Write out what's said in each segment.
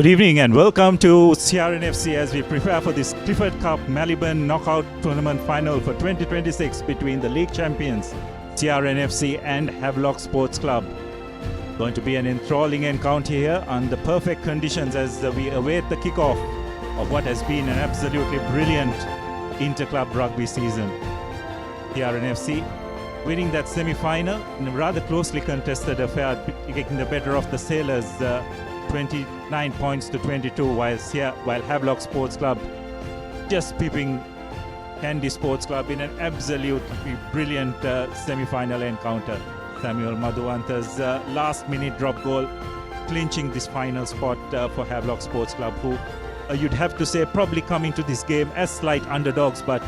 Good evening and welcome to CRNFC as we prepare for this Clifford Cup Maliban knockout tournament final for 2026 between the league champions CRNFC and Havelock Sports Club. Going to be an enthralling encounter here under perfect conditions as we await the kickoff of what has been an absolutely brilliant inter-club rugby season. CRNFC winning that semi-final in a rather closely contested affair, taking the better of the Sailors 29 points to 22, while Havelock Sports Club just peeping Candy Sports Club in an absolutely brilliant semi-final encounter. Samuel Madhuvanta's last-minute drop goal clinching this final spot for Havelock Sports Club, who you'd have to say probably come into this game as slight underdogs, but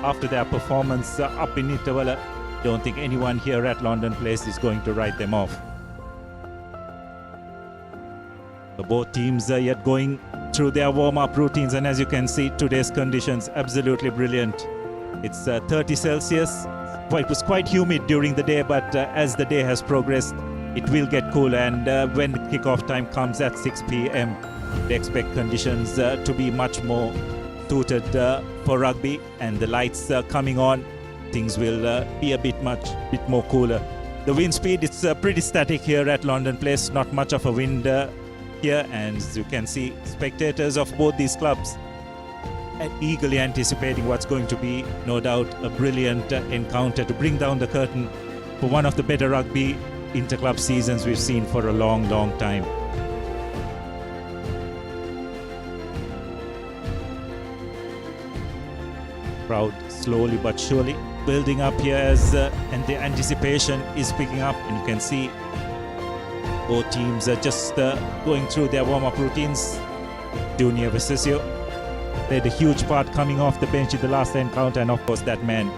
after their performance up in interval, I don't think anyone here at London Place is going to write them off. Both teams are yet going through their warm-up routines, and as you can see, today's conditions absolutely brilliant. It's 30 Celsius. It was quite humid during the day, but as the day has progressed, it will get cooler, and when the kickoff time comes at 6 p.m, they expect conditions to be much more suited for rugby, and the lights coming on, things will be a bit more cooler. The wind speed, it's pretty static here at London Place, not much of a wind here, and as you can see, spectators of both these clubs are eagerly anticipating what's going to be, no doubt, a brilliant encounter to bring down the curtain for one of the better rugby inter-club seasons we've seen for a long, long time. Crowd slowly but surely building up here as and the anticipation is picking up, and you can see both teams are just going through their warm-up routines. Junior Vesesio played a huge part coming off the bench in the last encounter, and of course that man,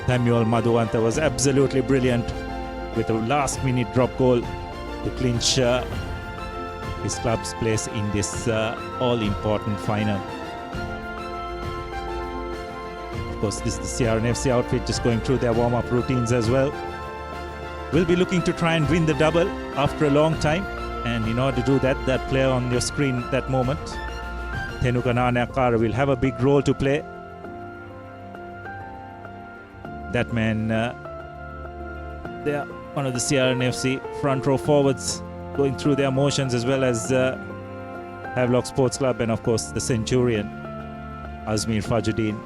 Samuel Madhuwanta, was absolutely brilliant with a last-minute drop goal to clinch his club's place in this all-important final. Of course, this is the CRNFC outfit just going through their warm-up routines as well. We'll be looking to try and win the double after a long time, and in order to do that, that player on your screen at that moment, Tenuka Nanakara, will have a big role to play. That man, they are one of the CRNFC front row forwards going through their motions, as well as Havelock Sports Club, and of course the Centurion, Azmir Fajuddin.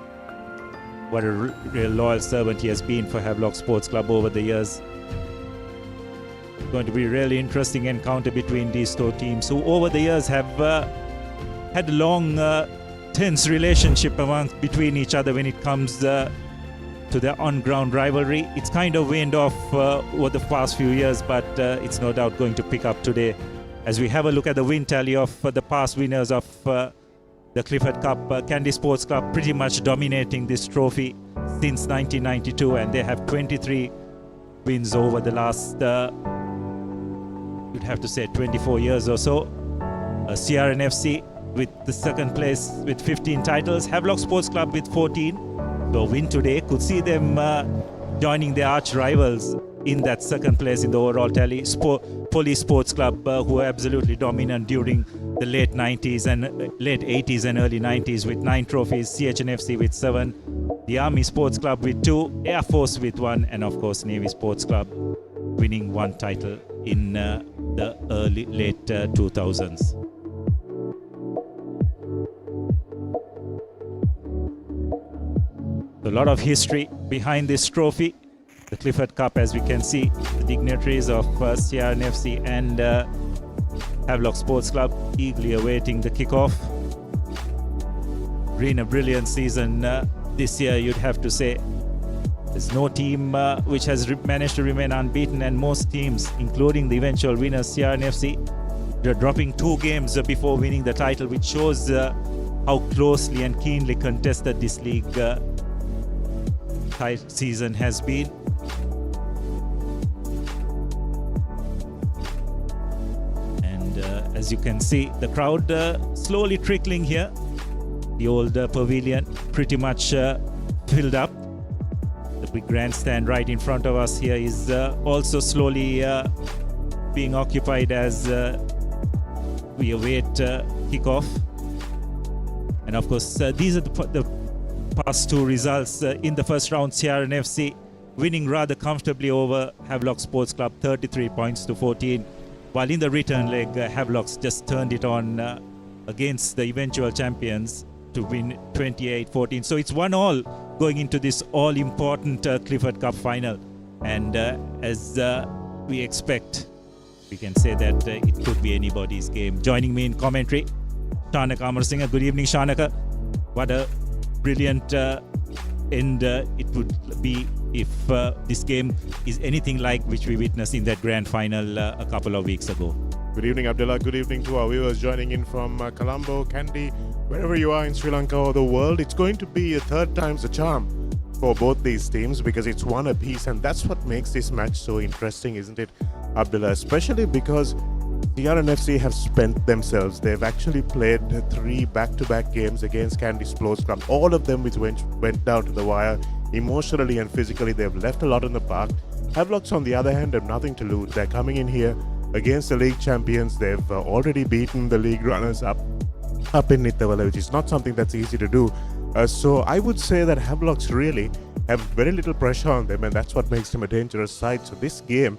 What a real loyal servant he has been for Havelock Sports Club over the years. Going to be a really interesting encounter between these two teams, who over the years have had a long tense relationship between each other when it comes to their on-ground rivalry. It's kind of waned off over the past few years, but it's no doubt going to pick up today as we have a look at the win tally of the past winners of the Clifford Cup. Candy Sports Club pretty much dominating this trophy since 1992, and they have 23 wins over the last you'd have to say 24 years or so. CRNFC with the second place with 15 titles, Havelock Sports Club with 14. So a win today could see them joining their arch rivals in that second place in the overall tally. Police Sports Club, who were absolutely dominant during the late 80s and early 90s with 9 trophies, CHNFC with 7, the Army Sports Club with 2, Air Force with 1, and of course Navy Sports Club winning 1 title in the late 2000s. A lot of history behind this trophy. The Clifford Cup, as we can see, the dignitaries of CRNFC and Havelock Sports Club eagerly awaiting the kickoff. Been a brilliant season this year, you'd have to say. There's no team which has managed to remain unbeaten, and most teams, including the eventual winners CRNFC, they're dropping 2 games before winning the title, which shows how closely and keenly contested this league season has been. And as you can see, the crowd slowly trickling here. The old pavilion pretty much filled up. The big grandstand right in front of us here is also slowly being occupied as we await kickoff. And of course, these are the past two results in the first round. CRNFC winning rather comfortably over Havelock Sports Club, 33 points to 14. While in the return leg, Havelock's just turned it on against the eventual champions to win 28-14. So it's 1-1 going into this all-important Clifford Cup final. And as we expect, we can say that it could be anybody's game. Joining me in commentary, Shanaka Amarasinghe. Good evening, Shanaka. What a brilliant end it would be if this game is anything like which we witnessed in that grand final a couple of weeks ago. Good evening, Abdullah. Good evening to our viewers joining in from Colombo, Kandy, wherever you are in Sri Lanka or the world. It's going to be a third time's a charm for both these teams because it's one apiece, and that's what makes this match so interesting, isn't it, Abdullah? Especially because the CRNFC have spent themselves. They've actually played 3 back-to-back games against Kandy Sports Club, all of them which went down to the wire. Emotionally and physically, they've left a lot in the park. Havelocks, on the other hand, have nothing to lose. They're coming in here against the league champions. They've already beaten the league runners-up in Nittawala, which is not something that's easy to do. So I would say that Havelocks really have very little pressure on them, and that's what makes them a dangerous side. So this game,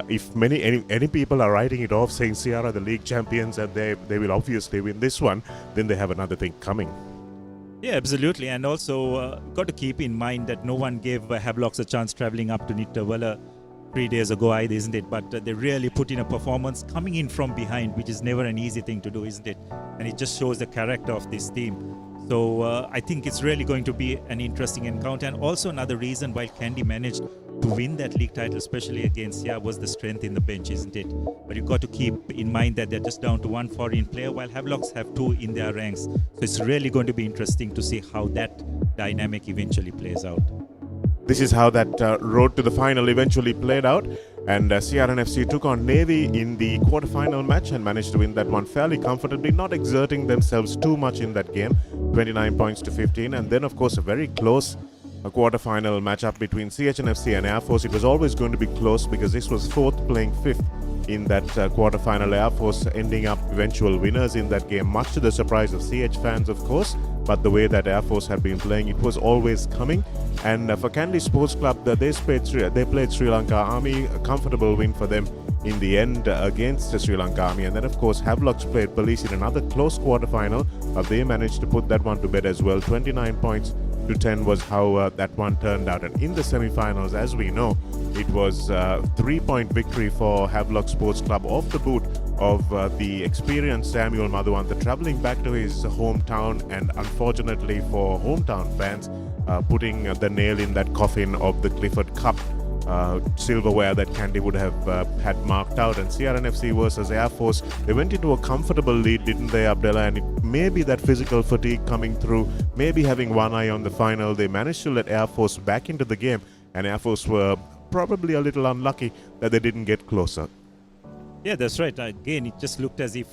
if any people are writing it off, saying CR are the league champions and they will obviously win this one, then they have another thing coming. Yeah, absolutely. And also got to keep in mind that no one gave Havelocks a chance traveling up to Nittawala 3 days ago either, isn't it? But they really put in a performance coming in from behind, which is never an easy thing to do, isn't it? And it just shows the character of this team. So I think it's really going to be an interesting encounter. And also another reason why Kandy managed to win that league title, especially against Sia, was the strength in the bench, isn't it? But you've got to keep in mind that they're just down to 1 foreign player, while Havelocks have 2 in their ranks. So it's really going to be interesting to see how that dynamic eventually plays out. This is how that road to the final eventually played out. And CRNFC took on Navy in the quarterfinal match and managed to win that one fairly comfortably, not exerting themselves too much in that game, 29 points to 15. And then, of course, a very close quarterfinal matchup between CHNFC and Air Force. It was always going to be close because this was 4th playing 5th in that quarterfinal. Air Force ending up eventual winners in that game, much to the surprise of CH fans, of course. But the way that Air Force had been playing, it was always coming. And for Kandy Sports Club, they played Sri Lanka Army, a comfortable win for them in the end against the Sri Lanka Army. And then, of course, Havelocks played Police in another close quarterfinal, but they managed to put that one to bed as well. 29 points to 10 was how that one turned out. And in the semi-finals, as we know, it was a 3-point victory for Havelock Sports Club off the boot of the experienced Samuel Madhuwanta travelling back to his hometown, and unfortunately for hometown fans, putting the nail in that coffin of the Clifford Cup silverware that Kandy would have had marked out. And CRNFC versus Air Force, they went into a comfortable lead, didn't they, Abdullah? And it may be that physical fatigue coming through, maybe having one eye on the final. They managed to let Air Force back into the game, and Air Force were probably a little unlucky that they didn't get closer. Yeah, that's right. Again, it just looked as if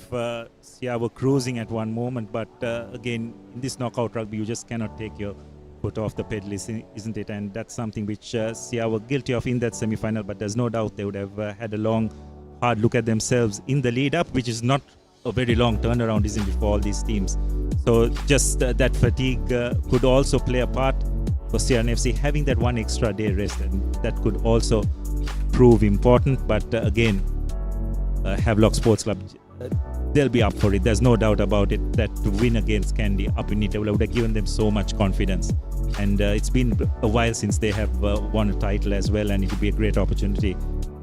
Sia were cruising at one moment, but again, in this knockout rugby, you just cannot take your foot off the pedal, isn't it? And that's something which Sia were guilty of in that semi-final, but there's no doubt they would have had a long, hard look at themselves in the lead-up, which is not a very long turnaround, isn't it, for all these teams? So just that fatigue could also play a part for CRNFC having that one extra day rest, and that could also prove important. But again, Havelock Sports Club, they'll be up for it. There's no doubt about it that to win against Kandy up in Nittawala would have given them so much confidence. And it's been a while since they have won a title as well, and it would be a great opportunity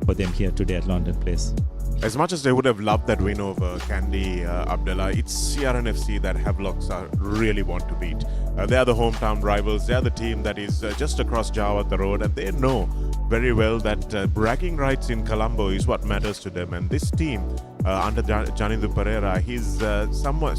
for them here today at London Place. As much as they would have loved that win over Kandy, Abdullah, it's CRNFC that Havelocks really want to beat. They are the hometown rivals. They are the team that is just across Java the road, and they know very well that bragging rights in Colombo is what matters to them. And this team under Janithu Pereira, he's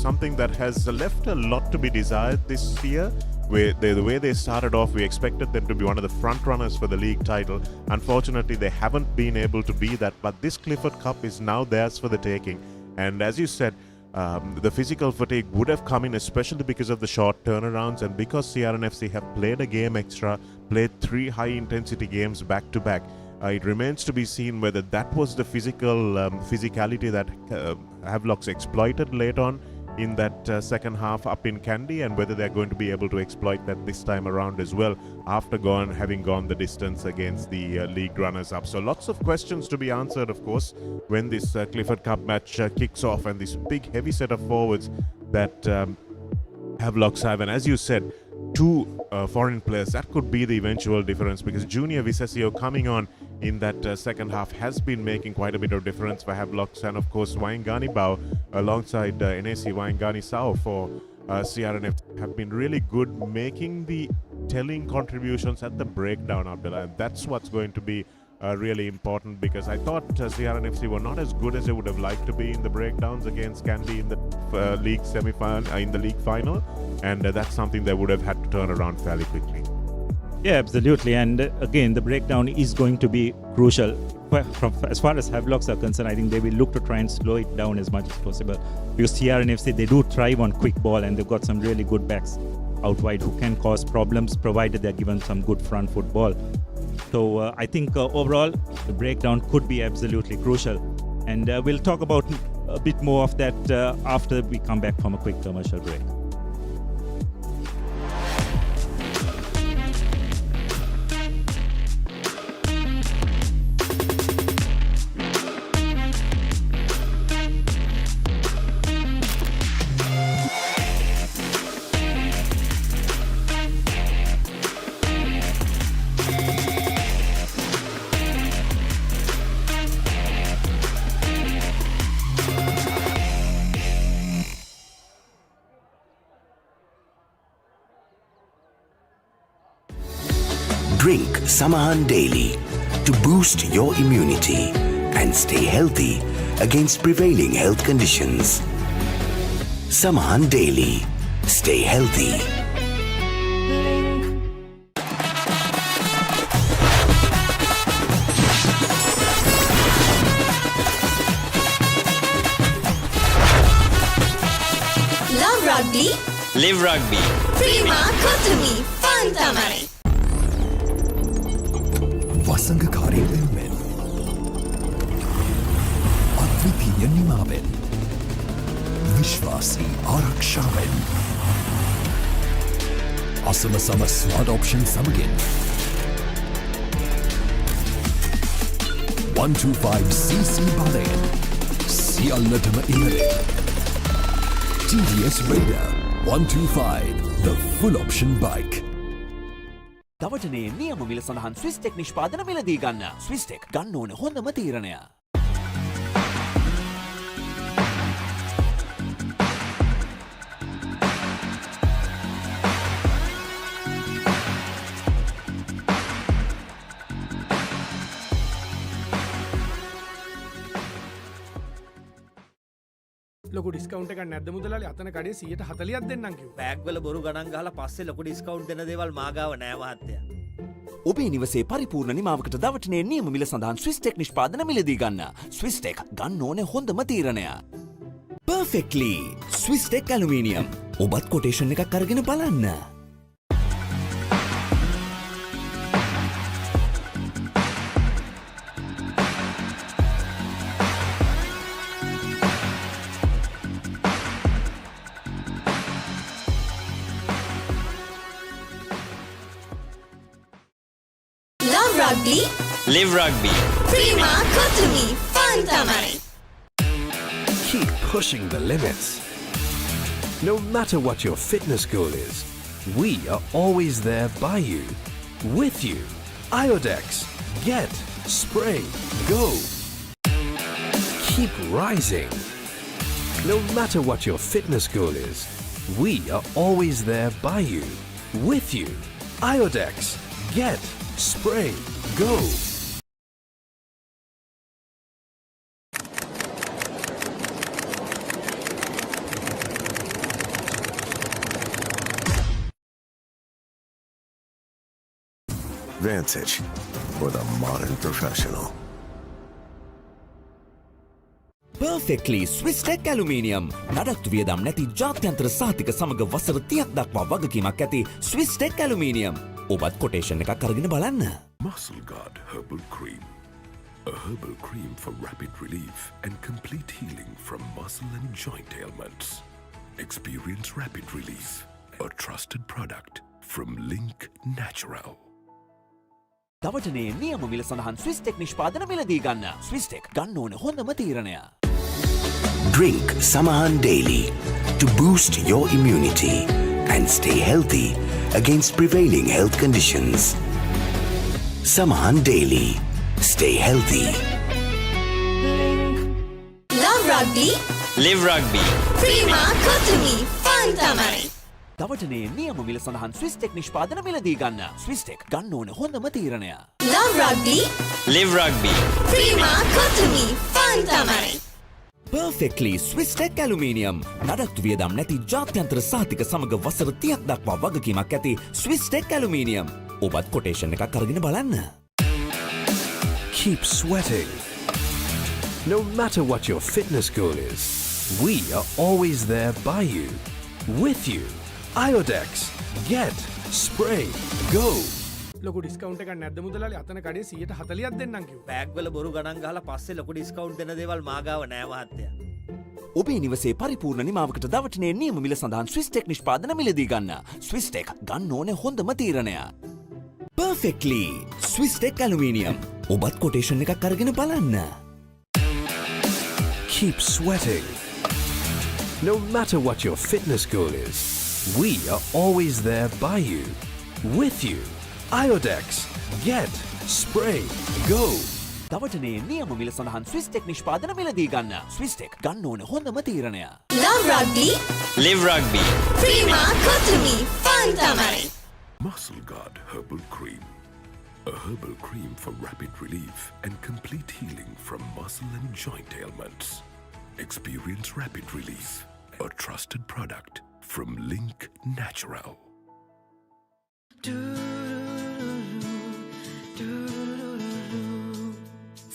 something that has left a lot to be desired this year. The way they started off, we expected them to be one of the front runners for the league title. Unfortunately, they haven't been able to be that, but this Clifford Cup is now theirs for the taking. And as you said, the physical fatigue would have come in, especially because of the short turnarounds, and because CRNFC have played a game extra, played 3 high-intensity games back-to-back. It remains to be seen whether that was the physicality that Havelocks exploited late on in that second half up in Kandy, and whether they're going to be able to exploit that this time around as well after having gone the distance against the league runners-up. So lots of questions to be answered, of course, when this Clifford Cup match kicks off, and this big heavy set of forwards that Havelocks have. And as you said, two foreign players, that could be the eventual difference, because Junior Visesio coming on in that second half has been making quite a bit of difference for Havelocks, and of course Waingani Bao alongside NAC Waingani Sao for CRNFC have been really good, making the telling contributions at the breakdown, Abdullah, and that's what's going to be really important, because I thought CRNFC were not as good as they would have liked to be in the breakdowns against Kandy in the league semi-final, in the league final, and that's something they would have had to turn around fairly quickly. Yeah, absolutely. And again, the breakdown is going to be crucial. As far as Havelocks are concerned, I think they will look to try and slow it down as much as possible, because CRNFC, they do thrive on quick ball, and they've got some really good backs out wide who can cause problems provided they're given some good front foot ball. So I think overall the breakdown could be absolutely crucial, and we'll talk about a bit more of that after we come back from a quick commercial break. Drink Samahan daily to boost your immunity and stay healthy against prevailing health conditions. Samahan daily. Stay healthy. Love rugby. Live rugby. Prima Kotumi. Fun tamai. වසඟකාරී වෙනුවෙන් අද්විතීය නිමාවෙන් විශ්වාසී ආරක්ෂාවෙන් අසමසම smart option සමගින් 125cc බලයෙන් සියල්ලටම ඉහළින් TVS Raider 125, the full option bike. දවටනේ නියම මිල සඳහන් ස්විස්ටෙක් නිෂ්පාදන මිලදී ගන්න. ස්විස්ටෙක් ගන්න ඕන හොඳම තීරණය. ලොකු ඩිස්කවුන්ට් එකක් නැද්ද මුදලාලි? අතන කඩේ 140ක් දෙන්නම් කිව්වා. බෑග් වල බොරු ගණන් ගහලා පස්සේ ලොකු ඩිස්කවුන්ට් දෙන දේවල් මාගාව නෑ මහත්තයා. ඔබේ නිවසේ පරිපූර්ණ නිමාවකට දවටනේ නියම මිල සඳහන් ස්විස්ටෙක් නිෂ්පාදන මිලදී ගන්න. ස්විස්ටෙක් ගන්න ඕනේ හොඳම තීරණය. Perfectly Swisstek aluminium. ඔබත් කොටේෂන් එකක් අරගෙන බලන්න. Rugby. Live rugby. Prima Kotumi. Fun tamai. Keep pushing the limits. No matter what your fitness goal is, we are always there by you, with you. Iodex. Get. Spray. Go. Keep rising. No matter what your fitness goal is, we are always there by you, with you. Iodex. Get. Spray. Go. Vantage for the modern professional. Perfectly Swisstek aluminium. නඩත්තු වියදම් නැති ජාත්‍යන්තර සහතික සමග වසර 30ක් දක්වා වගකීමක් ඇති ස්විස්ටෙක් ඇලුමිනියම්. ඔබත් කොටේෂන් එකක් අරගෙන බලන්න. Muscle Guard Herbal Cream. A herbal cream for rapid relief and complete healing from muscle and joint ailments. Experience rapid relief. A trusted product from Link Natural. දවටනේ නියම මිල සඳහන් ස්විස්ටෙක් නිෂ්පාදන මිලදී ගන්න. ස්විස්ටෙක් ගන්න ඕන හොඳම තීරණය. Drink Samahan daily to boost your immunity and stay healthy against prevailing health conditions. Samahan daily. Stay healthy. Love Rugby. Live rugby. Prima Kotumi. Fun Tamari. දවටනේ නියම මිල සඳහන් ස්විස්ටෙක් නිෂ්පාදන මිලදී ගන්න. ස්විස්ටෙක් ගන්න ඕන හොඳම තීරණය. Love Rugby. Live rugby. Prima Kotumi. Fun Tamari. Perfectly Swisstek aluminium නඩත්තු වියදම් නැති ජාත්‍යන්තර සහතික සමග වසර 30ක් දක්වා වගකීමක් ඇති ස්විස්ටෙක් ඇලුමිනියම්. ඔබත් කොටේෂන් එකක් අරගෙන බලන්න. Keep sweating. No matter what your fitness goal is, we are always there by you, with you. Iodex. Get. Spray. Go. ලොකු ඩිස්කවුන්ට් එකක් නැද්ද මුදලාලි අතන කඩේ 140ක් දෙන්නම් කිව්වා. බෑග් වල බොරු ගණන් ගහලා පස්සේ ලොකු ඩිස්කවුන්ට් දෙන දේවල් මාගාව නෑ මහත්තයා. ඔබේ නිවසේ පරිපූර්ණ නිමාවකට දවටනේ නියම මිල සඳහන් ස්විස්ටෙක් නිෂ්පාදන මිලදී ගන්න. ස්විස්ටෙක් ගන්න ඕන හොඳම තීරණය. Perfectly Swisstek aluminium. ඔබත් කොටේෂන් එකක් අරගෙන බලන්න. Keep sweating. No matter what your fitness goal is, we are always there by you, with you. Iodex. Get. Spray. Go. දවටනේ නියම මිල සඳහන් ස්විස්ටෙක් නිෂ්පාදන මිලදී ගන්න. ස්විස්ටෙක් ගන්න ඕන හොඳම තීරණය. Love Rugby. Live rugby. Prima Kotumi. Fun Tamari. Muscle Guard Herbal Cream. A herbal cream for rapid relief and complete healing from muscle and joint ailments. Experience rapid relief. A trusted product from Link Natural.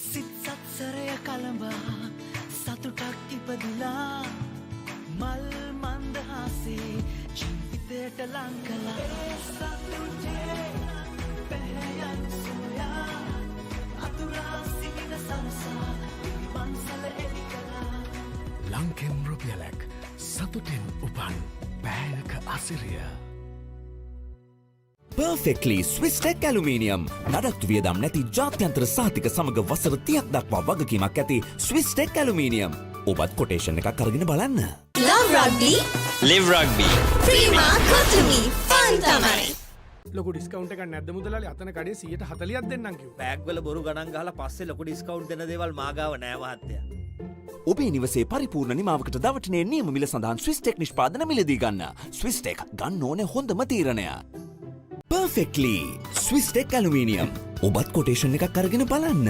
සිත් සත්සරය කළඹා සතුටක් ඉපදිලා මල් මන්දහාසේ ජීවිතයට ලං කළා සතුටේ පැහැයන් සොයා අතුරා සිහින සරසා පන්සල එලි කළා ලංකෙන් රුපියලක් සතුටෙන් උපන් පැහැයක අසිරිය. Perfectly ස්විස්ටෙක් ඇලුමිනියම් නඩත්තු වියදම් නැති ජාත්‍යන්තර සහතික සමග වසර 30ක් දක්වා වගකීමක් ඇති ස්විස්ටෙක් ඇලුමිනියම්. ඔබත් කොටේෂන් එකක් අරගෙන බලන්න. Love Rugby. Live rugby. Prima Kotumi. Fun Tamari. ලොකු ඩිස්කවුන්ට් එකක් නැද්ද මුදලාලි අතන කඩේ 140ක් දෙන්නම් කිව්වා. බෑග් වල බොරු ගණන් ගහලා පස්සේ ලොකු ඩිස්කවුන්ට් දෙන දේවල් මාගාව නෑ මහත්තයා. ඔබේ නිවසේ පරිපූර්ණ නිමාවකට දවටනේ නියම මිල සඳහන් ස්විස්ටෙක් නිෂ්පාදන මිලදී ගන්න. ස්විස්ටෙක් ගන්න ඕන හොඳම තීරණය. Perfectly Swisstek aluminium. ඔබත් කොටේෂන් එකක් අරගෙන බලන්න.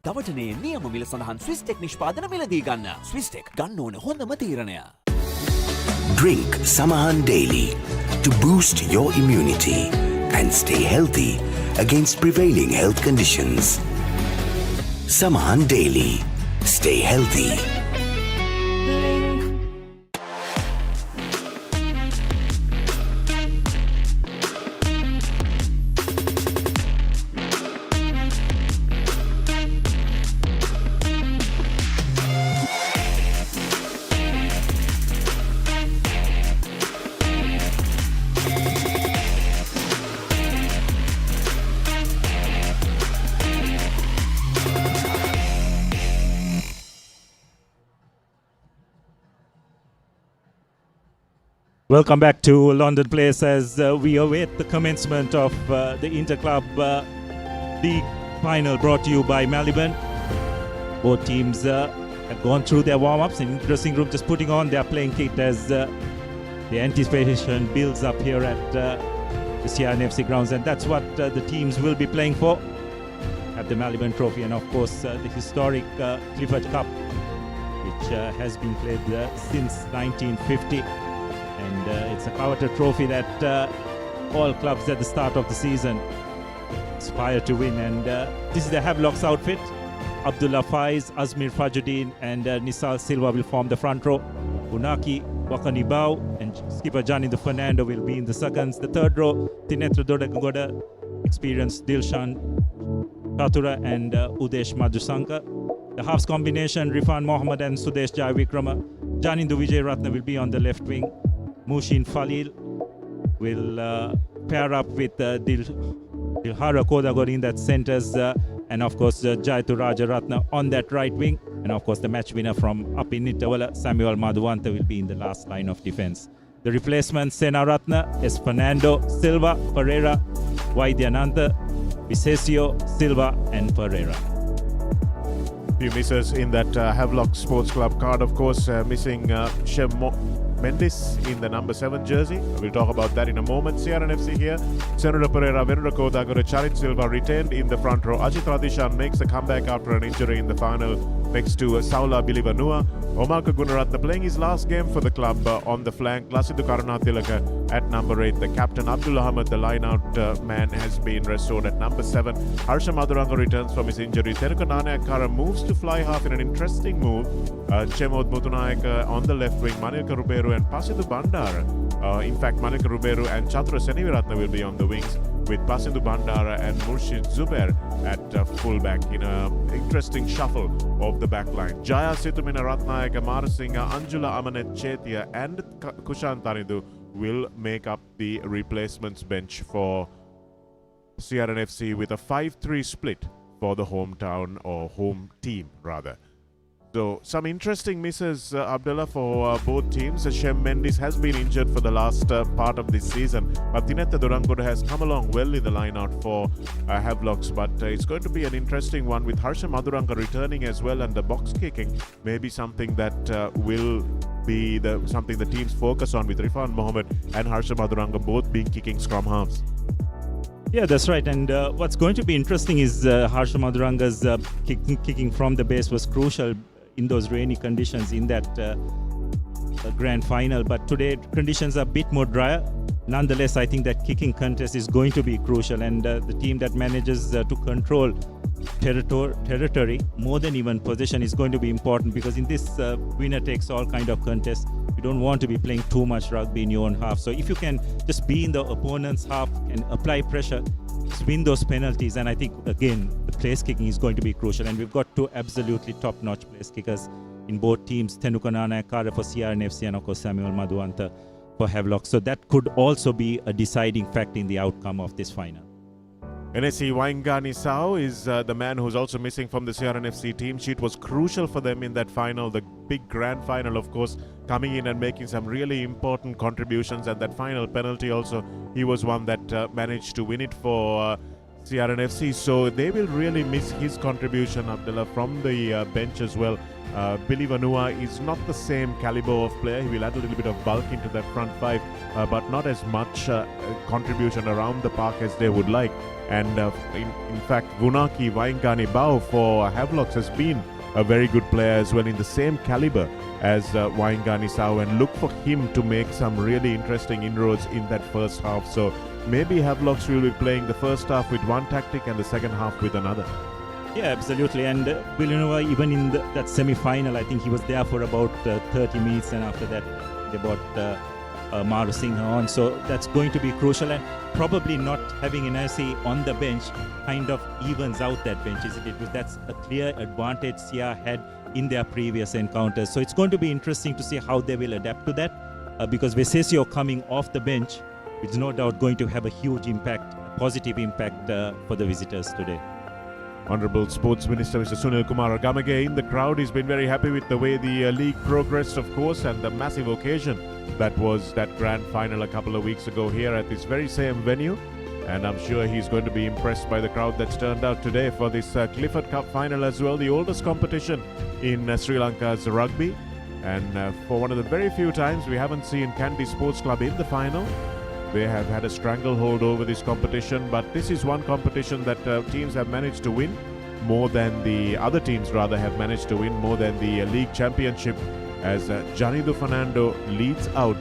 දවටනේ නියම මිල සඳහන් ස්විස්ටෙක් නිෂ්පාදන මිලදී ගන්න. ස්විස්ටෙක් ගන්න ඕන හොඳම තීරණය. Drink Samahan daily to boost your immunity and stay healthy against prevailing health conditions. Samahan daily. Stay healthy. Welcome back to London Place as we await the commencement of the Interclub League final brought to you by Maliban. Both teams have gone through their warm-ups in the dressing room, just putting on their playing kit as the anticipation builds up here at the CRNFC grounds, and that's what the teams will be playing for at the Maliban Trophy, and of course the historic Clifford Cup, which has been played since 1950. And it's a coveted trophy that all clubs at the start of the season aspire to win. And this is the Havelock's outfit. Abdullah Faiz, Azmir Fajuddin and Nisal Silva will form the front row. Unaki Wakanibau and skipper Janindu Fernando will be in the seconds. The third row, Tinetra Dodagoda, experienced Dilshan Katura and Udesh Madhusanka. The halves combination, Rifan Mohammed and Sudesh Jaivikrama. Janindu Vijay Ratna will be on the left wing. Mushin Falil will pair up with Dilhara Kodagori in that centers. And of course, Jaitu Rajaratna on that right wing. And of course, the match winner from up in Nitawala, Samuel Madhuwanta, will be in the last line of defense. The replacements, Sena Ratna, S. Fernando, Silva, Pereira, Vaidyananta, Visesio, Silva, and Pereira. Few misses in that Havelock Sports Club card, of course, missing Shem Mendes in the number 7 jersey. We'll talk about that in a moment. CRNFC here. Senator Pereira, Venera Kodagora, Charit Silva retained in the front row. Ajit Radishan makes a comeback after an injury in the final next to Saula Bilivanua. Omaka Gunaratna playing his last game for the club on the flank. Lasidu Karunathilaka at number 8. The captain Abdul Ahmed, the line-out man, has been restored at number 7. Harsha Madhuranga returns from his injury. Tenuka Nanayakara moves to fly half in an interesting move. Chemod Mutunayaka on the left wing. Manilka Ruberu and Pasindu Bandara. In fact, Manilka Ruberu and Chatra Seniviratna will be on the wings, with Pasindu Bandara and Murshid Zubair at fullback in an interesting shuffle of the back line. Jaya Situmina Ratnayaka, Marasingha, Anjula Amanet Chetia and Kushan Tanidu will make up the replacements bench for CRNFC with a 5-3 split for the hometown or home team rather. So some interesting misses, Abdullah, for both teams. Shem Mendes has been injured for the last part of this season, but Tinetta Durangoda has come along well in the line-out for Havelocks. But it's going to be an interesting one with Harsha Madhuranga returning as well, and the box kicking may be something that will be something the teams focus on, with Rifan Mohammed and Harsha Madhuranga both being kicking scrum halves. Yeah, that's right. And what's going to be interesting is Harsha Madhuranga's kicking from the base was crucial in those rainy conditions in that grand final. But today conditions are a bit more drier. Nonetheless, I think that kicking contest is going to be crucial, and the team that manages to control territory more than even possession is going to be important, because in this winner takes all kind of contest, you don't want to be playing too much rugby in your own half. So if you can just be in the opponent's half and apply pressure, win those penalties, and I think again the place kicking is going to be crucial. And we've got two absolutely top-notch place kickers in both teams, Tenuka Nanayakara for CRNFC and of course Samuel Madhuwanta for Havelock. So that could also be a deciding factor in the outcome of this final. NSC Waingani Sao is the man who's also missing from the CRNFC team sheet. Was crucial for them in that final, the big grand final, of course, coming in and making some really important contributions. And that final penalty also, he was one that managed to win it for CRNFC. So they will really miss his contribution, Abdullah, from the bench as well. Billy Vanua is not the same caliber of player. He will add a little bit of bulk into that front five, but not as much contribution around the park as they would like. And in fact, Vunaki Waingani Bao for Havelocks has been a very good player as well, in the same caliber as Waingani Sao, and look for him to make some really interesting inroads in that first half. So maybe Havelocks will be playing the first half with one tactic and the second half with another. Yeah, absolutely. And Villanova, even in that semi-final, I think he was there for about 30 minutes, and after that they brought Maru Singh on. So that's going to be crucial, and probably not having NSC on the bench kind of evens out that bench, isn't it? Because that's a clear advantage CR had in their previous encounters. So it's going to be interesting to see how they will adapt to that, because Vesesio coming off the bench is no doubt going to have a huge impact, positive impact for the visitors today. Honourable Sports Minister Mr. Sunil Kumar Gamage in the crowd. He's been very happy with the way the league progressed, of course, and the massive occasion that was that grand final a couple of weeks ago here at this very same venue. And I'm sure he's going to be impressed by the crowd that's turned out today for this Clifford Cup final as well, the oldest competition in Sri Lanka's rugby. And for one of the very few times we haven't seen Kandy Sports Club in the final. They have had a stranglehold over this competition, but this is one competition that teams have managed to win more than the other teams, rather, have managed to win more than the league championship, as Janindu Fernando leads out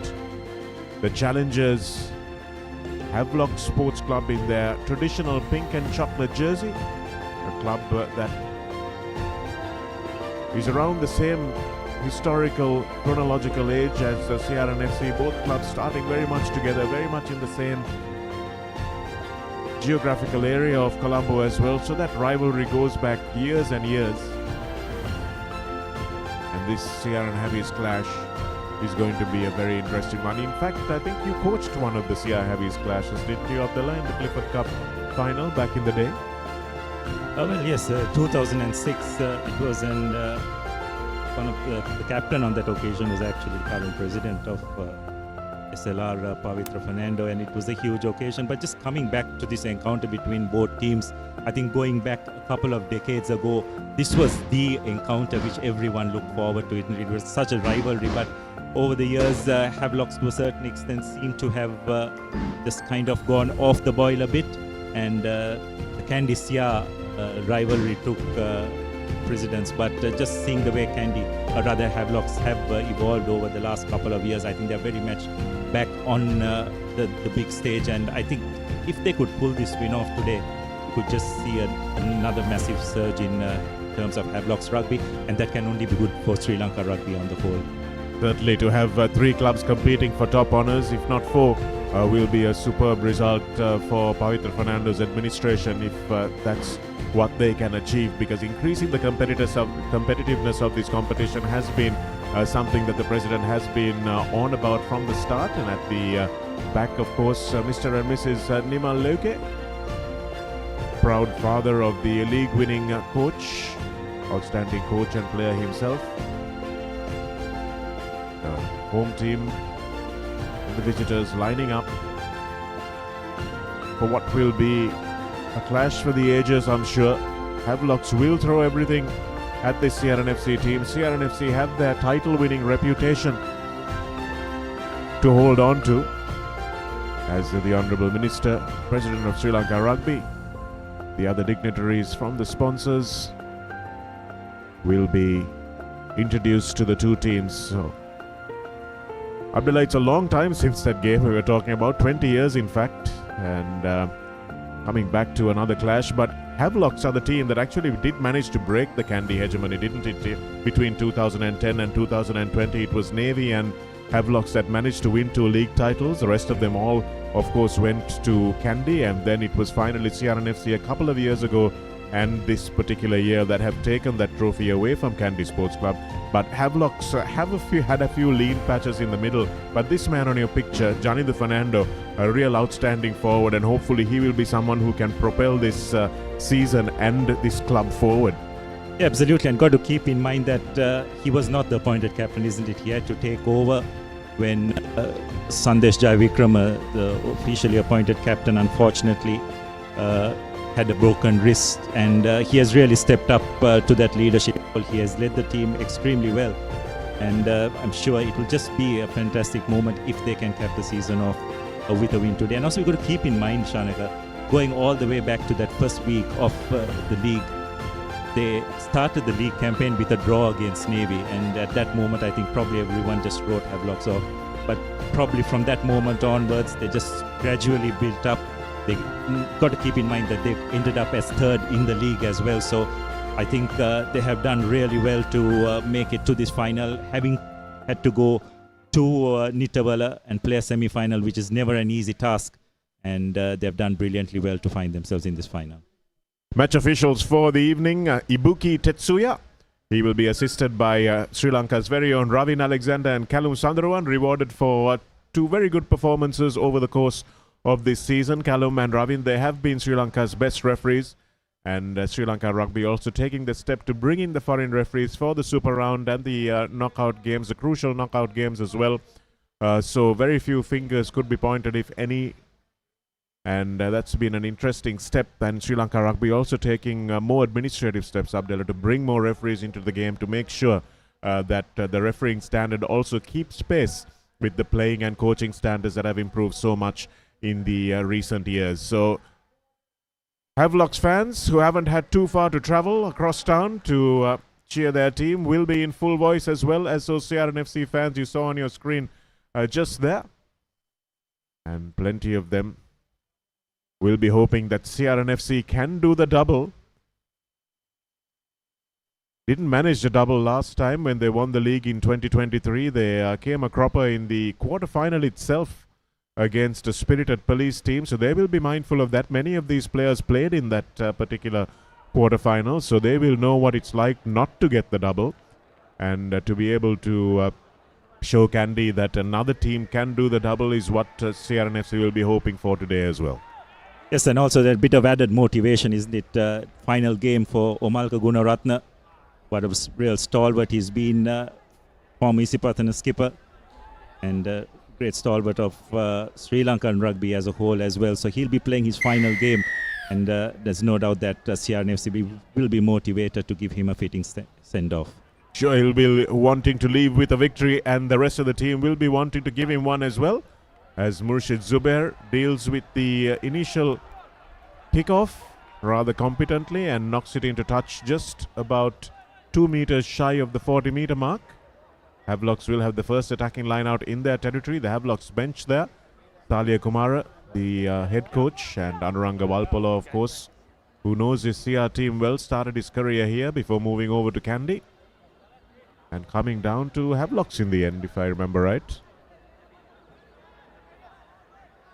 the challengers Havelock Sports Club in their traditional pink and chocolate jersey, a club that is around the same historical, chronological age as CRNFC, both clubs starting very much together, very much in the same geographical area of Colombo as well, so that rivalry goes back years and years. And this CR and Heavies clash is going to be a very interesting one. In fact, I think you coached one of the CR Heavies clashes, didn't you, Abdullah, in the Clifford Cup final back in the day? Well, yes, 2006, it was, and one of the captain on that occasion was actually the current president of SLR, Pavitra Fernando, and it was a huge occasion. But just coming back to this encounter between both teams, I think going back a couple of decades ago, this was the encounter which everyone looked forward to. It was such a rivalry, but over the years, Havelocks to a certain extent seem to have just kind of gone off the boil a bit, and the Kandy Sia rivalry took precedence. But just seeing the way Kandy, or rather Havelocks, have evolved over the last couple of years, I think they're very much back on the big stage. And I think if they could pull this win off today, you could just see another massive surge in terms of Havelocks rugby, and that can only be good for Sri Lanka rugby on the whole. Certainly, to have three clubs competing for top honours, if not four, will be a superb result for Pavitra Fernando's administration if that's what they can achieve, because increasing the competitiveness of this competition has been something that the president has been on about from the start. And at the back, of course, Mr. and Mrs. Nimal Loke, proud father of the league-winning coach, outstanding coach and player himself. Home team and the visitors lining up for what will be a clash for the ages, I'm sure. Havelocks will throw everything at this CRNFC team. CRNFC have their title-winning reputation to hold on to, as the Honourable Minister, President of Sri Lanka Rugby, the other dignitaries from the sponsors will be introduced to the two teams. So, Abdullah, it's a long time since that game we were talking about, 20 years in fact, and coming back to another clash. But Havelocks are the team that actually did manage to break the Kandy hegemony, didn't it? Between 2010 and 2020, it was Navy and Havelocks that managed to win 2 league titles. The rest of them all, of course, went to Kandy, and then it was finally CRNFC a couple of years ago and this particular year that have taken that trophy away from Kandy Sports Club. But Havelocks had a few lean patches in the middle. But this man on your picture, Janitha Fernando, a real outstanding forward, and hopefully he will be someone who can propel this season and this club forward. Yeah, absolutely. And got to keep in mind that he was not the appointed captain, isn't it? He had to take over when Sandesh Jayavikrama, the officially appointed captain, unfortunately had a broken wrist, and he has really stepped up to that leadership. He has led the team extremely well, and I'm sure it will just be a fantastic moment if they can cap the season off with a win today. And also we've got to keep in mind, Shanaka, going all the way back to that first week of the league, they started the league campaign with a draw against Navy, and at that moment I think probably everyone just wrote Havelocks off. But probably from that moment onwards, they just gradually built up. They got to keep in mind that they've ended up as third in the league as well. So I think they have done really well to make it to this final, having had to go to Nitawala and play a semi-final, which is never an easy task. And they've done brilliantly well to find themselves in this final. Match officials for the evening, Ibuki Tetsuya. He will be assisted by Sri Lanka's very own Ravin Alexander and Callum Sundaruan, rewarded for 2 very good performances over the course of this season. Callum and Ravin, they have been Sri Lanka's best referees, and Sri Lanka Rugby also taking the step to bring in the foreign referees for the Super Round and the knockout games, the crucial knockout games as well. So very few fingers could be pointed, if any, and that's been an interesting step. And Sri Lanka Rugby also taking more administrative steps, Abdullah, to bring more referees into the game to make sure that the refereeing standard also keeps pace with the playing and coaching standards that have improved so much in the recent years. So Havelocks fans who haven't had too far to travel across town to cheer their team will be in full voice, as well as those CRNFC fans you saw on your screen just there. And plenty of them will be hoping that CRNFC can do the double didn't manage the double last time when they won the league in 2023. They came a cropper in the quarter-final itself against a spirited Police team, so they will be mindful of that. Many of these players played in that particular quarter-final, so they will know what it's like not to get the double, and to be able to show Kandy that another team can do the double is what CRNFC will be hoping for today as well. Yes, and also that bit of added motivation, isn't it? Final game for Omalka Gunaratne. What a real stalwart he's been, former Isipathana skipper, and great stalwart of Sri Lankan rugby as a whole as well. So he'll be playing his final game, and there's no doubt that CRNFC will be motivated to give him a fitting send-off. Sure, he'll be wanting to leave with a victory, and the rest of the team will be wanting to give him one as well, as Murshid Zubair deals with the initial kickoff rather competently and knocks it into touch just about 2 meters shy of the 40-meter mark. Havelocks will have the first attacking line out in their territory. The Havelocks bench there. Thalia Kumara, the head coach, and Anuranga Walpolo, of course, who knows his CR team well, started his career here before moving over to Kandy. And coming down to Havelocks in the end, if I remember right.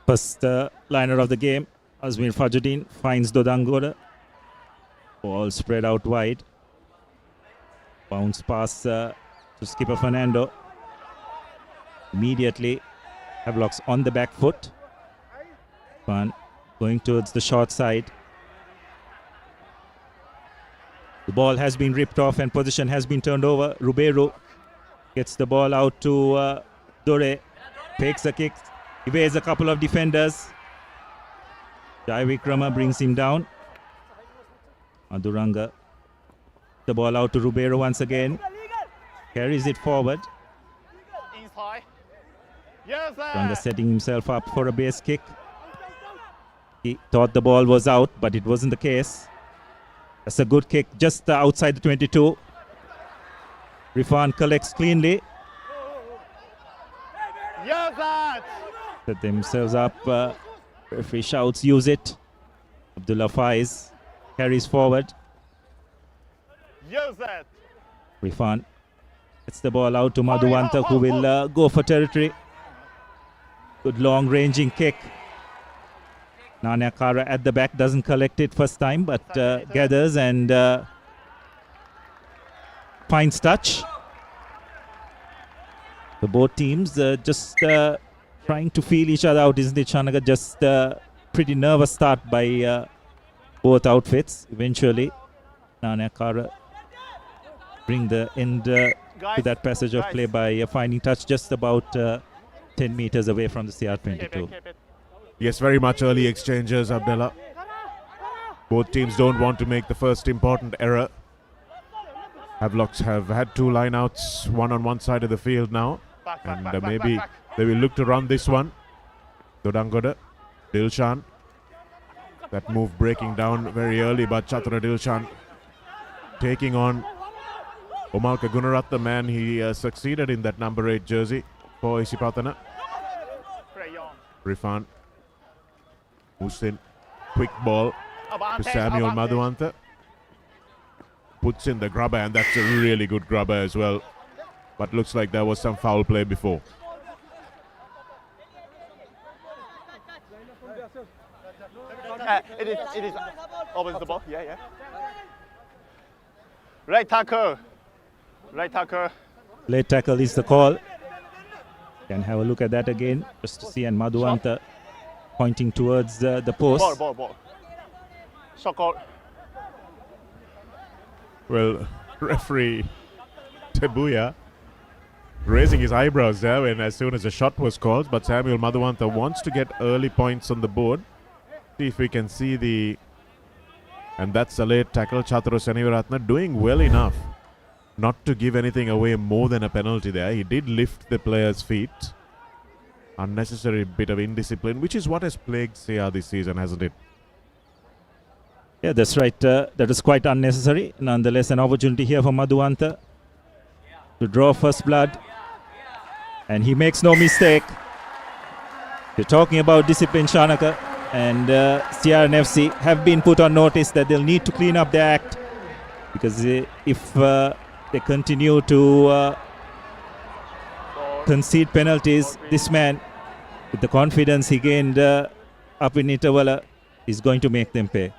First liner of the game, Azmir Fajuddin finds Dodangora. Ball spread out wide. Bounce pass to skipper Fernando. Immediately, Havelocks on the back foot. Fun going towards the short side. The ball has been ripped off and position has been turned over. Rubeiro gets the ball out to Dore. Takes a kick. Evades a couple of defenders. Jai Vikrama brings him down. Madhuranga. The ball out to Rubeiro once again. Carries it forward. Ranga setting himself up for a base kick. He thought the ball was out, but it wasn't the case. That's a good kick just outside the 22. Rifan collects cleanly. Set themselves up. Referee shouts, use it. Abdullah Faiz carries forward. Rifan gets the ball out to Madhuvanta, who will go for territory. Good long ranging kick. Nanyakara at the back doesn't collect it first time, but gathers and finds touch. The both teams just trying to feel each other out, isn't it, Shanaga? Just pretty nervous start by both outfits. Eventually, Nanyakara bring the end to that passage of play by finding touch just about 10 meters away from the CR22. Yes, very much early exchanges, Abdullah. Both teams don't want to make the first important error. Havelocks have had two lineouts, one on one side of the field now. And maybe they will look to run this one. Dodangoda, Dilshan. That move breaking down very early, but Chatura Dilshan taking on Omalka Gunarat, the man he succeeded in that number 8 jersey for Isipathana. Rifan moves in, quick ball to Samuel Madhuanta. Puts in the grubber, and that's a really good grubber as well. But looks like there was some foul play before. It is over the ball, yeah. Right tackle. Late tackle is the call. Can have a look at that again, just to see, and Madhuanta pointing towards the post. Ball. Shot call. Well, referee Tebuya raising his eyebrows there when as soon as a shot was called, but Samuel Madhuanta wants to get early points on the board. See if we can see the... And that's a late tackle. Chaturu Senivaratna doing well enough not to give anything away more than a penalty there. He did lift the player's feet. Unnecessary bit of indiscipline, which is what has plagued CR this season, hasn't it? Yeah, that's right. That is quite unnecessary. Nonetheless, an opportunity here for Madhuanta to draw first blood. And he makes no mistake. You're talking about discipline, Shanaka. And CRNFC have been put on notice that they'll need to clean up their act because if they continue to concede penalties, this man, with the confidence he gained up in Itawala, is going to make them pay.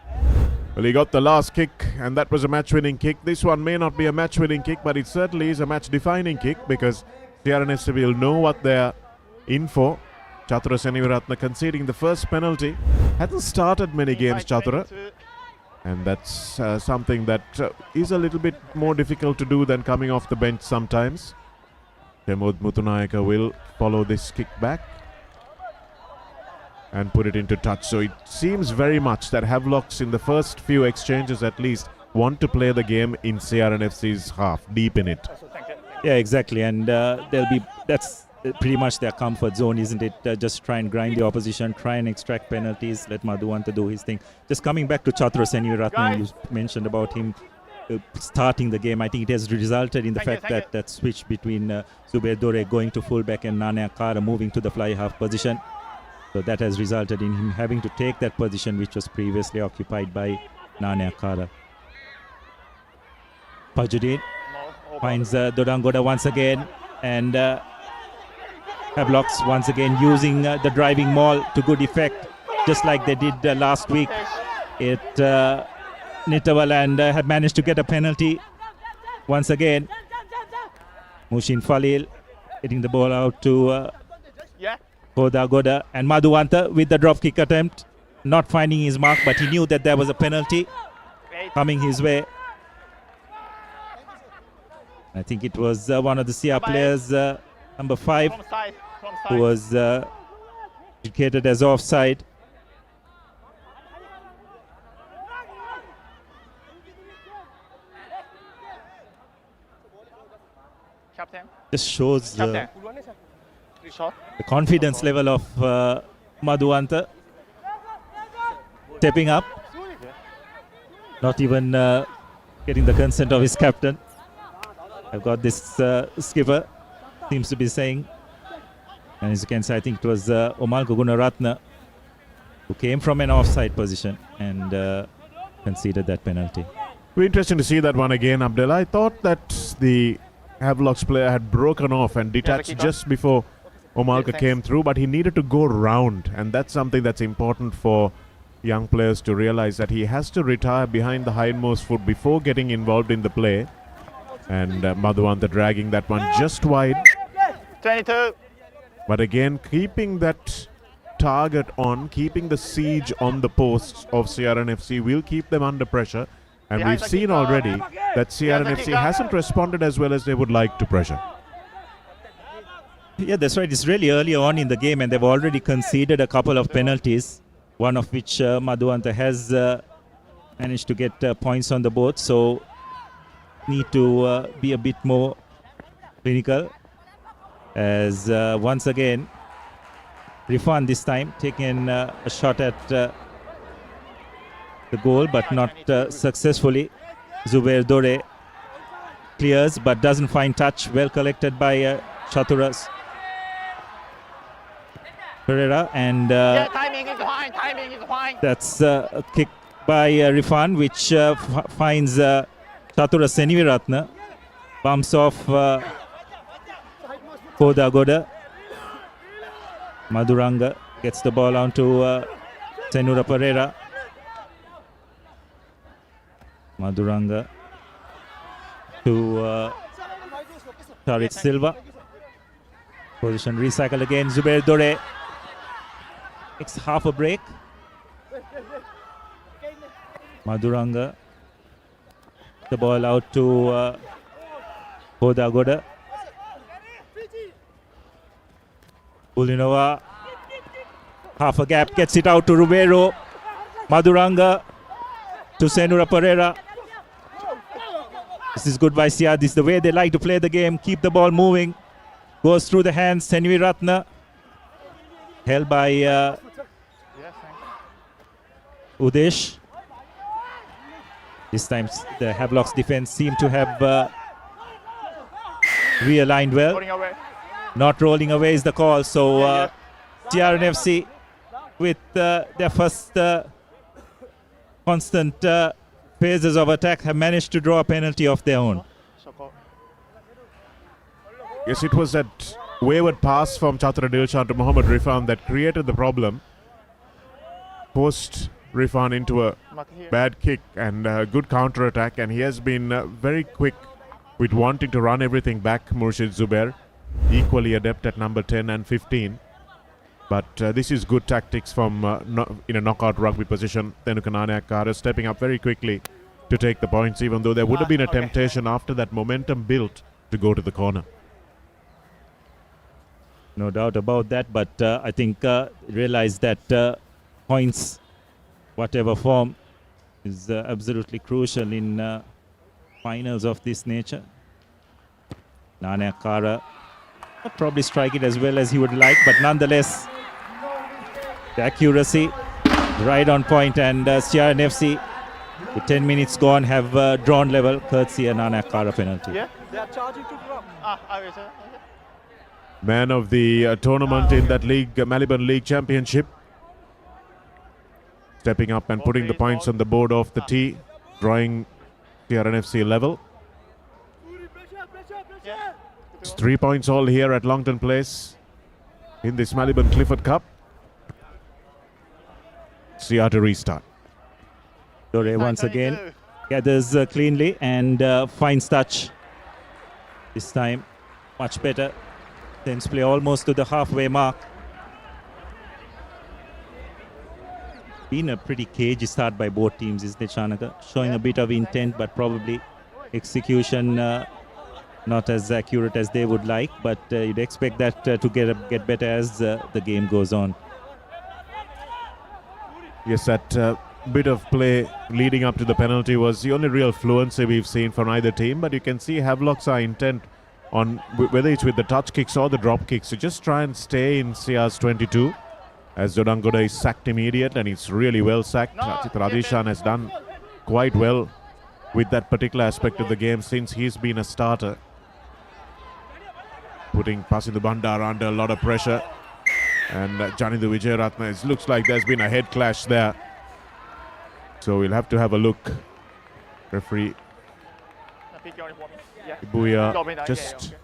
Well, he got the last kick, and that was a match-winning kick. This one may not be a match-winning kick, but it certainly is a match-defining kick, because CRNFC will know what they're in for. Chatura Seniviratne conceding the first penalty. Hasn't started many games, Chatura. And that's something that is a little bit more difficult to do than coming off the bench sometimes. Temod Mutunayaka will follow this kick back and put it into touch. So it seems very much that Havelocks, in the first few exchanges at least, want to play the game in CRNFC's half, deep in it. Yeah, exactly. And that's pretty much their comfort zone, isn't it? Just try and grind the opposition, try and extract penalties, let Madhuwanta do his thing. Just coming back to Chatura Seniviratne, you mentioned about him starting the game. I think it has resulted in the fact that that switch between Zubair Dore going to fullback and Nane Akara moving to the fly half position. So that has resulted in him having to take that position which was previously occupied by Nane Akara. Pajuddin finds Dodangoda once again, and Havelocks once again using the driving maul to good effect, just like they did last week at Nitawala, and had managed to get a penalty once again. Mushin Falil hitting the ball out to Goda, and Madhuwanta with the drop kick attempt, not finding his mark, but he knew that there was a penalty coming his way. I think it was one of the CR players, number 5, who was indicated as offside. Just shows the confidence level of Madhuwanta stepping up, not even getting the consent of his captain. I've got this skipper seems to be saying, and as you can see, I think it was Omal Gugunaratne who came from an offside position and conceded that penalty. Very interesting to see that one again, Abdullah. I thought that the Havelocks player had broken off and detached just before Omalka came through, but he needed to go round, and that's something that's important for young players to realize, that he has to retire behind the hindmost foot before getting involved in the play. And Madhuwanta dragging that one just wide. 22. But again, keeping that target on, keeping the siege on the posts of CRNFC will keep them under pressure. And we've seen already that CRNFC hasn't responded as well as they would like to pressure. Yeah, that's right. It's really early on in the game, and they've already conceded a couple of penalties, one of which Madhuwanta has managed to get points on the board. So need to be a bit more clinical, as once again Rifan this time taking a shot at the goal, but not successfully. Zubair Dore clears but doesn't find touch. Well collected by Chaturas Pereira, and that's a kick by Rifan, which finds Chatura Seniviratne, bumps off Koda Goda. Madhuranga gets the ball onto Senura Pereira. Madhuranga to Tariq Silva. Position recycle again. Zubair Dore takes half a break. Madhuranga, the ball out to Koda Goda. Bulinova, half a gap, gets it out to Rubero. Madhuranga to Senura Pereira. This is good by CR. This is the way they like to play the game. Keep the ball moving. Goes through the hands. Seniviratne held by Udesh. This time the Havelocks defense seem to have realigned well. Not rolling away is the call. So CRNFC with their first constant phases of attack have managed to draw a penalty of their own. Yes, it was that wayward pass from Chatra Dilshan to Mohammad Rifan that created the problem. Forced Rifan into a bad kick and a good counter attack, and he has been very quick with wanting to run everything back. Murshid Zubair, equally adept at number 10 and 15. But this is good tactics from in a knockout rugby position. Tenuka Naneyakkara stepping up very quickly to take the points, even though there would have been a temptation after that momentum built to go to the corner. No doubt about that, but I think realize that points, whatever form, is absolutely crucial in finals of this nature. Naneyakkara not probably strike it as well as he would like, but nonetheless, the accuracy right on point, and CRNFC, with 10 minutes gone, have drawn level courtesy a Naneyakkara penalty. Yeah, they are charging to drop. Okay. Man of the tournament in that league, Maliban League Championship. Stepping up and putting the points on the board off the tee, drawing CRNFC level. It's 3 points all here at Longton Place in this Maliban Clifford Cup. CR to restart. Dore once again gathers cleanly and finds touch. This time much better. Sends play almost to the halfway mark. Been a pretty cagey start by both teams, isn't it, Shanaka? Showing a bit of intent, but probably execution not as accurate as they would like. But you'd expect that to get better as the game goes on. Yes, that bit of play leading up to the penalty was the only real fluency we've seen from either team. But you can see Havelock's are intent on whether it's with the touch kicks or the drop kicks to just try and stay in CR's 22. As Dodangoda is sacked immediate, and it's really well sacked. Radishan has done quite well with that particular aspect of the game since he's been a starter. Putting Pasindu Bandara under a lot of pressure. And Janidu Wijayaratne, it looks like there's been a head clash there. So we'll have to have a look. Referee Ibuya just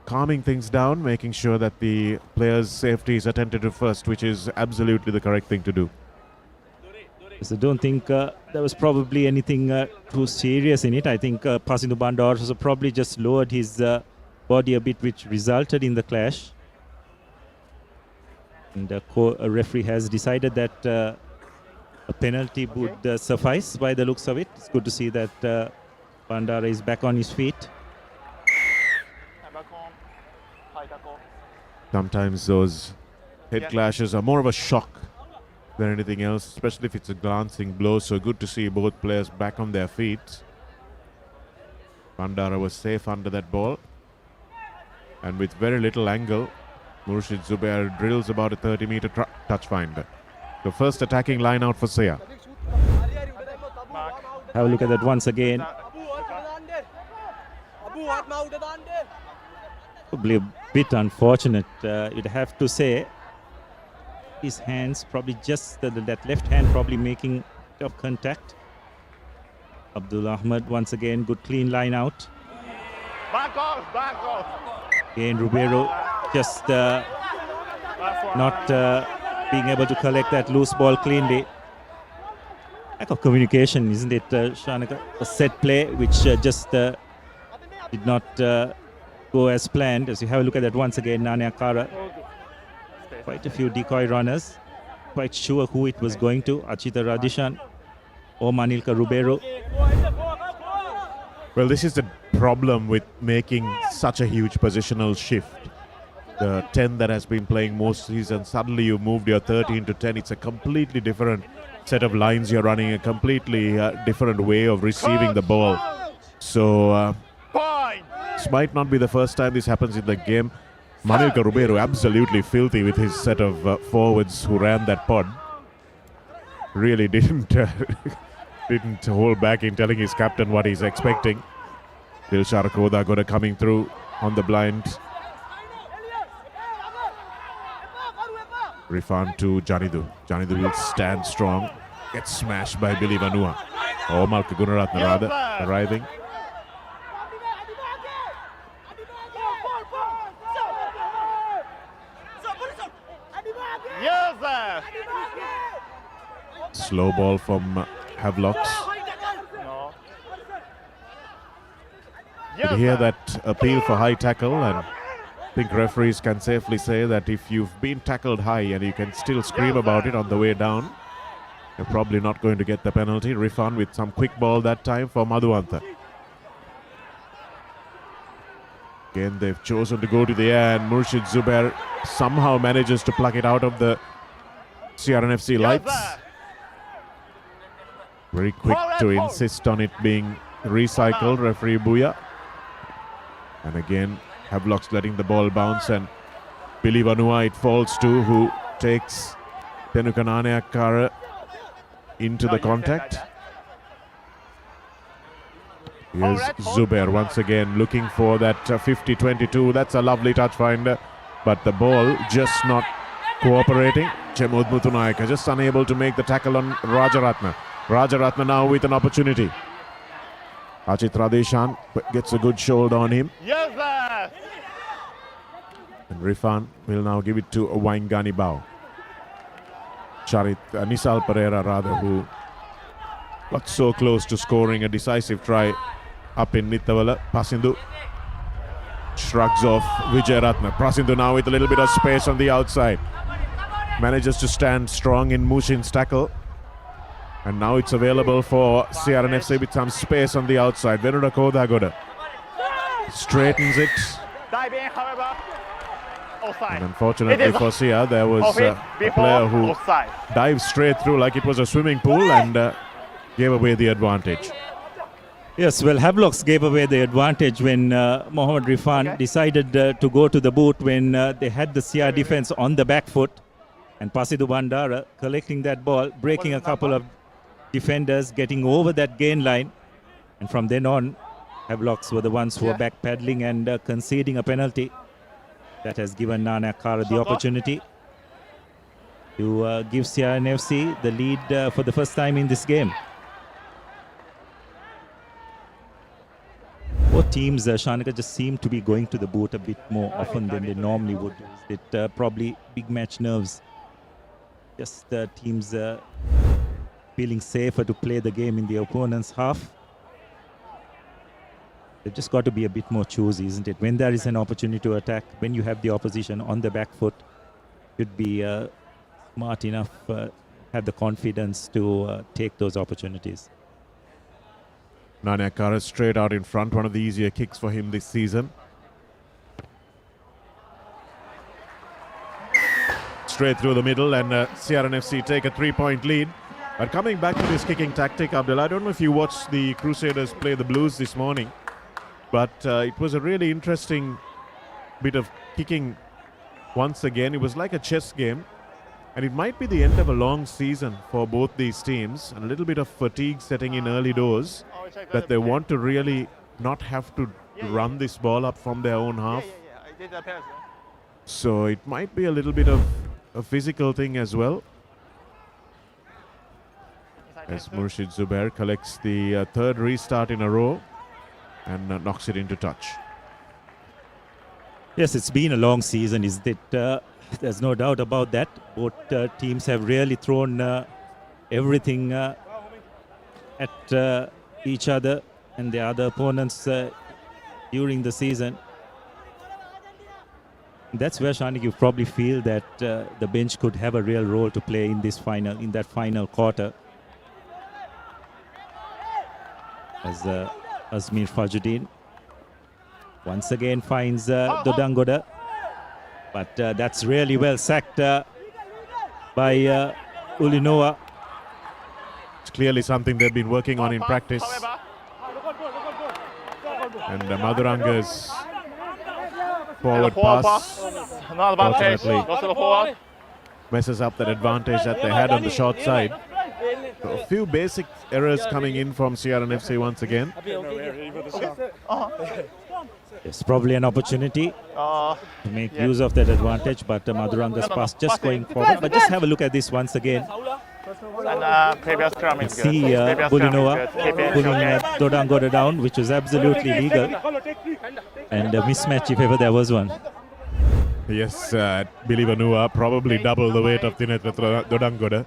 calming things down, making sure that the players' safety is attended to first, which is absolutely the correct thing to do. So I don't think there was probably anything too serious in it. I think Pasindu Bandar also probably just lowered his body a bit, which resulted in the clash. And a referee has decided that a penalty would suffice by the looks of it. It's good to see that Bandara is back on his feet. Sometimes those head clashes are more of a shock than anything else, especially if it's a glancing blow. So good to see both players back on their feet. Bandara was safe under that ball. And with very little angle, Murshid Zubair drills about a 30-meter touch finder. The first attacking line out for Saya. Have a look at that once again. Probably a bit unfortunate, you'd have to say. His hands probably just that left hand probably making of contact. Abdul Ahmed once again, good clean line out. Back off. Again, Ribeiro just not being able to collect that loose ball cleanly. Lack of communication, isn't it, Shanaka? A set play which just did not go as planned. As you have a look at that once again, Naneyakkara. Quite a few decoy runners. Quite sure who it was going to. Achita Radishan or Manilka Ribeiro. Well, this is the problem with making such a huge positional shift. The 10 that has been playing most season, suddenly you moved your 13 to 10. It's a completely different set of lines you're running, a completely different way of receiving the ball. So this might not be the first time this happens in the game. Manilka Ribeiro absolutely filthy with his set of forwards who ran that pod. Really didn't hold back in telling his captain what he's expecting. Dilshar Kodagoda coming through on the blind. Rifan to Janidu. Janidu will stand strong. Gets smashed by Billy Vanua. or Malka Gunaratna rather, arriving. Yes, sir. Slow ball from Havelocks. No. You can hear that appeal for high tackle, and I think referees can safely say that if you've been tackled high and you can still scream about it on the way down, you're probably not going to get the penalty. Rifan with some quick ball that time for Madhuantha. Again, they've chosen to go to the air, and Murshid Zubair somehow manages to pluck it out of the CRNFC lights. Very quick to insist on it being recycled, referee Buya. And again, Havelocks letting the ball bounce, and Billy Vanua it falls to, who takes Tenuka Naneyakkara into the contact. Here's Zubair once again looking for that 50-22. That's a lovely touch finder, but the ball just not cooperating. Chemud Muthunayaka just unable to make the tackle on Rajaratna. Rajaratna now with an opportunity. Achit Radeshan gets a good shoulder on him. Yes, sir. And Rifan will now give it to Waingani Bao. Charit Nisal Pereira rather, who got so close to scoring a decisive try up in Nittavala. Prasindu shrugs off Vijay Ratna. Prasindu now with a little bit of space on the outside. Manages to stand strong in Mushin's tackle. And now it's available for CRNFC with some space on the outside. Venuda Kodagoda straightens it. Diving, however, offside. And unfortunately for Sia, there was a player who dived straight through like it was a swimming pool and gave away the advantage. Yes, well, Havelocks gave away the advantage when Mohammad Rifan decided to go to the boot when they had the CR defense on the back foot. And Pasidu Bandara collecting that ball, breaking a couple of defenders, getting over that gain line. And from then on, Havelocks were the ones who were back paddling and conceding a penalty. That has given Naneyakkara the opportunity to give CRNFC the lead for the first time in this game. Both teams, Shanika, just seem to be going to the boot a bit more often than they normally would. It probably big match nerves. Just teams feeling safer to play the game in the opponent's half. They've just got to be a bit more choosy, isn't it? When there is an opportunity to attack, when you have the opposition on the back foot, should be smart enough, have the confidence to take those opportunities. Naneyakkara straight out in front, one of the easier kicks for him this season. Straight through the middle, and CRNFC take a 3-point lead. But coming back to this kicking tactic, Abdul, I don't know if you watched the Crusaders play the Blues this morning, but it was a really interesting bit of kicking once again. It was like a chess game, and it might be the end of a long season for both these teams, and a little bit of fatigue setting in early doors, that they want to really not have to run this ball up from their own half. So it might be a little bit of a physical thing as well. As Murshid Zubair collects the third restart in a row and knocks it into touch. Yes, it's been a long season, isn't it? There's no doubt about that. Both teams have really thrown everything at each other and their other opponents during the season. That's where, Shanik, you probably feel that the bench could have a real role to play in this final, in that final quarter. As Azmir Fajuddin once again finds Dodangoda, but that's really well sacked by Ulinoa. It's clearly something they've been working on in practice. And Maduranga's forward pass unfortunately messes up that advantage that they had on the short side. So a few basic errors coming in from CRNFC once again. It's probably an opportunity to make use of that advantage, but Maduranga's pass just going forward. But just have a look at this once again. And previous scrum is good. See Previous scrum is Bulinova good. Keep it, pulling okay. Dodangoda down, which was absolutely legal. And a mismatch if ever there was one. Yes, Bilivanua probably double the weight of Dinetra Dodangoda,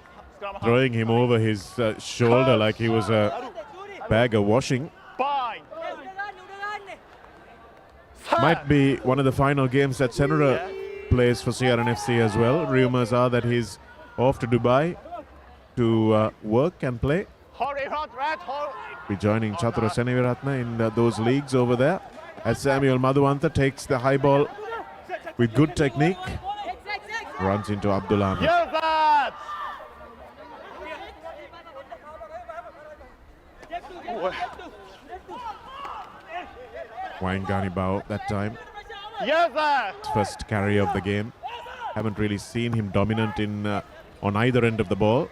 throwing him over his shoulder like he was a bag of washing. Fine. Might be one of the final games that Senora plays for CRNFC as well. Rumours are that he's off to Dubai to work and play. Be joining Chatura Seneviratne in those leagues over there. As Samuel Madhuwanta takes the high ball with good technique, runs into Abdullah. Use that! Waingani Bao that time. Use that! First carry of the game. Haven't really seen him dominant in on either end of the ball.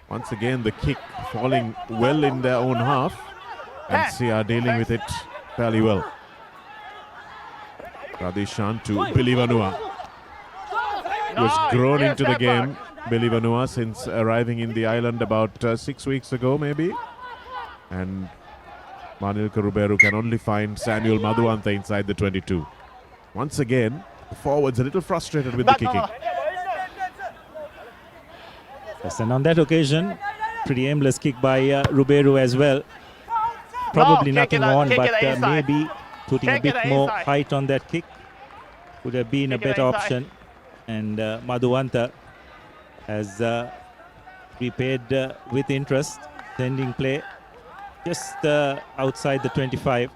Once again, the kick falling well in their own half, and CR dealing with it fairly well. Radishan to Bilivanua. He was grown into the game, Bilivanua, since arriving in the island about 6 weeks ago, maybe. And Manilka Ruberu can only find Samuel Madhuwanta inside the 22. Once again, the forwards a little frustrated with the kicking. Yes, and on that occasion, pretty aimless kick by Ruberu as well. Probably nothing on, but maybe putting a bit more height on that kick would have been a better option. And Madhuwanta has repaid with interest, sending play just outside the 25.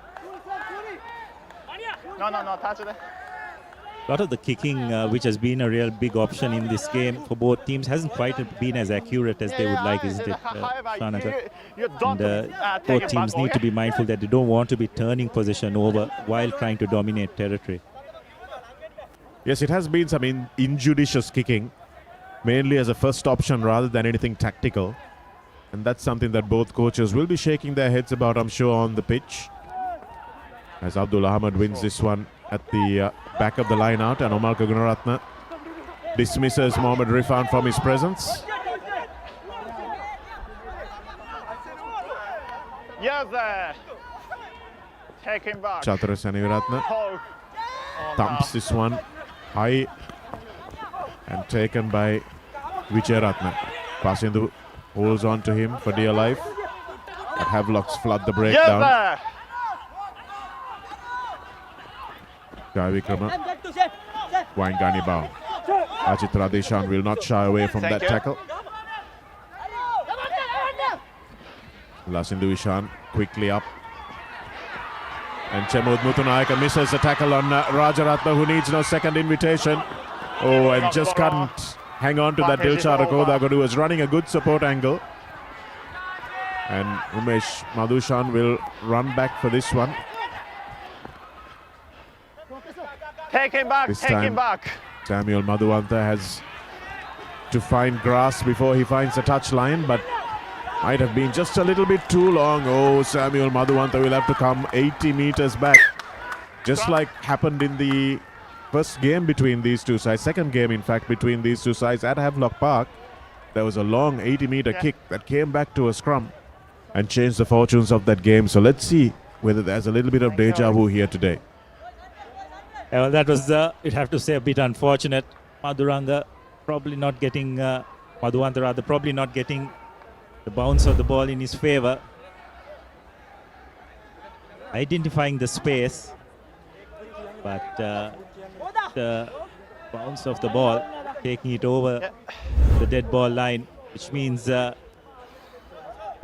No, touch it. A lot of the kicking, which has been a real big option in this game for both teams, hasn't quite been as accurate as they would like, isn't it, Shanaka? And both teams need to be mindful that they don't want to be turning possession over while trying to dominate territory. Yes, it has been some injudicious kicking, mainly as a first option rather than anything tactical. And that's something that both coaches will be shaking their heads about, I'm sure, on the pitch. As Abdul Ahmad wins this one at the back of the line out, and Omar Gunaratna dismisses Mohammad Rifan from his presence. Yes, take him back. Chatura Seneviratne thumps this one high and taken by Vijayaratne. Pasindu holds on to him for dear life. But Havelocks flood the breakdown. Yes, Jai Vikrama. Waingani Bao. Ajit Radishan will not shy away from that tackle. Lasindu Ishan quickly up. And Chemud Mutunayaka misses the tackle on Rajaratna, who needs no second invitation. Oh, and just couldn't hang on to that Dilshara Kodagadu, who was running a good support angle. And Umesh Madhushan will run back for this one. take him back, This take time, him back. Samuel Madhuwanta has to find grass before he finds the touchline, but might have been just a little bit too long. Oh, Samuel Madhuwanta will have to come 80 meters back. Just like happened in the first game between these two sides, second game in fact between these two sides at Havelock Park. There was a long 80-meter kick that came back to a scrum and changed the fortunes of that game. So let's see whether there's a little bit of deja vu here today. Well, that was, you'd have to say, a bit unfortunate. Madhuranga probably not getting, Madhuwanta rather, probably not getting the bounce of the ball in his favor. Identifying the space, but the bounce of the ball, taking it over the dead ball line, which means a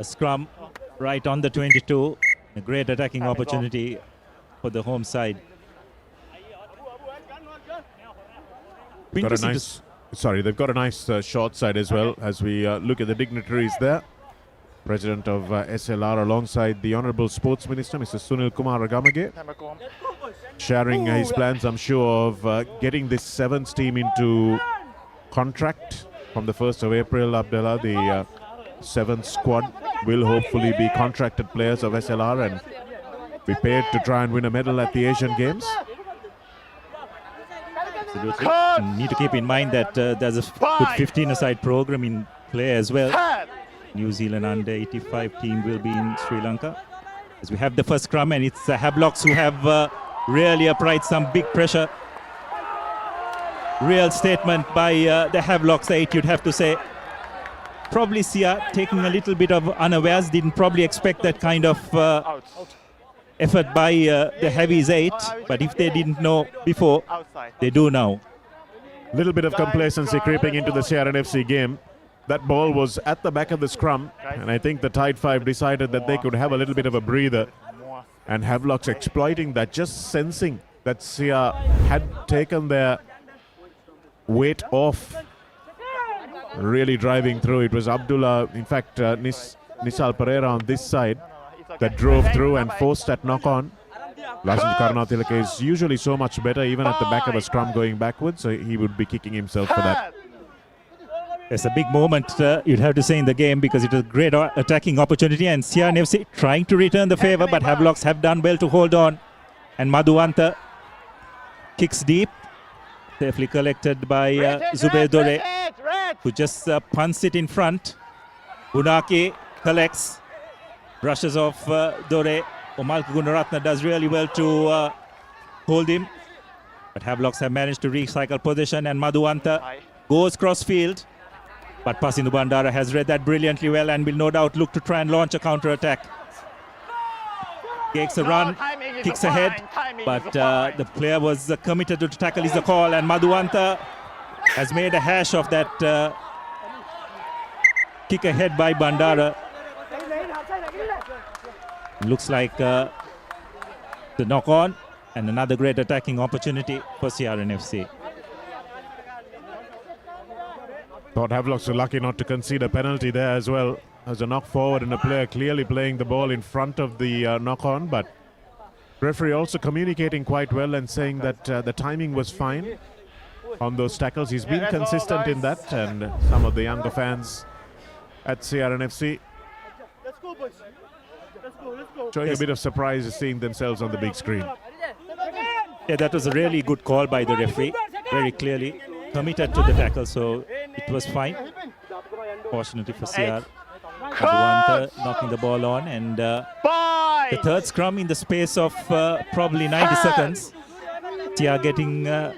scrum right on the 22. A great attacking opportunity for the home side. They've got a nice short side as well as we look at the dignitaries there. President of SLR alongside the Honourable Sports Minister, Mr. Sunil Kumar Ragamage, sharing his plans, I'm sure, of getting this sevens team into contract from the 1st of April. Abdullah, the sevens squad will hopefully be contracted players of SLR and be paid to try and win a medal at the Asian Games. Absolutely. And need to keep in mind that there's a good 15-a-side program in play as well. New Zealand under 85 team will be in Sri Lanka. As we have the first scrum, and it's the Havelocks who have really applied some big pressure. Real statement by the Havelocks 8, you'd have to say. Probably Sia taking a little bit of unawares, didn't probably expect that kind of effort by the Heavies 8, but if they didn't know before, they do now. Little bit of complacency creeping into the CRNFC game. That ball was at the back of the scrum, and I think the Tide 5 decided that they could have a little bit of a breather. And Havelocks exploiting that, just sensing that Sia had taken their weight off, really driving through. It was Abdullah, in fact, Nisal Pereira on this side that drove through and forced that knock-on. Lasan Karunatilaka is usually so much better, even at the back of a scrum going backwards, so he would be kicking himself for that. It's a big moment, you'd have to say, in the game, because it was a great attacking opportunity, and CRNFC trying to return the favour, but Havelocks have done well to hold on. And Madhuwanta kicks deep, safely collected by Zubair Dore, who just punts it in front. Unaki collects, brushes off Dore. Omalka Gunaratna does really well to hold him, but Havelocks have managed to recycle possession, and Madhuwanta goes cross field. But Pasindu Bandara has read that brilliantly well and will no doubt look to try and launch a counter-attack. Takes a run, kicks ahead, but the player was committed to tackle is the call, and Madhuwanta has made a hash of that kick ahead by Bandara. Looks like the knock-on, and another great attacking opportunity for CRNFC. Thought Havelocks were lucky not to concede a penalty there as well. As a knock forward and a player clearly playing the ball in front of the knock-on, but referee also communicating quite well and saying that the timing was fine on those tackles. He's been consistent in that, and some of the younger fans at CRNFC showing a bit of surprise seeing themselves on the big screen. Yeah, that was a really good call by the referee, very clearly committed to the tackle, so it was fine. Fortunately for CR, Madhuwanta knocking the ball on, and the third scrum in the space of probably 90 seconds. CR getting the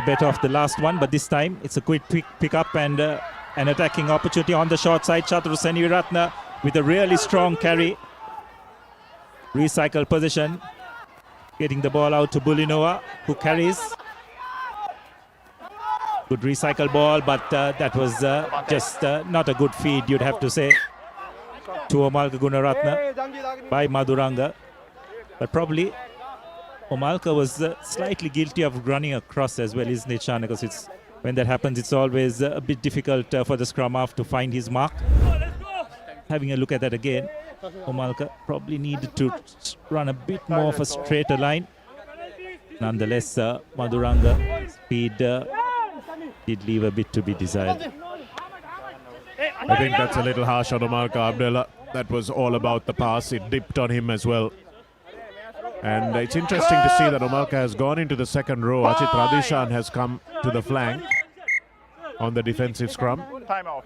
better of the last one, but this time it's a quick pick up and an attacking opportunity on the short side. Chatru Seniviratna with a really strong carry. Recycle position, getting the ball out to Bulinova, who carries. Good recycle ball, but that was just not a good feed, you'd have to say, to Omalka Gunaratna by Madhuranga. But probably Omalka was slightly guilty of running across as well, isn't it, Shana? Because when that happens, it's always a bit difficult for the scrum half to find his mark. Having a look at that again, Omalka probably needed to run a bit more of a straighter line. Nonetheless, Madhuranga speed did leave a bit to be desired. I think that's a little harsh on Omalka Abdullah. That was all about the pass. It dipped on him as well. And it's interesting to see that Omalka has gone into the second row. Achit Radishan has come to the flank on the defensive scrum. Time off.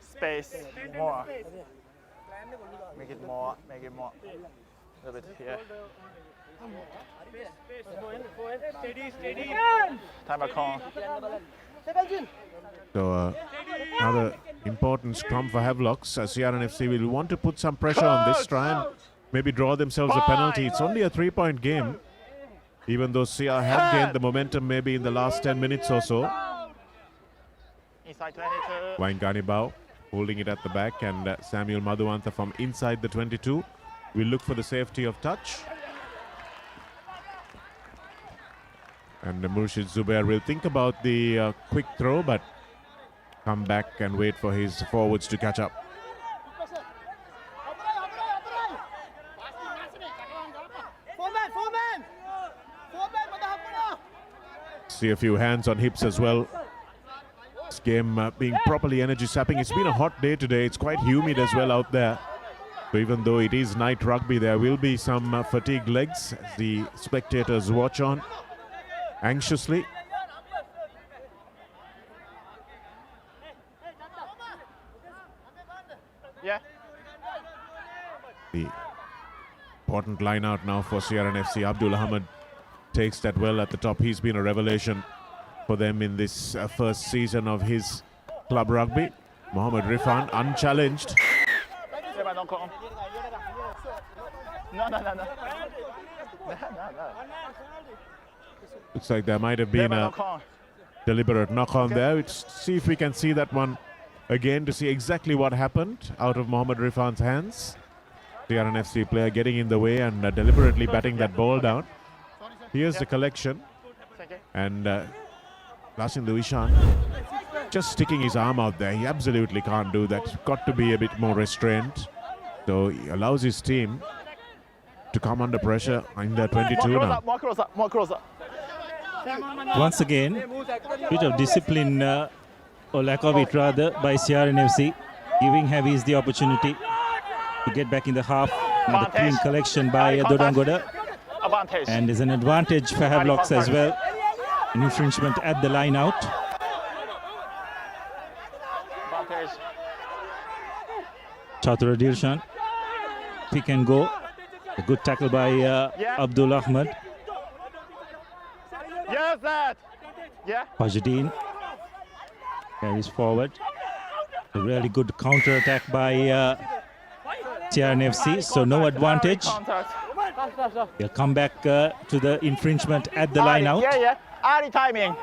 Space, more. Make it more. A little bit here. Time call. So another important scrum for Havelocks. CRNFC will want to put some pressure on this, try and maybe draw themselves a penalty. It's only a 3-point game, even though CR have gained the momentum maybe in the last 10 minutes or so. Inside 22. Waingani Bao holding it at the back, and Samuel Madhuwanta from inside the 22 will look for the safety of touch. And Murshid Zubair will think about the quick throw, but come back and wait for his forwards to catch up. See a few hands on hips as well. This game being properly energy sapping. It's been a hot day today. It's quite humid as well out there. So even though it is night rugby, there will be some fatigued legs as the spectators watch on anxiously. Yeah. The important line out now for CRNFC. Abdul Ahmed takes that well at the top. He's been a revelation for them in this first season of his club rugby. Mohammed Rifan unchallenged. No. Looks like there might have been a deliberate knock on there. Let's see if we can see that one again to see exactly what happened out of Mohammed Rifan's hands. The CRNFC player getting in the way and deliberately batting that ball down. Here's the collection. And Lasin Luishan just sticking his arm out there. He absolutely can't do that. Got to be a bit more restrained. So he allows his team to come under pressure in their 22 now. More closer. Once again, bit of discipline or lack of it rather by CRNFC, giving Heavies the opportunity to get back in the half. Another clean collection by Dodangoda. Advantage. And there's an advantage for Havelocks as well. An infringement at the line out. Advantage. Chatura Dirshan. Pick and go. A good tackle by Abdul Ahmed. Yes, that. Yeah. Fajdeen carries forward. A really good counter attack by CRNFC. So no advantage. They'll come back to the infringement at the line out. Yeah. Early timing.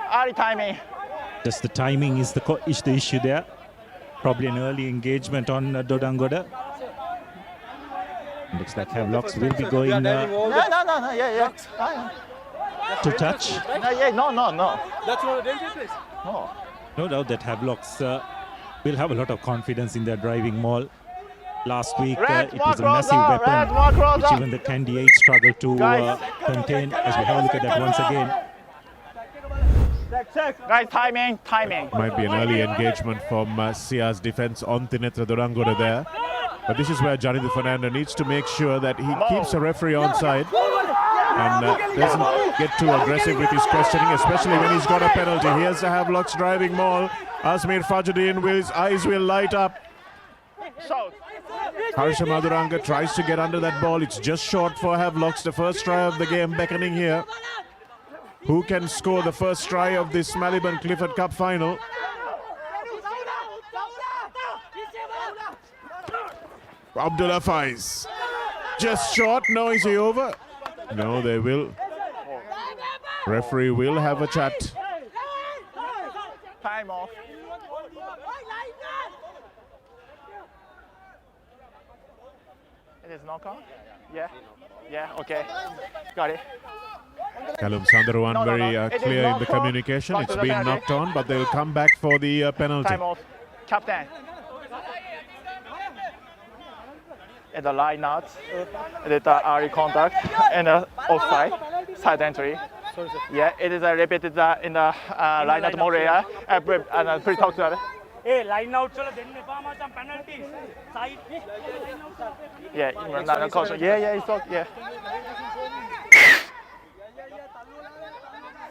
Just the timing is the issue there. Probably an early engagement on Dodangoda. Looks like Havelocks will be going No. Yeah. to touch. No. That's not a danger place. No. No doubt that Havelocks will have a lot of confidence in their driving maul. Last week it was a massive weapon which even the Candy 8 struggled to contain. As we have a look at that once again. Guys, timing. Might be an early engagement from Sia's defense on Tinetra Dodangoda there. But this is where Jonathan Fernando needs to make sure that he keeps the referee on side and doesn't get too aggressive with his questioning, especially when he's got a penalty. Here's the Havelock's driving maul. Asmir Fajuddin, his eyes will light up. Harsha Maduranga tries to get under that ball. It's just short for Havelocks. The first try of the game beckoning here. Who can score the first try of this Maliban Clifford Cup final? Abdullah Faiz. Just short. No, is he over? No, they will. Referee will have a chat. Time off. It is knock on? Yeah, okay. Got it. Callum Sundarwan No. very It is clear in knock the on. communication. Back It's to the been penalty. knocked on, but they'll come back for the penalty. Time off. Captain. At the line out, it is the early contact and offside, side entry. Yeah, it is repeated in the line out more area. And pretty talk to that. Hey, line out chalo denne pa ma some penalties. Side. Yeah, it's okay. Yeah.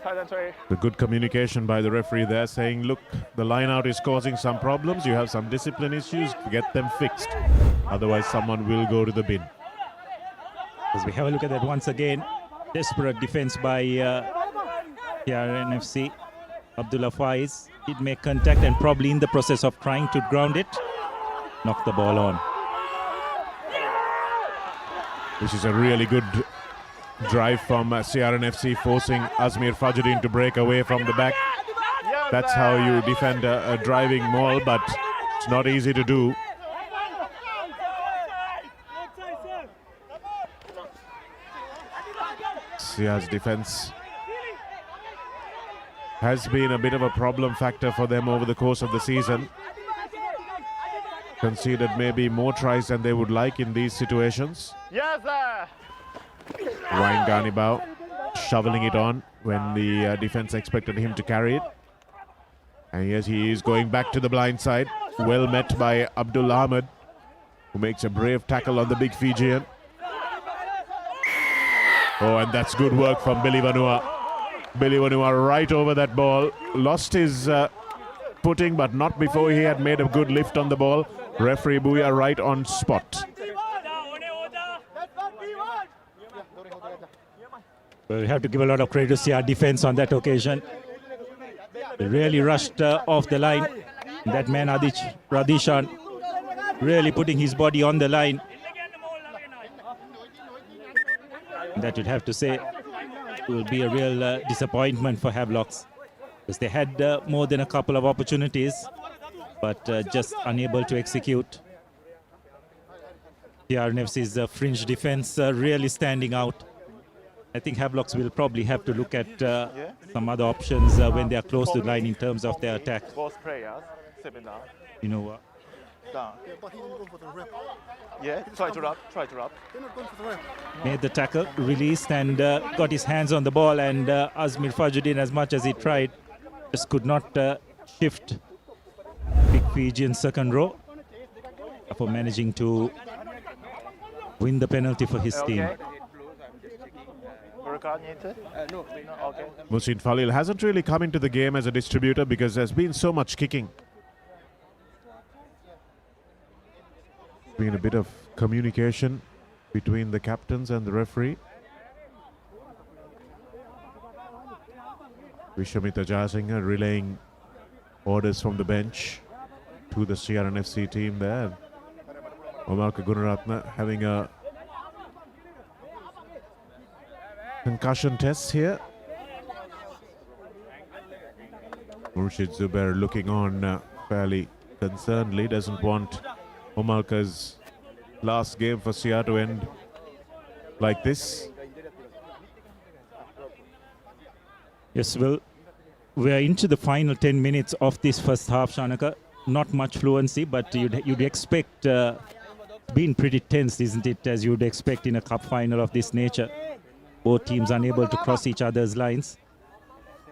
Side entry. The good communication by the referee there saying, look, the line out is causing some problems. You have some discipline issues. Get them fixed. Otherwise, someone will go to the bin. As we have a look at that once again, desperate defense by CRNFC. Abdullah Faiz did make contact and probably in the process of trying to ground it, knocked the ball on. This is a really good drive from CRNFC, forcing Asmir Fajuddin to break away from the back. That's how you defend a driving maul, but it's not easy to do. Sia's defense has been a bit of a problem factor for them over the course of the season. Conceded maybe more tries than they would like in these situations. Yes, sir. Ryan Ganibao shoveling it on when the defense expected him to carry it. And yes, he is going back to the blind side. Well met by Abdul Ahmed. who makes a brave tackle on the big Fijian. Oh, and that's good work from Billy Vanua. Billy Vanua right over that ball. Lost his footing, but not before he had made a good lift on the ball. Referee Booya right on spot. Well, we have to give a lot of credit to CR defense on that occasion. They really rushed off the line. That man Radishan really putting his body on the line. That you'd have to say will be a real disappointment for Havelocks, because they had more than a couple of opportunities, but just unable to execute. CRNFC's fringe defense really standing out. I think Havelocks will probably have to look at some other options when they are close to the line in terms of their attack. Both players stepping down. You know what? Down. Yeah, try to rub. Made the tackle, released, and got his hands on the ball, and Azmir Fajuddin, as much as he tried, just could not shift big Fijian second row for managing to win the penalty for his team. No. Okay. Musin Falil hasn't really come into the game as a distributor because there's been so much kicking. Been a bit of communication between the captains and the referee. Vishamita Jayasinghe relaying orders from the bench to the CRNFC team there. Omarka Gunaratne having a concussion test here. Murshid Zubair looking on fairly concernedly, doesn't want Omarka's last game for CR to end like this. Yes, well, we are into the final 10 minutes of this first half, Shanaka. Not much fluency, but you'd expect, been pretty tense, isn't it, as you'd expect in a cup final of this nature. Both teams unable to cross each other's lines.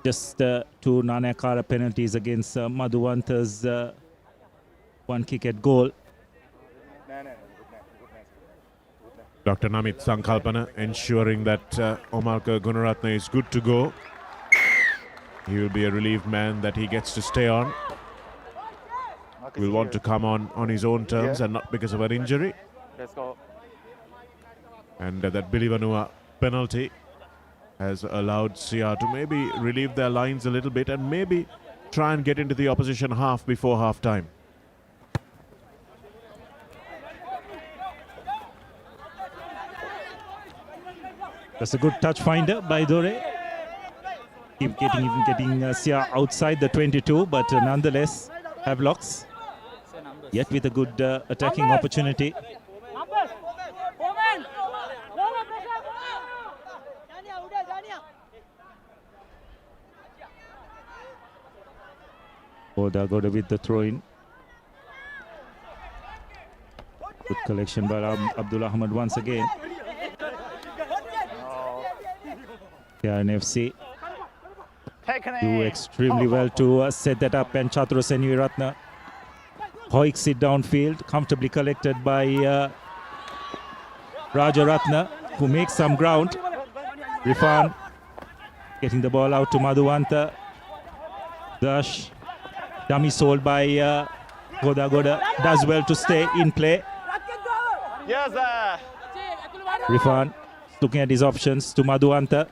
Just two Nanakara penalties against Madhuwanta's one kick at goal. Dr. Namit Sankalpana ensuring that Omarka Gunaratne is good to go. He will be a relieved man that he gets to stay on. Will want to come on his own terms and not because of an injury. Let's go. And that Billy Vanua penalty has allowed CR to maybe relieve their lines a little bit and maybe try and get into the opposition half before half time. That's a good touch finder by Dore. Keep getting CR outside the 22, but nonetheless, Havelocks yet with a good attacking opportunity. Oda got with the throw-in. Good collection by Abdul Ahmad once again. CRNFC do extremely well to set that up, and Chatru Senviratne hoiks it downfield, comfortably collected by Rajaratne, who makes some ground. Rifan getting the ball out to Madhuwanta. Dash, dummy sold by Goda does well to stay in play. Yes, Rifan looking at his options to Madhuwanta.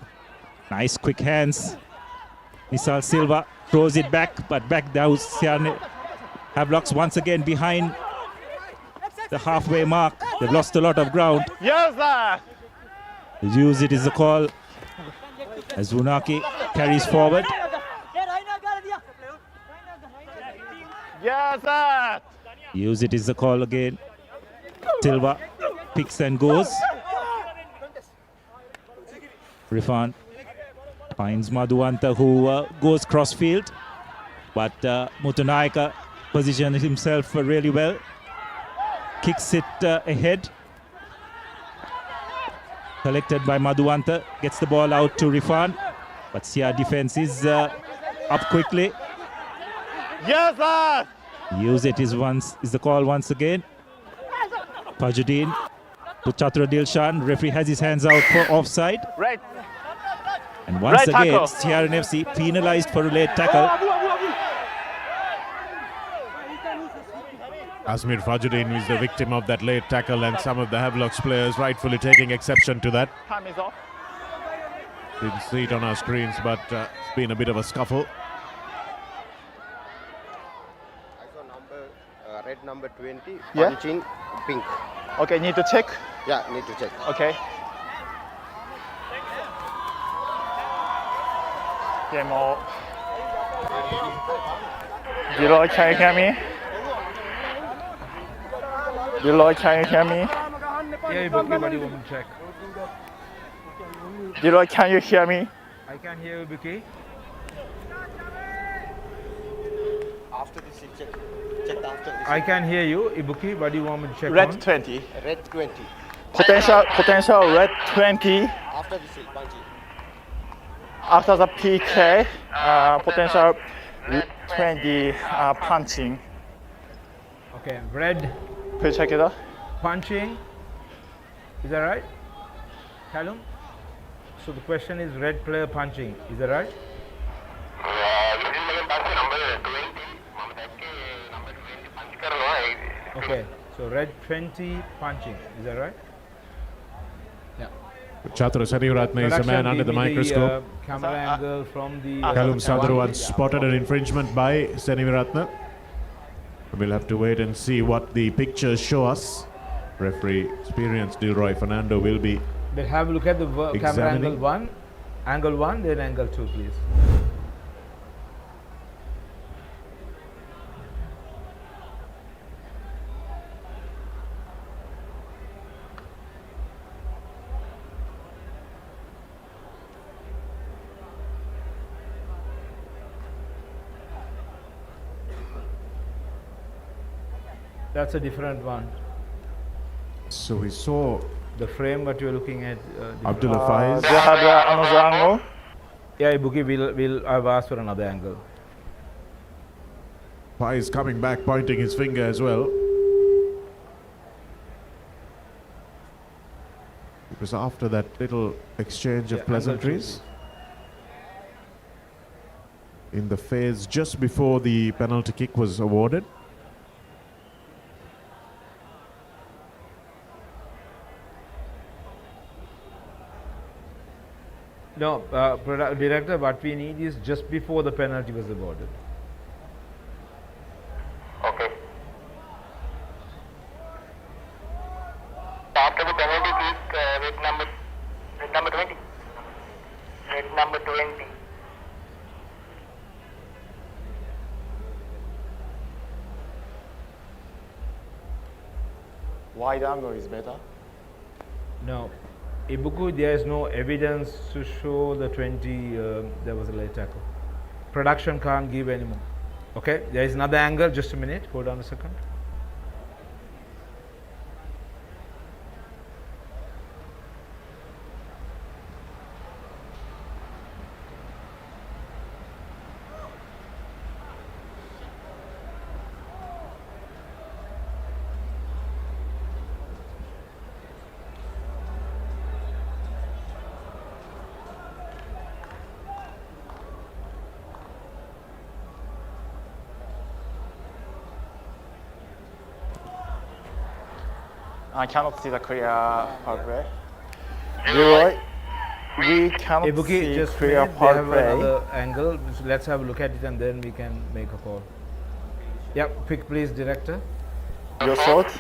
Nice quick hands. Nisal Silva throws it back, but back down. Havelocks once again behind the halfway mark. They've lost a lot of ground. Yes, sir. Use it is the call as Vunaki carries forward. Yes, sir. Use it is the call again. Silva picks and goes. Rifan finds Madhuwanta, who goes crossfield, but Mutunaika positions himself really well. Kicks it ahead. Collected by Madhuwanta, gets the ball out to Rifan, but CR defense is up quickly. Yes, sir. Use it is the call once again. Tajuddin to Chatra Dilshan. Referee has his hands out for offside. Right. And once Right again, tackle. CRNFC penalised for a late tackle. Asmir Fajuddin is the victim of that late tackle, and some of the Havelock's players rightfully taking exception to that. Time is off. Didn't see it on our screens, but it's been a bit of a scuffle. I saw red number 20, Yeah. punching pink. Okay, need to check. Yeah, need to check. Okay. Game over. Deloy, can you hear me? Deloy, can you hear me? Yeah, everybody want to check. Deloy, can you hear me? I can hear you, Vicky. After this, check after this. I can hear you, Ibuki. What do you want me to check Red on? 20. Red 20. Potential red 20. After this, punching. After the PK, potential red 20 punching. Okay, red Please check it out. punching. Is that right? Callum? So the question is red player punching. Is that right? Okay, so red 20 punching. Is that right? Yeah. Chatra Sarivaratne is a man under the microscope. Camera angle from the. Kalum Sadharuan spotted an infringement by Seniviratne. We'll have to wait and see what the pictures show us. Referee experienced Dilroy Fernando will be But have a look at the camera examining. angle 1, then angle 2, please. That's a different one. So we saw The frame what you're looking at. Abdullah Faiz. Do you have another angle? Yeah, Ibuki will I've asked for another angle. Faiz coming back, pointing his finger as well. It was after that little exchange of Yeah, pleasantries in the phase just before the penalty kick was awarded. No, director, what we need is just before the penalty was awarded. Okay. After the penalty kick, red number 20. Red number 20. Wide angle is better. No, Ibuku, there is no evidence to show the 20 there was a late tackle. Production can't give anymore. Okay, there is another angle. Just a minute. Hold on a second. I cannot see the clear Papare. Leroy, we cannot Ibuki, see just a clear minute. They have Papare. another angle. So let's have a look at it and then we can make a call. Yep, quick please, director. Your thoughts?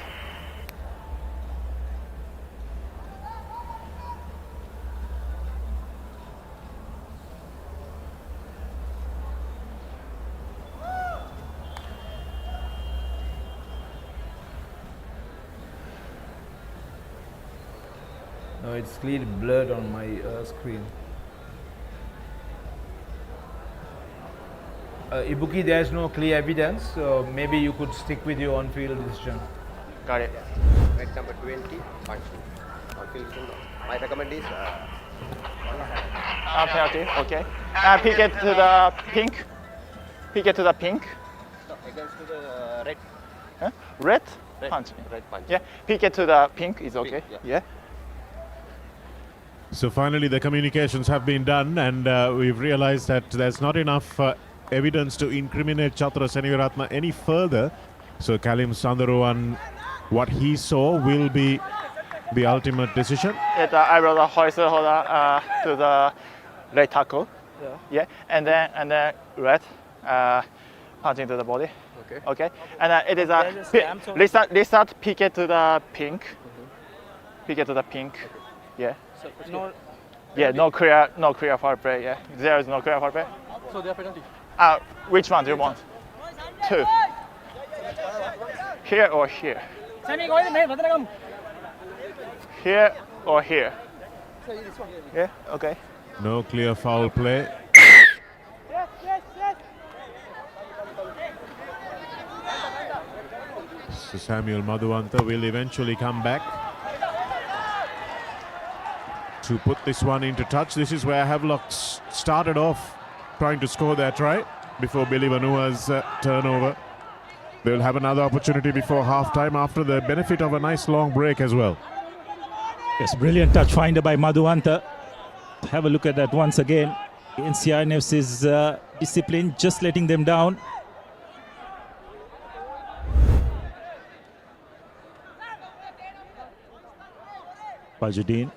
No, it's clearly blurred on my screen. Ibuki, there is no clear evidence, so maybe you could stick with your on-field decision. Got it. Red number 20, punching. My recommendation is Penalty, okay. Pick it to the pink. Pick it to the pink. against the red. Huh? Red? punch. Yeah, pick it to the pink is okay. Yeah. So finally the communications have been done, and we've realized that there's not enough evidence to incriminate Chatra Seniviratna any further. So Kalim Sandaruan, what he saw will be the ultimate decision. I will hoist to the right tackle. Yeah. And then red punching to the body. Okay. And it is a restart pick it to the pink. Pick it to the pink. Yeah. No clear foul play. Yeah. There is no clear foul play. So there are penalty. Which one do you want? 2. Here or here? Here or here? Yeah, okay. No clear foul play. So Samuel Madhuanta will eventually come back to put this one into touch. This is where Havelock started off trying to score their try before Billy Vanua's turnover. They'll have another opportunity before half-time after the benefit of a nice long break as well. Yes, brilliant touch finder by Madhuanta. Have a look at that once again. Against CRNFC's discipline, just letting them down. Bajuddin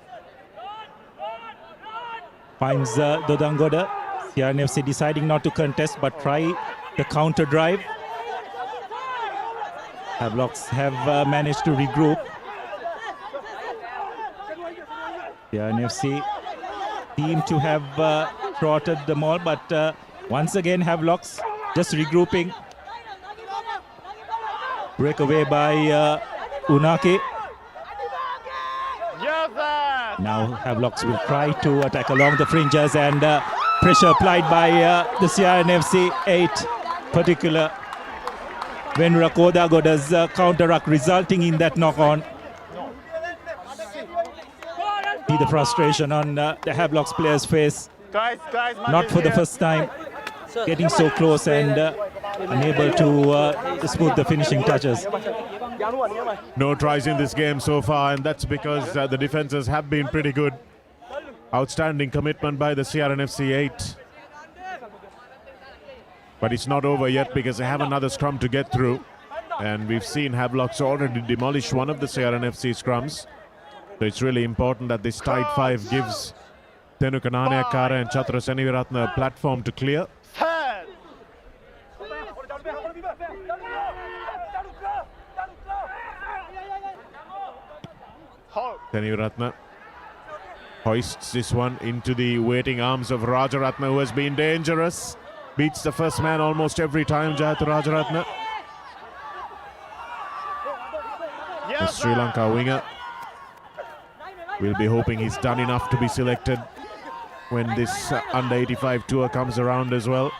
finds Dodangoda. CRNFC deciding not to contest but try the counter drive. Havelocks have managed to regroup. CRNFC seem to have trotted the ball, but once again Havelocks just regrouping. Breakaway by Unake. Now Havelocks will try to attack along the fringes, and pressure applied by the CRNFC 8 particular Venura Kodagoda's counter-ruck, resulting in that knock-on. See the frustration on the Havelocks players' face. Not for the first time, getting so close and unable to smooth the finishing touches. No tries in this game so far, and that's because the defenses have been pretty good. Outstanding commitment by the CRNFC 8. But it's not over yet because they have another scrum to get through. And we've seen Havelocks already demolish one of the CRNFC scrums. So it's really important that this tight 5 gives Tenuka Nanayakara and Chatra Seniviratna a platform to clear. Seniviratna hoists this one into the waiting arms of Rajaratna, who has been dangerous. Beats the first man almost every time, Jayat Rajaratna. The Sri Lanka winger will be hoping he's done enough to be selected when this under 85 tour comes around as well.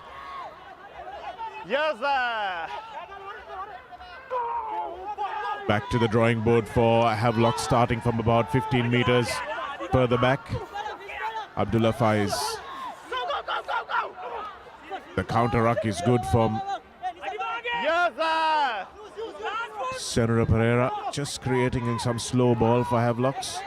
Back to the drawing board for Havelock, starting from about 15 meters further back. Abdullah Faiz. The counter-ruck is good from Senra Pereira, just creating some slow ball for Havelocks.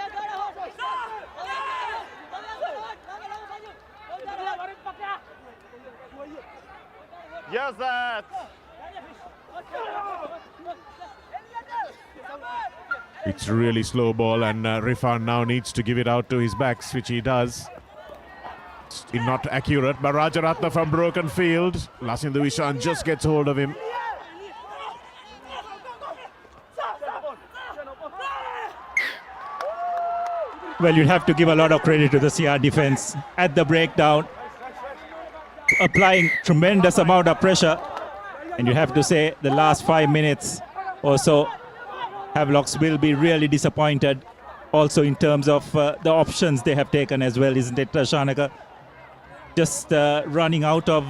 It's really slow ball, and Rifan now needs to give it out to his backs, which he does. Not accurate, but Rajaratna from broken field. Lasindu Ishan just gets hold of him. Well, you'd have to give a lot of credit to the CR defense at the breakdown, applying tremendous amount of pressure. And you have to say the last 5 minutes or so, Havelocks will be really disappointed also in terms of the options they have taken as well, isn't it, Shanaka? Just running out of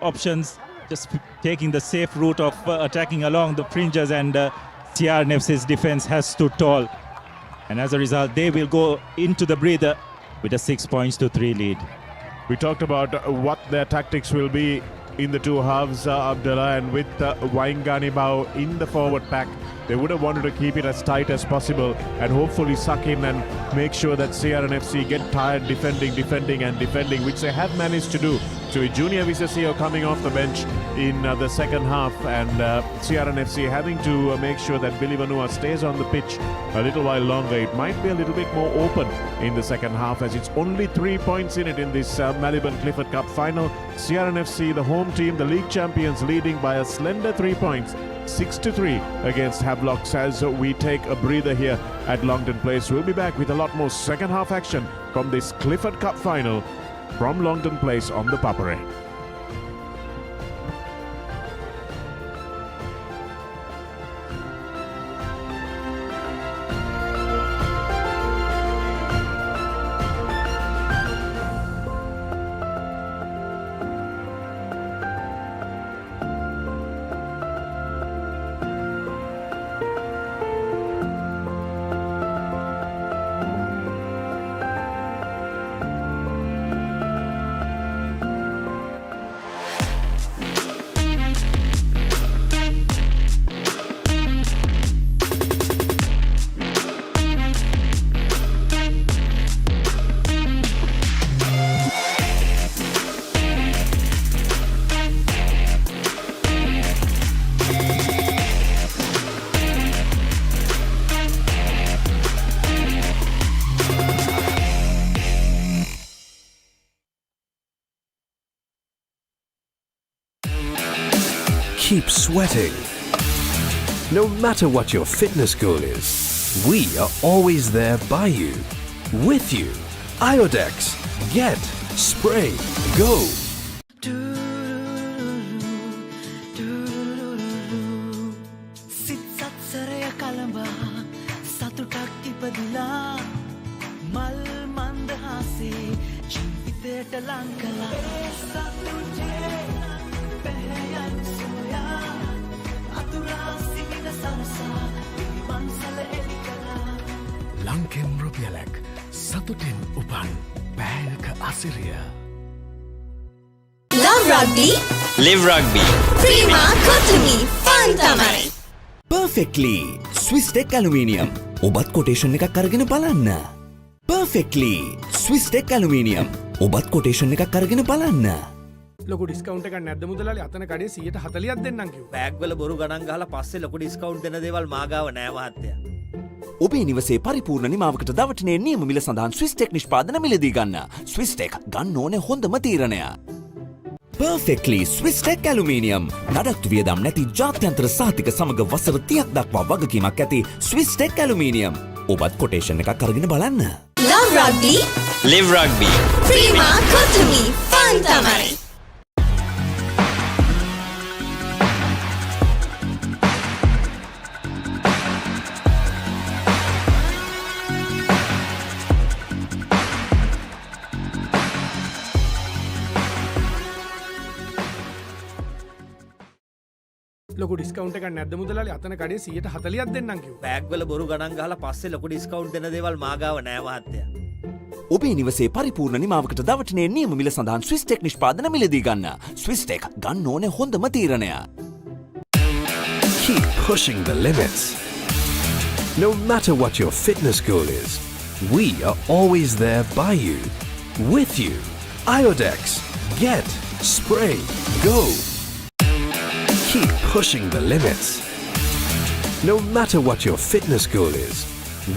options, just taking the safe route of attacking along the fringes, and CRNFC's defense has stood tall. And as a result, they will go into the breather with a 6-3 lead. We talked about what their tactics will be in the two halves, Abdullah, and with Waingani Bao in the forward pack, they would have wanted to keep it as tight as possible and hopefully suck in and make sure that CRNFC get tired defending, which they have managed to do. So Junior Visasio coming off the bench in the second half, and CRNFC having to make sure that Billy Vanua stays on the pitch a little while longer. It might be a little bit more open in the second half, as it's only 3 points in it in this Maliban Clifford Cup final. CRNFC, the home team, the league champions, leading by a slender 3 points, 6-3 against Havelock, as we take a breather here at Longton Place. We'll be back with a lot more second half action from this Clifford Cup final from Longton Place on the Papare. Keep sweating. No matter what your fitness goal is, we are always there by you, with you. Iodex. Get. Spray. Go. Lankem Rupialek, Satutin Upan, Bayaka Asiria. Love rugby. Live rugby. Prima Kotumi. Fun tamai. Perfectly. Swiss Tech Aluminium. ඔබත් quotation එකක් අරගෙන බලන්න. Perfectly. Swiss Tech Aluminium. ඔබත් quotation එකක් අරගෙන බලන්න. ලොකු discount එකක් නැද්ද මුදලාලි? අතන කඩේ 140ක් දෙන්නම් කිව්වා. බෑග් වල බොරු ගණන් ගහලා පස්සේ ලොකු ඩිස්කවුන්ට් දෙන දේවල් මාගාව නෑ මහත්තයා. ඔබේ නිවසේ පරිපූර්ණ නිමාවකට දවටනේ නියම මිල සඳහන් ස්විස් ටෙක් නිෂ්පාදන මිලදී ගන්න. ස්විස් ටෙක් ගන්න ඕනේ හොඳම තීරණය. Perfectly Swiss Tech Aluminium. නඩත්තු වියදම් නැති ජාත්‍යන්තර සහතික සමග වසර 30ක් දක්වා වගකීමක් ඇති Swiss Tech Aluminium. ඔබත් කොටේෂන් එකක් අරගෙන බලන්න. Love rugby. Live rugby. Prima Kotumi. Fun tamai. ලොකු ඩිස්කවුන්ට් එකක් නැද්ද මුදලාලි? අතන කඩේ 140ක් දෙන්නම් කිව්වා. බෑග් වල බොරු ගණන් ගහලා පස්සේ ලොකු ඩිස්කවුන්ට් දෙන දේවල් මාගාව නෑ මහත්තයා. ඔබේ නිවසේ පරිපූර්ණ නිමාවකට දවටනේ නියම මිල සඳහන් ස්විස් ටෙක් නිෂ්පාදන මිලදී ගන්න. ස්විස් ටෙක් ගන්න ඕනේ හොඳම තීරණය. Keep pushing the limits. No matter what your fitness goal is, we are always there by you, with you. Iodex. Get. Spray. Go. Keep pushing the limits. No matter what your fitness goal is,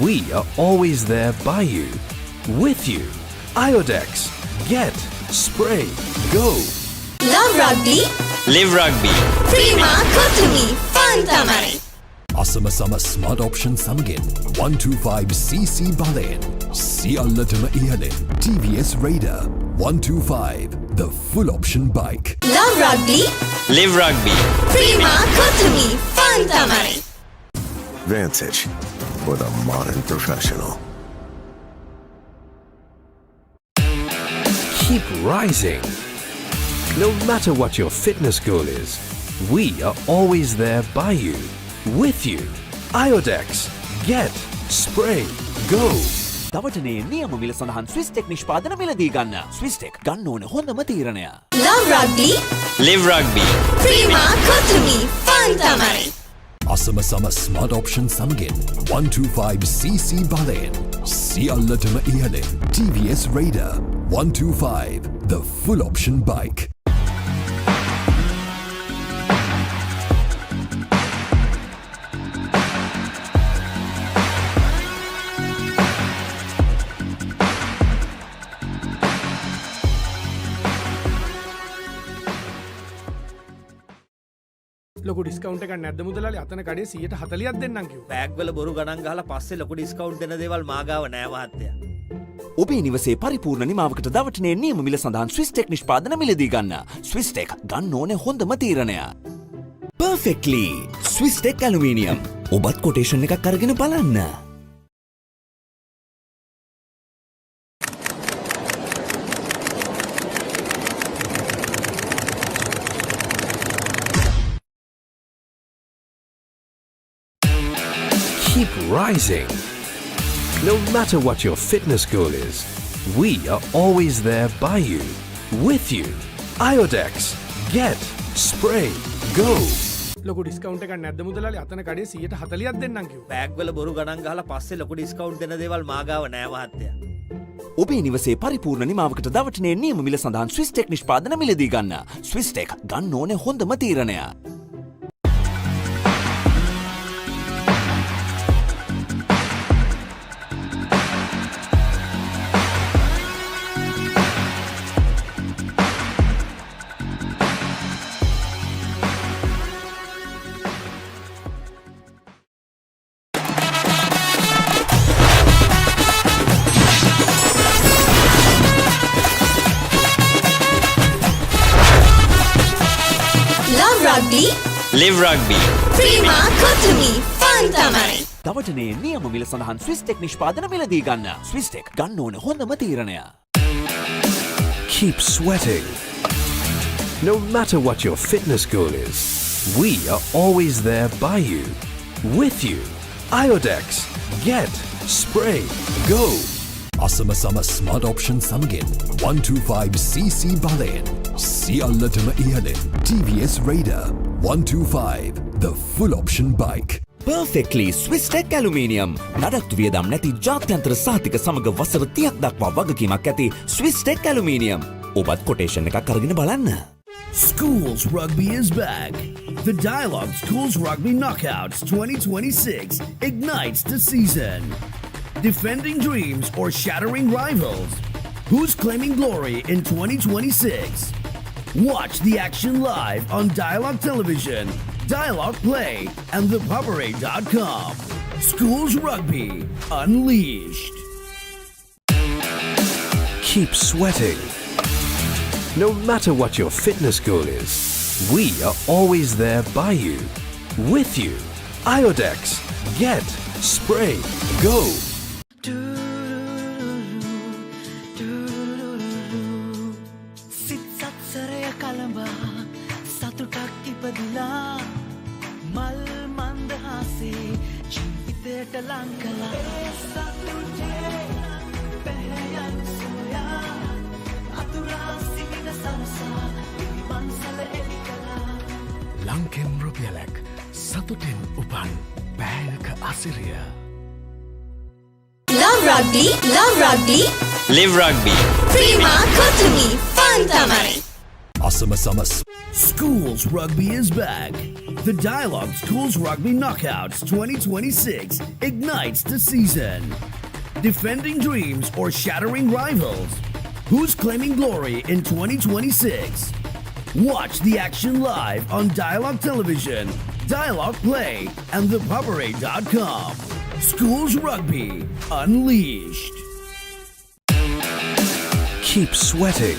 we are always there by you, with you. Iodex. Get. Spray. Go. Love rugby. Live rugby. Prima Kotumi. Fun tamai. Asama Sama Smart Option Samgin 125cc Balen Sialatama Ialen TVS Raider 125, the full option bike. Love rugby. Live rugby. Prima Kotumi. Fun tamai. Vantage for the modern professional. Keep rising. No matter what your fitness goal is, we are always there by you, with you. Iodex. Get. Spray. Go. දවටනේ නියම මිල සඳහන් Swiss tech නිෂ්පාදන මිලදී ගන්න. Swiss tech ගන්න ඕනේ හොඳම තීරණය. Love rugby. Live rugby. Prima Kotumi. Fun tamai. අසම සම ස්මර්ට් ඔප්ෂන් සමගින් 125cc බලයෙන් සියල්ලටම ඉහළින් TVS Raider 125 the full option bike. ලොකු ඩිස්කවුන්ට් එකක් නැද්ද මුදලාලි අතන කඩේ 140ක් දෙන්නම් කිව්වා. බෑග් වල බොරු ගණන් ගහලා පස්සේ ලොකු ඩිස්කවුන්ට් දෙන දේවල් මාගාව නෑ මහත්තයා. ඔබේ නිවසේ පරිපූර්ණ නිමාවකට දවටනේ නියම මිල සඳහන් ස්විස් ටෙක් නිෂ්පාදන මිලදී ගන්න. ස්විස් ටෙක් ගන්න ඕනේ හොඳම තීරණය. Perfectly Swiss tech aluminium. ඔබත් කොටේෂන් එකක් අරගෙන බලන්න. Keep rising. No matter what your fitness goal is, we are always there by you, with you. Iodex. Get. Spray. Go. ලොකු ඩිස්කවුන්ට් එකක් නැද්ද මුදලාලි අතන කඩේ 140ක් දෙන්නම් කිව්වා. බෑග් වල බොරු ගණන් ගහලා පස්සේ ලොකු ඩිස්කවුන්ට් දෙන දේවල් මාගාව නෑ මහත්තයා. ඔබේ නිවසේ පරිපූර්ණ නිමාවකට දවටනේ නියම මිල සඳහන් ස්විස් ටෙක් නිෂ්පාදන මිලදී ගන්න. ස්විස් ටෙක් ගන්න ඕනේ හොඳම තීරණය. Love rugby. Live rugby. Prima Kotumi. Fun tamari. දවටනේ නියම මිල සඳහන් ස්විස් ටෙක් නිෂ්පාදන මිලදී ගන්න. ස්විස් ටෙක් ගන්න ඕනේ හොඳම තීරණය. Keep sweating. No matter what your fitness goal is, we are always there by you, with you. Iodex. Get. Spray. Go. අසම සම ස්මර්ට් ඔප්ෂන් සමගින් 125cc බලයෙන් සියල්ලටම ඉහළින් TVS Raider 125 the full option bike. Perfectly Swiss Tech Aluminium. නඩත්තු වියදම් නැති ජාත්‍යන්තර සහතික සමග වසර 30ක් දක්වා වගකීමක් ඇති Swiss Tech Aluminium. ඔබත් කොටේෂන් එකක් අරගෙන බලන්න. Schools Rugby is back. The Dialogue Schools Rugby Knockouts 2026 ignites the season. Defending dreams or shattering rivals? Who's claiming glory in 2026? Watch the action live on Dialogue Television, Dialogue Play, and thepapare.com. Schools Rugby Unleashed. Keep sweating. No matter what your fitness goal is, we are always there by you, with you. Iodex. Get. Spray. Go. සිත් සත්සරය කළඹා සතුටක් ඉපදිලා මල් මන්දහාසේ ජීවිතයට ලං කළා සතුටේ පැහැයන් සොයා අතුරා සිටින සරසා පිළිවන්සල එලි කළා ලංකෙන් රුපියලක් සතුටෙන් උපන් බෑයක අසිරිය. Love rugby. Love rugby. Live rugby. Prima Kotumi. Fun tamari. අසම සම Schools Rugby is back. The Dialogue Schools Rugby Knockouts 2026 ignites the season. Defending dreams or shattering rivals? Who's claiming glory in 2026? Watch the action live on Dialogue Television, Dialogue Play, and thepapare.com. Schools Rugby Unleashed. keep sweating.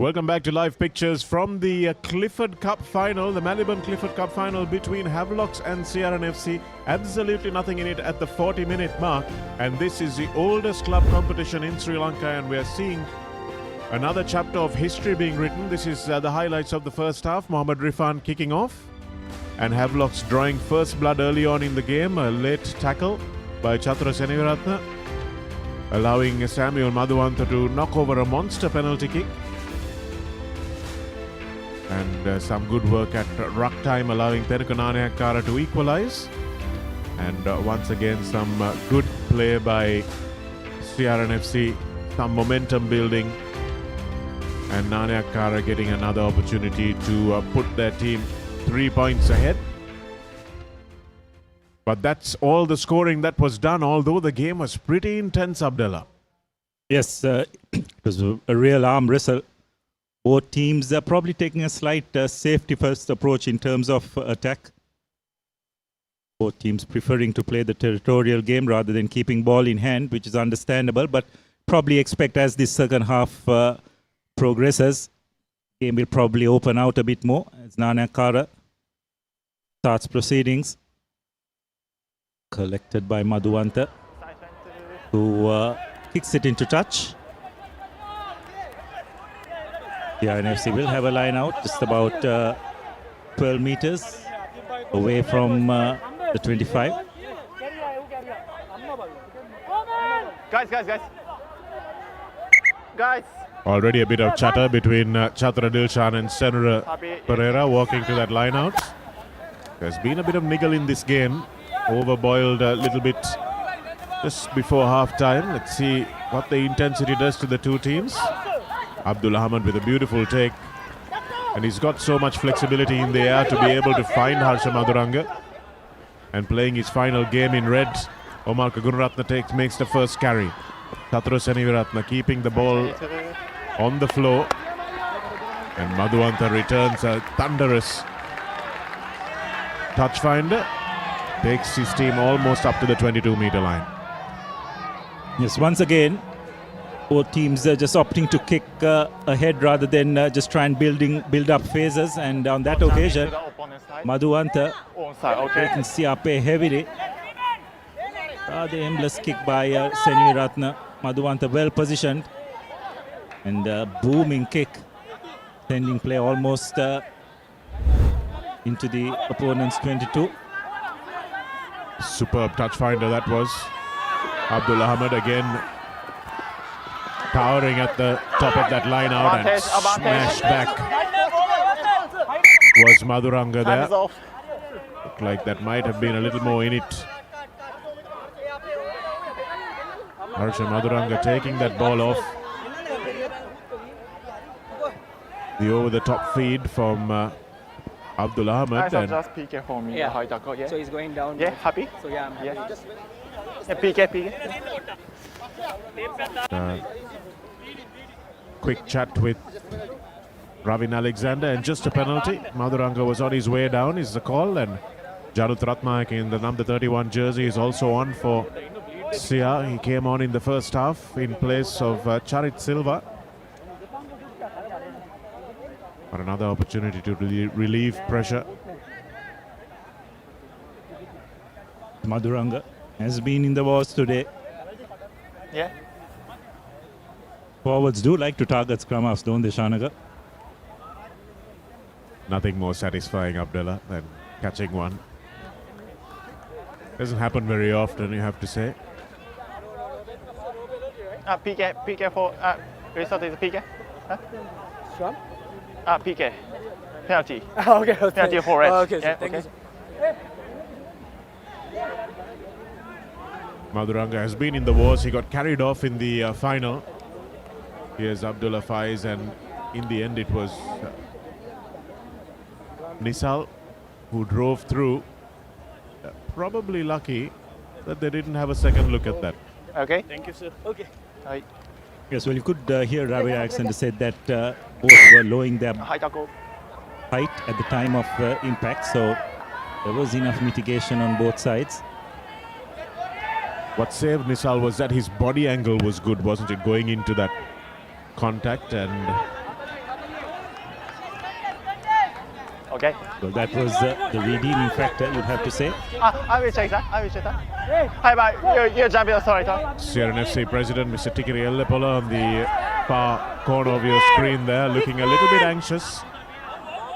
Welcome back to live pictures from the Clifford Cup final, the Maliban Clifford Cup final between Havelocks and CRNFC. Absolutely nothing in it at the 40-minute mark. And this is the oldest club competition in Sri Lanka, and we are seeing another chapter of history being written. This is the highlights of the first half. Mohammad Rifan kicking off, and Havelocks drawing first blood early on in the game. A late tackle by Chathra Seniviratna, allowing Samuel Madhuwanta to knock over a monster penalty kick. And some good work at ruck time, allowing Tenuka Nanayakkara to equalise. And once again, some good play by CRNFC, some momentum building, and Nanayakkara getting another opportunity to put their team 3 points ahead. But that's all the scoring that was done, although the game was pretty intense, Abdullah. Yes, it was a real arm wrestle. Both teams are probably taking a slight safety-first approach in terms of attack. Both teams preferring to play the territorial game rather than keeping ball in hand, which is understandable, but probably expect as this second half progresses, game will probably open out a bit more as Nanayakkara starts proceedings. Collected by Madhuwanta, who kicks it into touch. The CRNFC will have a line out just about 12 meters away from the 25. Guys. Already a bit of chatter between Chatra Dilshan and Senra Pereira walking to that line out. There's been a bit of niggle in this game. Overboiled a little bit just before half time. Let's see what the intensity does to the two teams. Abdul Ahmad with a beautiful take, and he's got so much flexibility in the air to be able to find Harsha Madhuranga. And playing his final game in red, Omar Kagunaratna makes the first carry. Chathra Seniviratna keeping the ball on the floor, and Madhuwanta returns a thunderous touch finder. Takes his team almost up to the 22-meter line. Yes, once again, both teams are just opting to kick ahead rather than just try and build up phases. And on that occasion, Madhuwanta taking Siape heavily. The aimless kick by Seniviratna. Madhuwanta well positioned, and booming kick, sending play almost into the opponent's 22. Superb touch finder that was. Abdul Ahmad again towering at the top of that line out and smashed back. Was Madhuranga there? Looked like that might have been a little more in it. Harsha Madhuranga taking that ball off. The over-the-top feed from Abdul Ahmad. And just PK for me. Yeah. Yeah. So he's going down. Yeah, happy? So yeah, I'm happy. Yeah. PK. Quick chat with Ravin Alexander, and just a penalty. Madhuranga was on his way down is the call, and Janut Ratnaik in the number 31 jersey is also on for Sia. He came on in the first half in place of Charit Silva. For another opportunity to relieve pressure. Madhuranga has been in the wars today. Yeah. Forwards do like to target scrum halves, don't they, Shanaga? Nothing more satisfying, Abdullah, than catching one. Doesn't happen very often, you have to say. PK for result is PK. Huh? Scrum? PK. Penalty. Okay. Penalty for red. Okay, yeah, thank you. Madhuranga has been in the wars. He got carried off in the final. Here's Abdullah Faiz, and in the end it was Nisal who drove through. Probably lucky that they didn't have a second look at that. Okay. Thank you, sir. Okay. Right. Yes, well, you could hear Ravi Alexander said that both were lowering their height at the time of impact, so there was enough mitigation on both sides. What saved Nisal was that his body angle was good, wasn't it, going into that contact, and Okay. Well, that was the redeeming factor, you'd have to say. I will check that. Hi, bye. You're jumping authority. CRNFC President Mr. Tikiri Ellepola on the far corner of your screen there, looking a little bit anxious.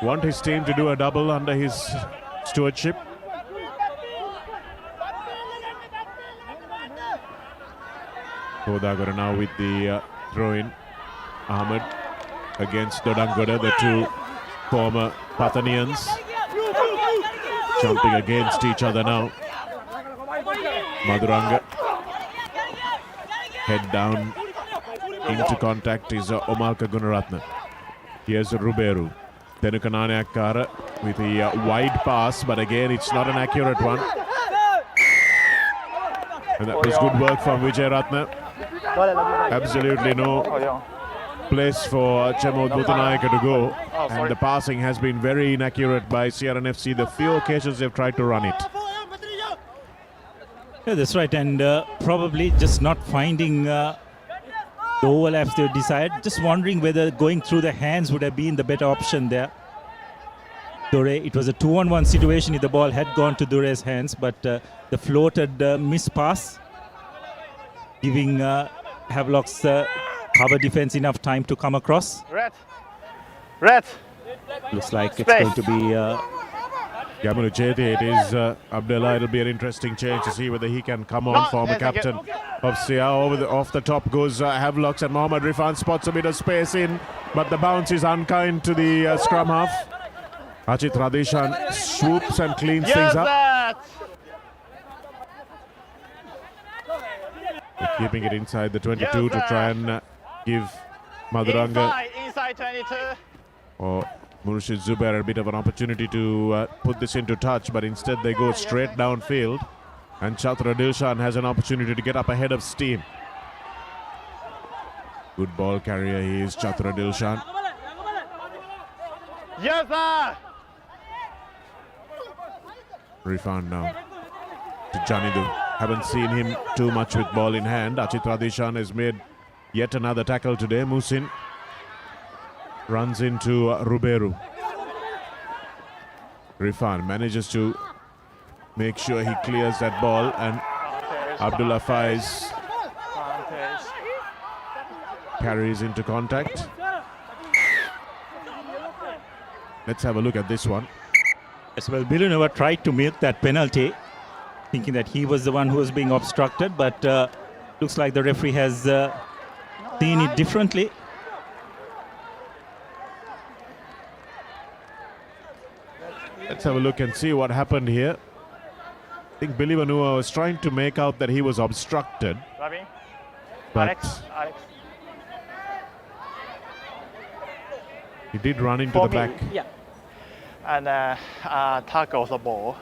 Want his team to do a double under his stewardship. Kodagora now with the throw-in. Ahmed against Dodangoda, the two former Pathanians jumping against each other now. Maduranga head down into contact is Omalka Gunaratna. Here's Ruberu. Tenukananayakara with a wide pass, but again it's not an accurate one. And that was good work from Vijay Ratna. Absolutely no place for Chemod Bhutanayaka to go. And the passing has been very inaccurate by CRNFC. The few occasions they've tried to run it. Yeah, that's right. And probably just not finding the overlaps they desired. Just wondering whether going through the hands would have been the better option there. Dore, it was a 2-on-1 situation if the ball had gone to Dure's hands, but the floated miss pass, giving Havelock's cover defense enough time to come across. Red. Looks like it's going to be Yamunu Chete, it is Abdullah. It'll be an interesting change to see whether he can come on, former captain of Sia. Off the top goes Havelocks, and Mohammad Rifan spots a bit of space in, but the bounce is unkind to the scrum half. Achit Radeshan swoops and cleans things up. Keeping it inside the 22 to try and give Maduranga Inside 22. or Murshid Zubair a bit of an opportunity to put this into touch, but instead they go straight downfield, and Chatra Dilshan has an opportunity to get up ahead of steam. Good ball carrier he is, Chatra Dilshan. Yes, sir. Rifan now to Janidu. Haven't seen him too much with ball in hand. Achit Radeshan has made yet another tackle today. Musin runs into Ruberu. Rifan manages to make sure he clears that ball, and Abdullah Faiz carries into contact. Let's have a look at this one. As well, Villanova tried to milk that penalty, thinking that he was the one who was being obstructed, but looks like the referee has seen it differently. Let's have a look and see what happened here. I think Billy Vanua was trying to make out that he was obstructed. But Alex. he did run into the back. Yeah. And tackle the ball.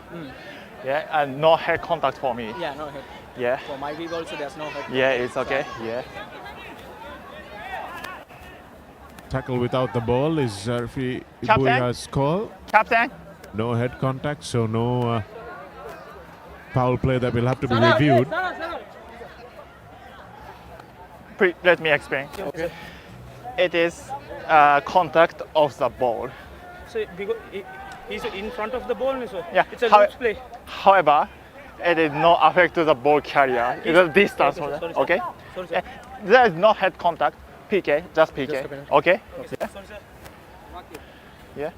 Yeah, and no head contact for me. Yeah, no head. Yeah. For my view also there's no head. Yeah, it's okay. Yeah. Tackle without the ball is referee Ibuya's call. Captain. No head contact, so no foul play that will have to be reviewed. Let me explain. Okay. It is contact of the ball. So he's in front of the ball, so yeah. It's a loose play. However, it is not affect to the ball carrier. It's a distance. Okay. Sorry, sir. There is no head contact. PK, just PK. Just okay. Yeah. Sorry, sir. Yeah.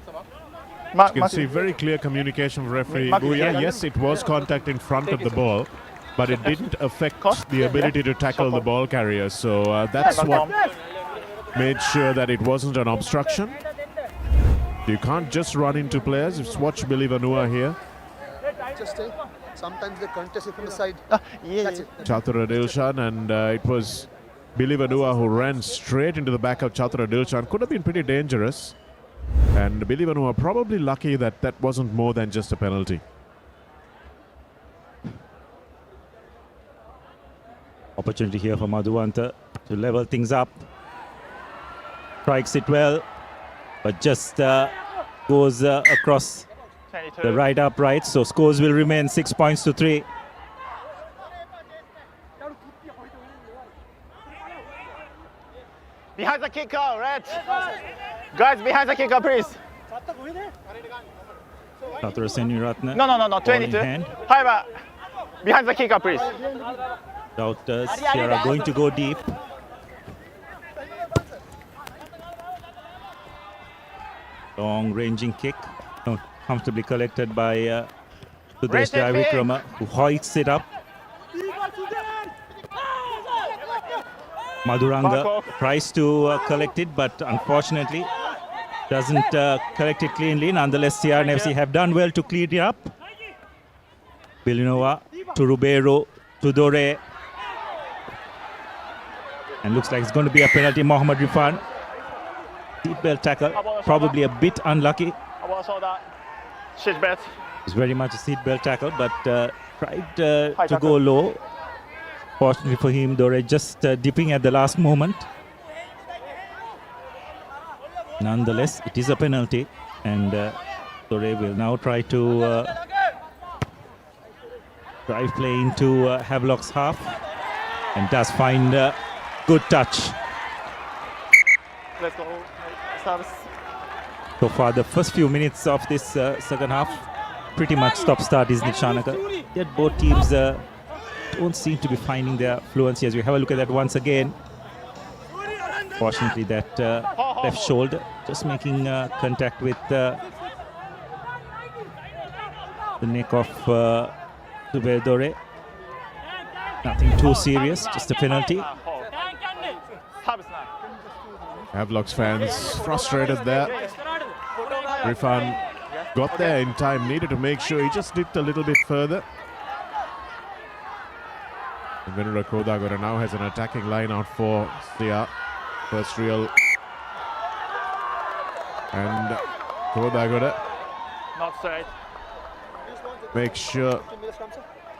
You can see very clear communication from referee Ibuya. Yes, it was contact in front of the ball, but it didn't affect the ability to tackle the ball carrier. So that's what made sure that it wasn't an obstruction. You can't just run into players. Just watch Billy Vanua here. Just sometimes they contest it from the side. That's it. Chatra Dilshan, and it was Billy Vanua who ran straight into the back of Chatra Dilshan. Could have been pretty dangerous. And Billy Vanua probably lucky that that wasn't more than just a penalty. Opportunity here for Madhuvanta to level things up. Strikes it well, but just goes across 22. the right upright. So scores will remain 6 points to 3. Behind the kicker, red. Guys, behind the kicker, please. Satura Seniratne. No, 22. Hand. However, behind the kicker, please. Doubters here are going to go deep. Long ranging kick. Comfortably collected by Sudesh Jayavikrama, who hoists it up. Madhuranga tries to collect it, but unfortunately doesn't collect it cleanly. Nonetheless, CRNFC have done well to clean it up. Bilinova to Rubeiro to Dore. And looks like it's going to be a penalty. Mohammad Rifan. Seatbelt tackle. Probably a bit unlucky. It's very much a seatbelt tackle, but tried to go low. Fortunately for him, Dore just dipping at the last moment. Nonetheless, it is a penalty, and Dore will now try to drive play into Havelock's half, and does find good touch. Let's go. Service. So far, the first few minutes of this second half, pretty much stop-start, isn't it, Shanaka? Yet both teams don't seem to be finding their fluency. As we have a look at that once again. Fortunately, that left shoulder just making contact with the neck of Zubair Dore. Nothing too serious, just a penalty. Havelock's fans frustrated there. Rifan got there in time, needed to make sure he just dipped a little bit further. Venura Kodagora now has an attacking line out for Sia. First real. And Kodagora Not straight.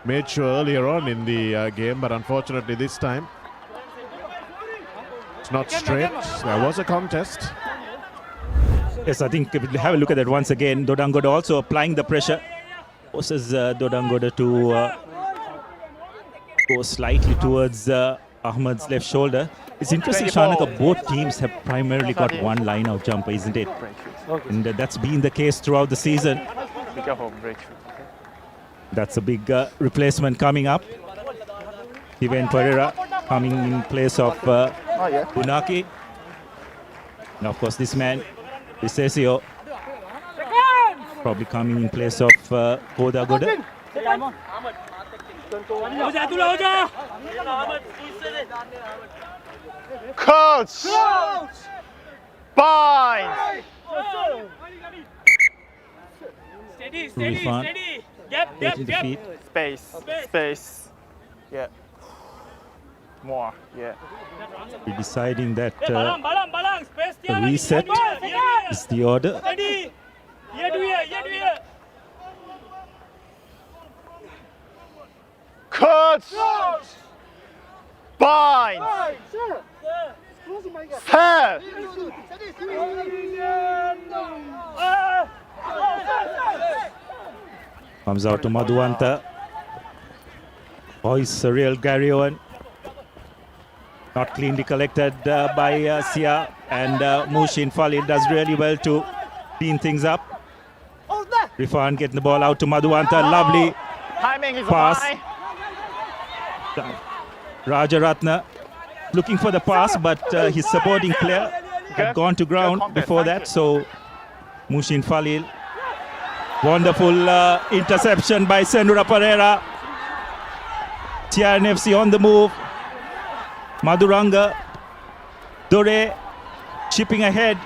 made sure earlier on in the game, but unfortunately this time it's not straight. There was a contest. Yes, I think if we have a look at that once again, Dodangoda also applying the pressure. Forces Dodangoda to go slightly towards Ahmed's left shoulder. It's interesting, Shanaka, both teams have primarily got one line-out jumper, isn't it? And that's been the case throughout the season. Be careful, breakthrough. That's a big replacement coming up. Steven Pereira coming in place of Bunaki. And of course, this man, Visesio, probably coming in place of Kodagoda. Coach! Bind! Steady. Gap. Space. Yeah. More, yeah. We're deciding that the reset is the order. Coach! Bind! Set! Comes out to Madhuanta. Boys, surreal Gary Owen. Not cleanly collected by Sia, and Mushin Falil does really well to clean things up. Rifan getting the ball out to Madhuanta. Lovely pass. Rajaratna looking for the pass, but his supporting player had gone to ground before that. So Mushin Falil. Wonderful interception by Senura Pereira. CRNFC on the move. Madhuranga. Dore chipping ahead.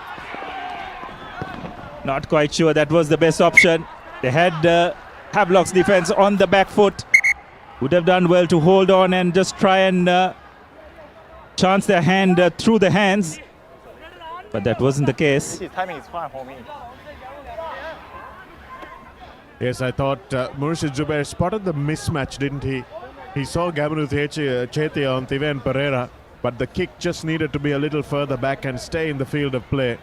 Not quite sure that was the best option. They had Havelock's defense on the back foot. Would have done well to hold on and just try and chance their hand through the hands. But that wasn't the case. His timing is fine for me. Yes, I thought Murshid Zubair spotted the mismatch, didn't he? He saw Gabanu Chetia on Tiven Pereira, but the kick just needed to be a little further back and stay in the field of play.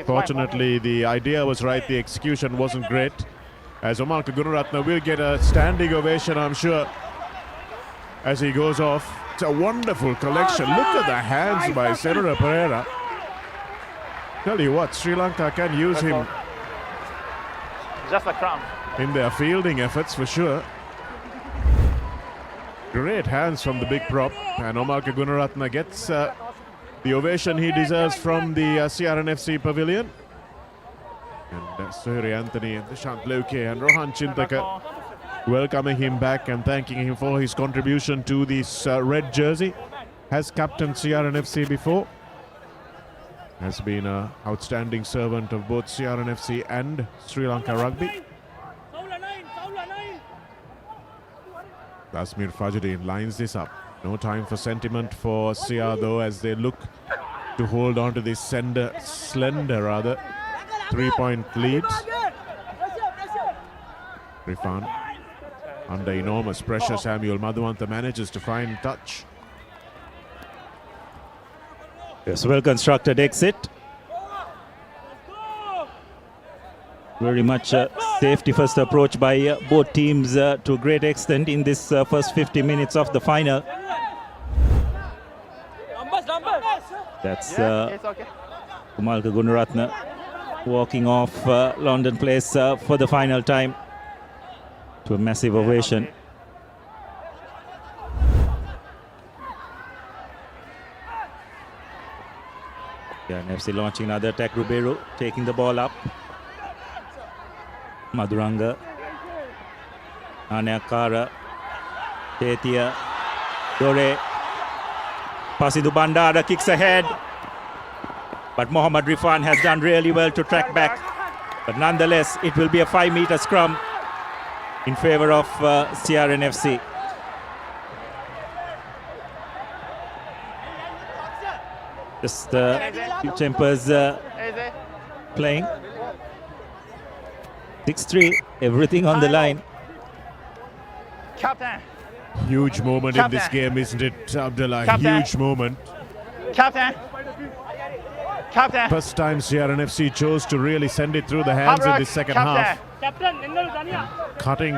Fortunately, the idea was right, the execution wasn't great. As Omar Gunaratna will get a standing ovation, I'm sure, as he goes off. It's a wonderful collection. Look at the hands by Senura Pereira. Tell you what, Sri Lanka can use him just a crumb. in their fielding efforts for sure. Great hands from the big prop, and Omarka Gunaratne gets the ovation he deserves from the CRNFC pavilion. And Sohiri Anthony and Dishant Leuke and Rohan Chintaka welcoming him back and thanking him for his contribution to this red jersey. Has captained CRNFC before. Has been an outstanding servant of both CRNFC and Sri Lanka Rugby. Asmir Fajruddin lines this up. No time for sentiment for CR though, as they look to hold on to this slender 3-point lead. Rifan under enormous pressure. Samuel Madhuwantha manages to find touch. Yes, well constructed exit. Very much safety first approach by both teams to a great extent in this first 50 minutes of the final. That's Omarka Gunaratne walking off London Place for the final time to a massive ovation. CRNFC launching another attack. Ruberu taking the ball up. Maduranga, Anayakara, Tetia, Dore, Pasidhu Bandara kicks ahead, but Mohammad Rifan has done really well to track back. But nonetheless, it will be a 5-meter scrum in favor of CRNFC. Just tempers playing. 6-3, everything on the line. Captain. Huge moment in this game, isn't it, Abdullah? Captain. Huge moment. Captain. Captain. First time CRNFC chose to really send it through the hands in the second half. Cutting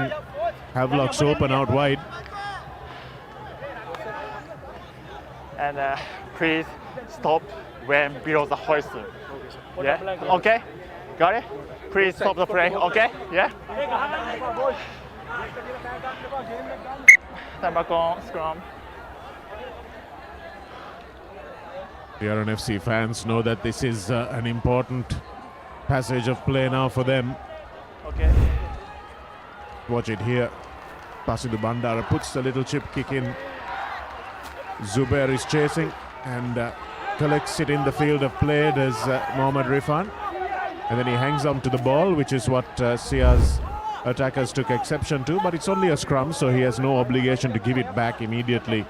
Havelock's open out wide. And please stop when below the hoisting. Yeah? Okay? Got it? Please stop the play, okay? Yeah? Time back on scrum. The RNFC fans know that this is an important passage of play now for them. Okay. Watch it here. Pasidhu Bandara puts the little chip kick in. Zubair is chasing and collects it in the field of play. There's Mohammad Rifan. And then he hangs on to the ball, which is what Sia's attackers took exception to. But it's only a scrum, so he has no obligation to give it back immediately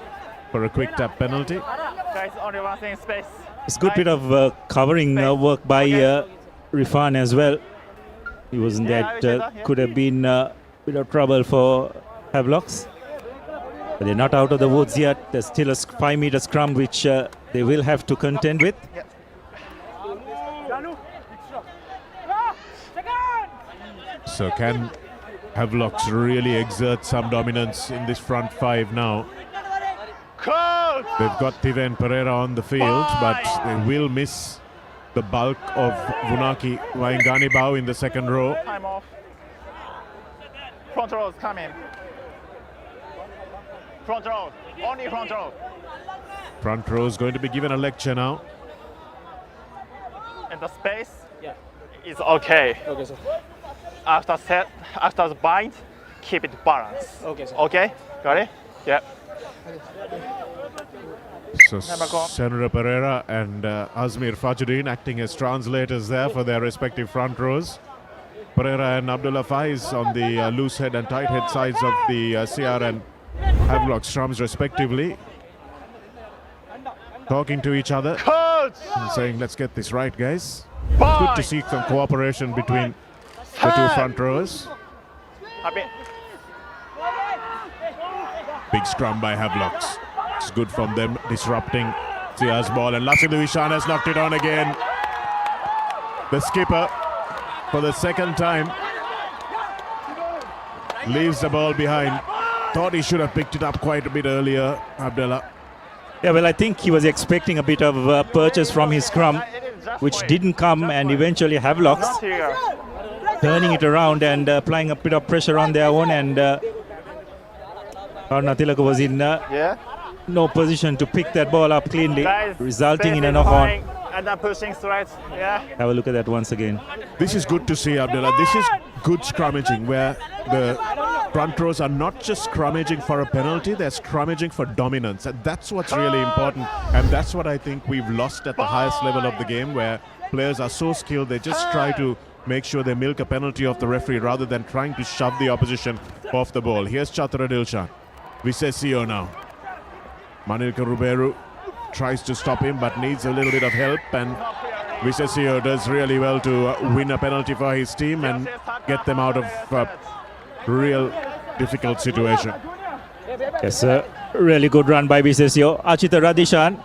for a quick tap penalty. Guys, only one thing, space. It's a good bit of covering work by Rifan as well. He wasn't that could have been a bit of trouble for Havelocks. But they're not out of the woods yet. There's still a 5-meter scrum which they will have to contend with. So can Havelocks really exert some dominance in this front five now? They've got Tiven Pereira on the field, but they will miss the bulk of Vunaki Waingani Bao in the second row. Time off. Front row is coming. Front row. Only front row. Front row is going to be given a lecture now. And the space is okay. Okay, sir. After the bind, keep it balanced. Okay, sir. Okay? Got it? Yeah. So Senator Pereira and Asmir Fajruddin acting as translators there for their respective front rows. Pereira and Abdullah Faiz on the loose head and tight head sides of the CR and Havelock scrums respectively. Talking to each other and saying, let's get this right, guys. It's good to see some cooperation between the two front rows. Big scrum by Havelocks. It's good from them, disrupting Sia's ball. And Lasidu Ishan has knocked it on again. The skipper, for the second time, leaves the ball behind. Thought he should have picked it up quite a bit earlier, Abdullah. Yeah, well, I think he was expecting a bit of purchase from his scrum, which didn't come, and eventually Havelocks turning it around and applying a bit of pressure on their own, and Karna Tilaka was in no position to pick that ball up cleanly, resulting in a knock-on. And then pushing straight, Have a look at that once again. This is good to see, Abdullah. This is good scrummaging, where the front rows are not just scrummaging for a penalty, they're scrummaging for dominance. And that's what's really important. And that's what I think we've lost at the highest level of the game, where players are so skilled, they just try to make sure they milk a penalty off the referee rather than trying to shove the opposition off the ball. Here's Chatara Dilshan. Visesio now. Manilka Ruberu tries to stop him but needs a little bit of help, and Visesio does really well to win a penalty for his team and get them out of a real difficult situation. Yes, a really good run by Visesio. Achita Radishan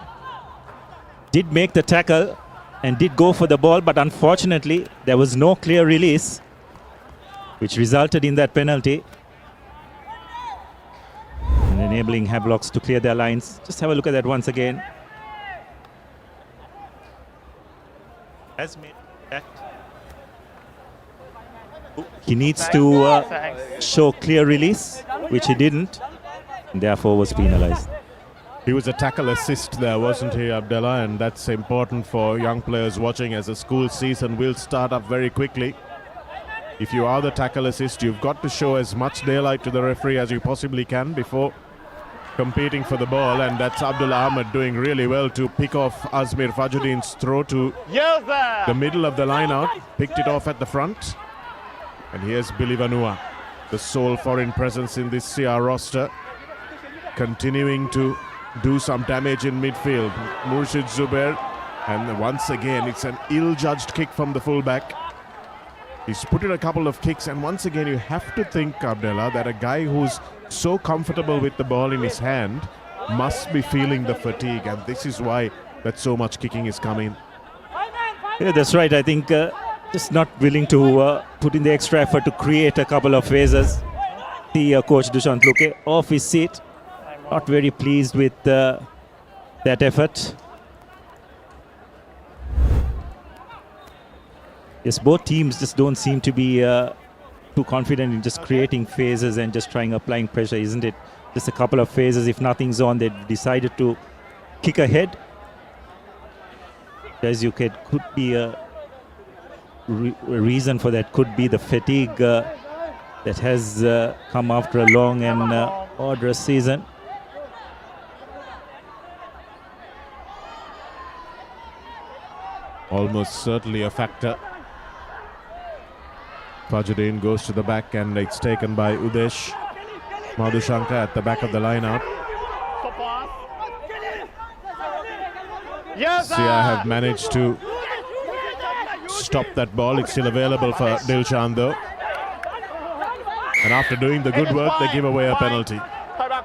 did make the tackle and did go for the ball, but unfortunately there was no clear release, which resulted in that penalty and enabling Havelocks to clear their lines. Just have a look at that once again. Has made that. He needs to show clear release, which he didn't, and therefore was penalized. He was a tackle assist there, wasn't he, Abdullah? And that's important for young players watching, as the school season will start up very quickly. If you are the tackle assist, you've got to show as much daylight to the referee as you possibly can before competing for the ball, and that's Abdullah Ahmed doing really well to pick off Azmir Fajuddin's throw to the middle of the line out, picked it off at the front. And here's Billy Vanua, the sole foreign presence in this CR roster, continuing to do some damage in midfield. Murshid Zubair, and once again it's an ill-judged kick from the fullback. He's put in a couple of kicks, and once again you have to think, Abdullah, that a guy who's so comfortable with the ball in his hand must be feeling the fatigue, and this is why that so much kicking is coming. Yeah, that's right. I think just not willing to put in the extra effort to create a couple of phases. The coach Dushant Luke off his seat, not very pleased with that effort. Yes, both teams just don't seem to be too confident in just creating phases and just applying pressure, isn't it? Just a couple of phases. If nothing's on, they decided to kick ahead. As you could be a reason for that could be the fatigue that has come after a long and arduous season. Almost certainly a factor. Fajuddin goes to the back, and it's taken by Udesh. Madhushanka at the back of the line out. Sia have managed to stop that ball. It's still available for Dilshan though. And after doing the good work, they give away a penalty.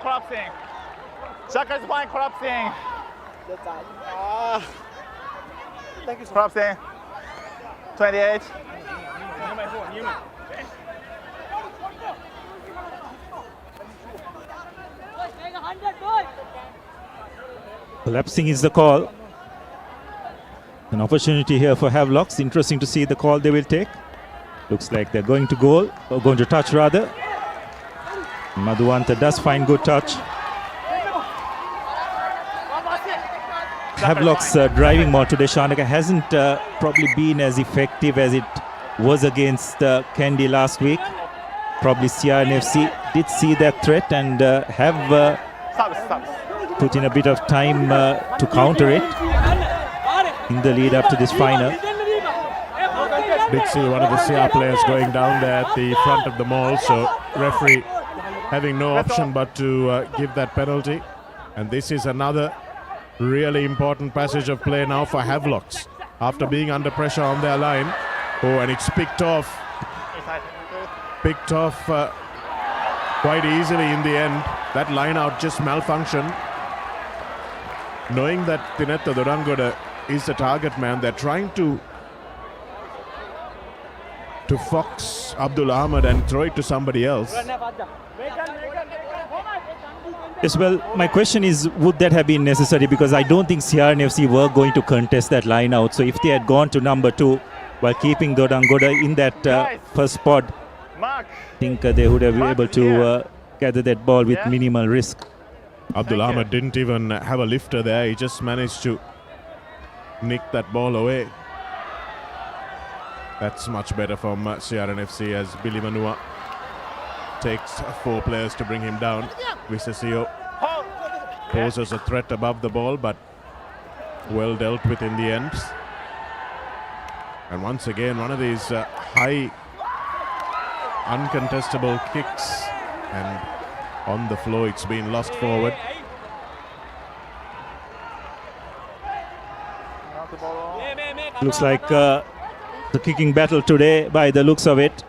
collapsing. Collapsing. 28. Collapsing is the call. An opportunity here for Havelocks. Interesting to see the call they will take. Looks like they're going to goal, or going to touch rather. Madhuanta does find good touch. Havelocks driving more today. Shanaka hasn't probably been as effective as it was against Kandy last week. Probably CRNFC did see that threat and have put in a bit of time to counter it in the lead up to this final. Did see one of the CR players going down there at the front of the mall, so referee having no option but to give that penalty. And this is another really important passage of play now for Havelocks after being under pressure on their line. Oh, and it's picked off quite easily in the end. That line out just malfunctioned. Knowing that Tinetta Durangoda is the target man, they're trying to fox Abdul Ahmed and throw it to somebody else. Yes, well, my question is, would that have been necessary? Because I don't think CRNFC were going to contest that line out. So if they had gone to number 2, while keeping Dodangoda in that first pod. I think they would have been able to gather that ball with minimal risk. Abdul Ahmed didn't even have a lifter there. He just managed to nick that ball away. That's much better from CRNFC as Billy Manua takes 4 players to bring him down. Visesio poses a threat above the ball, but well dealt with in the end. And once again, one of these high uncontestable kicks, and on the floor it's been lost forward. Looks like the kicking battle today by the looks of it.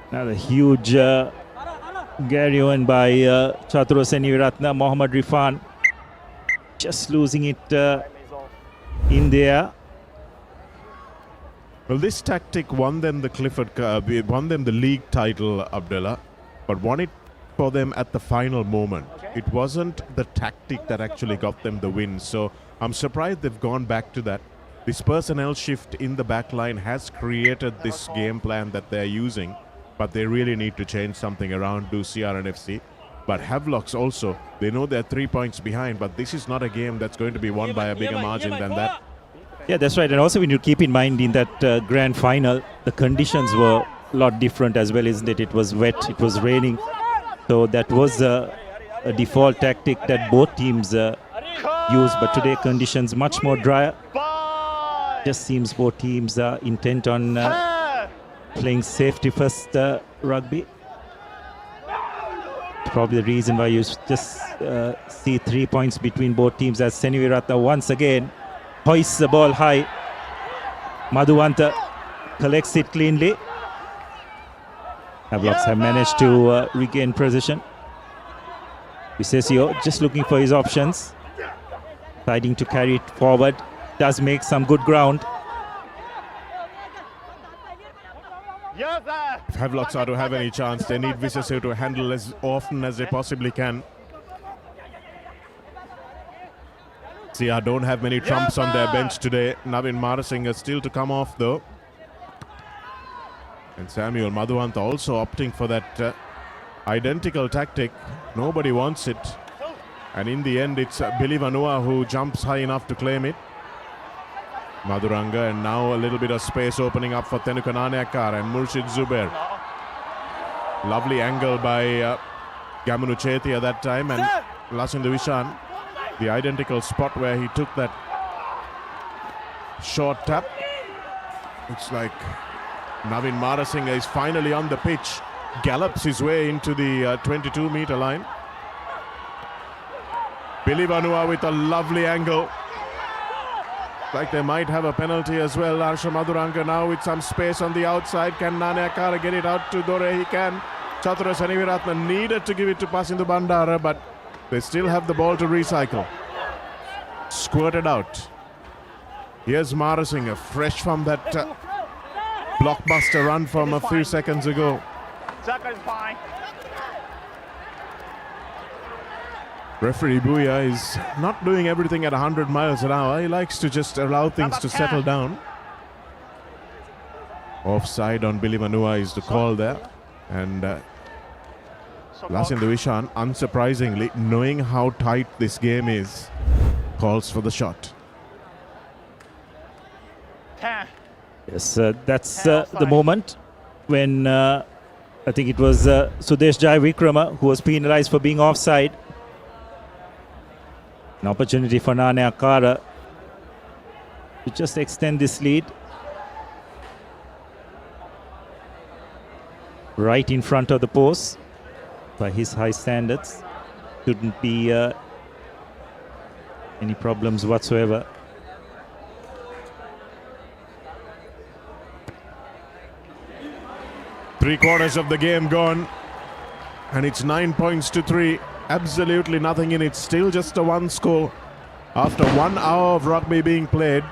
Another huge Gary Owen by Chaturo Seniviratna. Mohammad Rifan just losing it in there. Well, this tactic won them the Clifford Cup, won them the league title, Abdullah, but won it for them at the final moment. It wasn't the tactic that actually got them the win, so I'm surprised they've gone back to that. This personnel shift in the back line has created this game plan that they're using, but they really need to change something around, do CRNFC. But Havelocks also, they know they're 3 points behind, but this is not a game that's going to be won by a bigger margin than that. Yeah, that's right. And also we need to keep in mind in that grand final, the conditions were a lot different as well, isn't it? It was wet, it was raining. So that was a default tactic that both teams used. But today conditions much more drier. Just seems both teams are intent on playing safety first rugby. Probably the reason why you just see 3 points between both teams as Seniviratna once again hoists the ball high. Madhuvanta collects it cleanly. Havelocks have managed to regain position. Visesio just looking for his options. Deciding to carry it forward. Does make some good ground. If Havelocks are to have any chance, they need Visesio to handle as often as they possibly can. CR don't have many trumps on their bench today. Navin Marasinghe still to come off though. And Samuel Madhuvanta also opting for that identical tactic. Nobody wants it. And in the end, it's Billy Vanua who jumps high enough to claim it. Madhuranga, and now a little bit of space opening up for Tenuka Naneakara and Murshid Zubair. Lovely angle by Gamunu Chethi at that time, and Lasindu Vishan, the identical spot where he took that short tap. Looks like Navin Marasinghe is finally on the pitch, gallops his way into the 22-meter line. Billy Vanua with a lovely angle. Like they might have a penalty as well. Arsha Madhuranga now with some space on the outside. Can Naneakara get it out to Dore? He can. Chaturo Seniviratna needed to give it to Pasindu Bandara, but they still have the ball to recycle. Squirted out. Here's Marasinghe, fresh from that blockbuster run from a few seconds ago. Referee Buya is not doing everything at 100 miles an hour. He likes to just allow things to settle down. Offside on Billy Manua is the call there. And Lasindu Vishan, unsurprisingly, knowing how tight this game is, calls for the shot. Yes, that's the moment when I think it was Sudesh Jai Vikrama who was penalised for being offside. An opportunity for Naneakara to just extend this lead. Right in front of the post. By his high standards, shouldn't be any problems whatsoever. Three-quarters of the game gone, and it's 9 points to 3. Absolutely nothing in it. Still just a one score after 1 hour of rugby being played.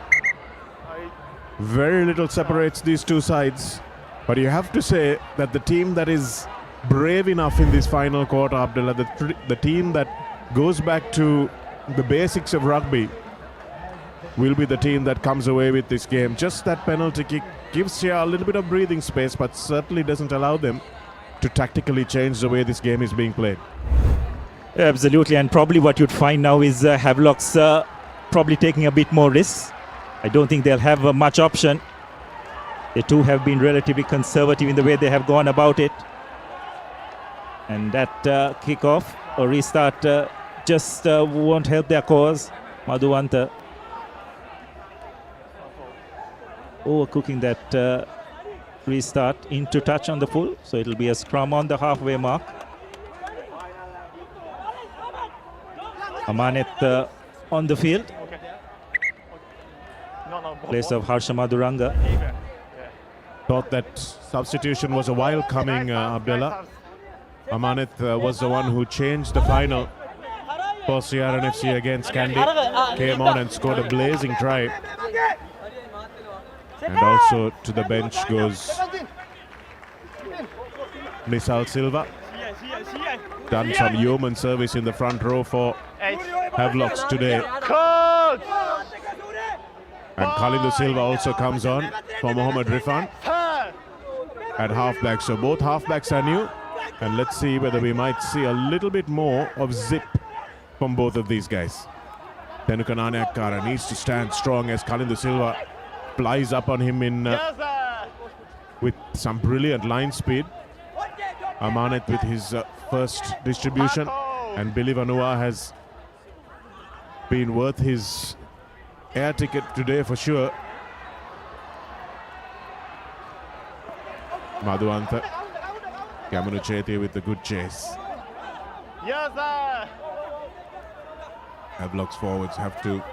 Very little separates these two sides, but you have to say that the team that is brave enough in this final quarter, Abdullah, the team that goes back to the basics of rugby, will be the team that comes away with this game. Just that penalty kick gives here a little bit of breathing space, but certainly doesn't allow them to tactically change the way this game is being played. Absolutely, and probably what you'd find now is Havelock's probably taking a bit more risks. I don't think they'll have much option. They too have been relatively conservative in the way they have gone about it. And that kickoff or restart just won't help their cause. Madhuwanta overcooking that restart into touch on the full. So it'll be a scrum on the halfway mark. Amanet on the field. Place of Harsha Madhuranga. Thought that substitution was a while coming, Abdullah. Amanet was the one who changed the final for CRNFC against Kandy. Came on and scored a blazing try. And also to the bench goes Nisal Silva. Done some yeoman service in the front row for Havelocks today. And Khalindu Silva also comes on for Mohammad Rifan at halfback. So both halfbacks are new. And let's see whether we might see a little bit more of zip from both of these guys. Tenuka Nanayakkara needs to stand strong as Khalindu Silva flies up on him in with some brilliant line speed. Amanet with his first distribution, and Billy Vanua has been worth his air ticket today for sure. Madhuwanta, Kamanu Chethi with the good chase. Havelocks forwards have to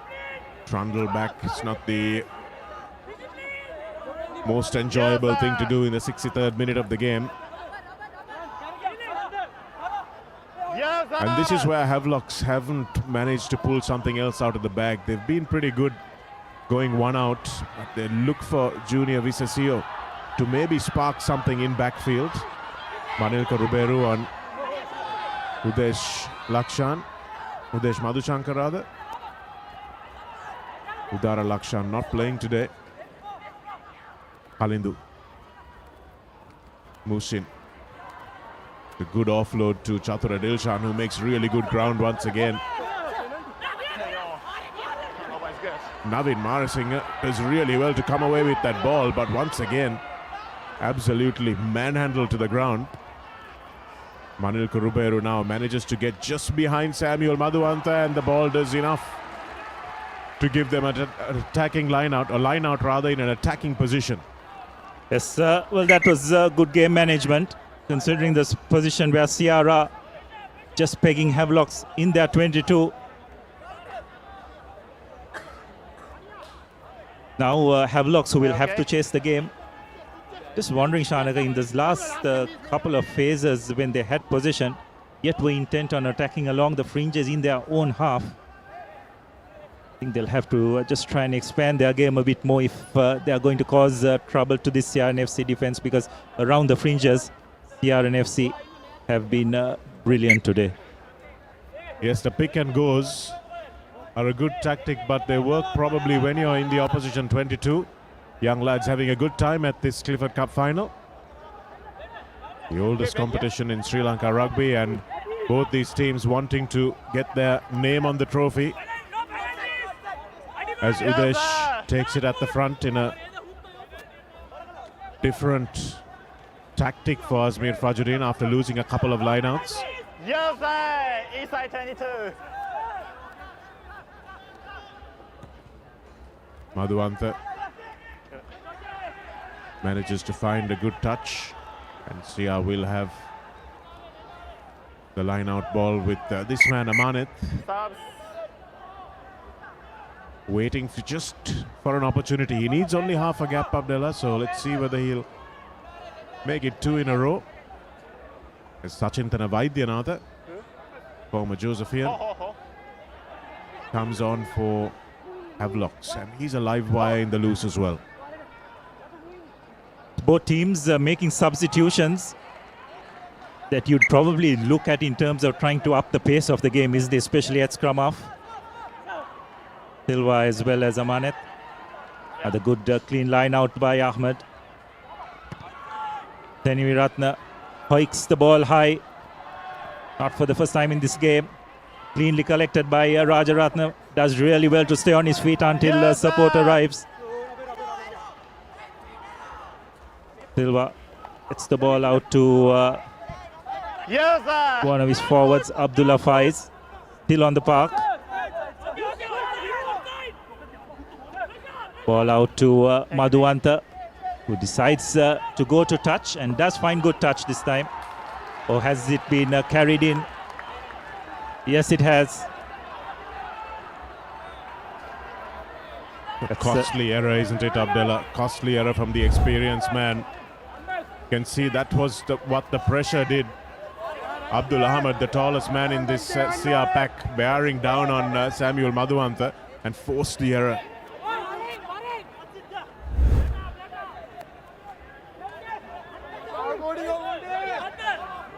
trundle back. It's not the most enjoyable thing to do in the 63rd minute of the game. And this is where Havelocks haven't managed to pull something else out of the bag. They've been pretty good going one out, but they look for Junior Visasio to maybe spark something in backfield. Manilka Ruberu on Udesh Madhushankar rather. Udara Lakshan not playing today. Khalindu. Musin. The good offload to Chatura Dilshan, who makes really good ground once again. Navin Marasinger does really well to come away with that ball, but once again, absolutely manhandled to the ground. Manilka Ruberu now manages to get just behind Samuel Madhuwanta, and the ball does enough to give them an attacking line out in an attacking position. Yes, well, that was good game management, considering this position where Ciara just pegging Havelocks in their 22. Now Havelocks who will have to chase the game. Just wondering, Shanaka, in this last couple of phases when they had possession, yet were intent on attacking along the fringes in their own half. I think they'll have to just try and expand their game a bit more if they are going to cause trouble to this CRNFC defense, because around the fringes, CRNFC have been brilliant today. Yes, the pick and goes are a good tactic, but they work probably when you're in the opposition 22. Young lads having a good time at this Clifford Cup final. The oldest competition in Sri Lanka rugby, and both these teams wanting to get their name on the trophy. As Udesh takes it at the front in a different tactic for Azmir Fajuddin after losing a couple of lineouts. Yes, sir. Inside 22. Madhuwanta manages to find a good touch, and Sia will have the line-out ball with this man Amanet. Waiting for an opportunity. He needs only half a gap, Abdullah, so let's see whether he'll make it two in a row. As Sachin Thanavaidyanatha, former Josephian, comes on for Havelocks, and he's a live wire in the loose as well. Both teams making substitutions that you'd probably look at in terms of trying to up the pace of the game, especially at scrum half. Silva as well as Amanet. The good clean line out by Ahmed. Teniviratne hikes the ball high. Not for the first time in this game. Cleanly collected by Rajaratne. Does really well to stay on his feet until support arrives. Silva gets the ball out to one of his forwards, Abdullah Faiz. Still on the park. Ball out to Madhuanta, who decides to go to touch and does find good touch this time. Or has it been carried in? Yes, it has. A costly error, isn't it, Abdullah? Costly error from the experienced man. You can see that was what the pressure did. Abdul Ahmed, the tallest man in this CR pack, bearing down on Samuel Madhuanta and forced the error.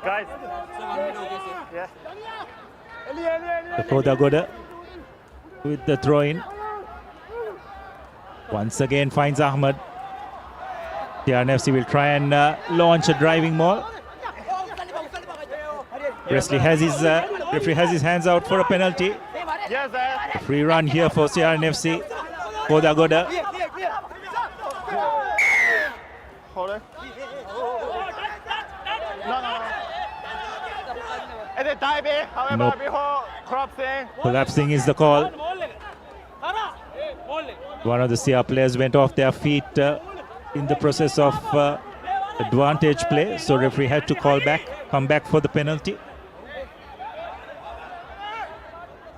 Guys. Koda Goda with the throw in. Once again finds Ahmed. CRNFC will try and launch a driving maul. Referee has his hands out for a penalty. A free run here for CRNFC. Koda Goda. Hold it. No. It is diving, however, Nope. before collapsing. Collapsing is the call. One of the CR players went off their feet in the process of advantage play. So referee had to come back for the penalty.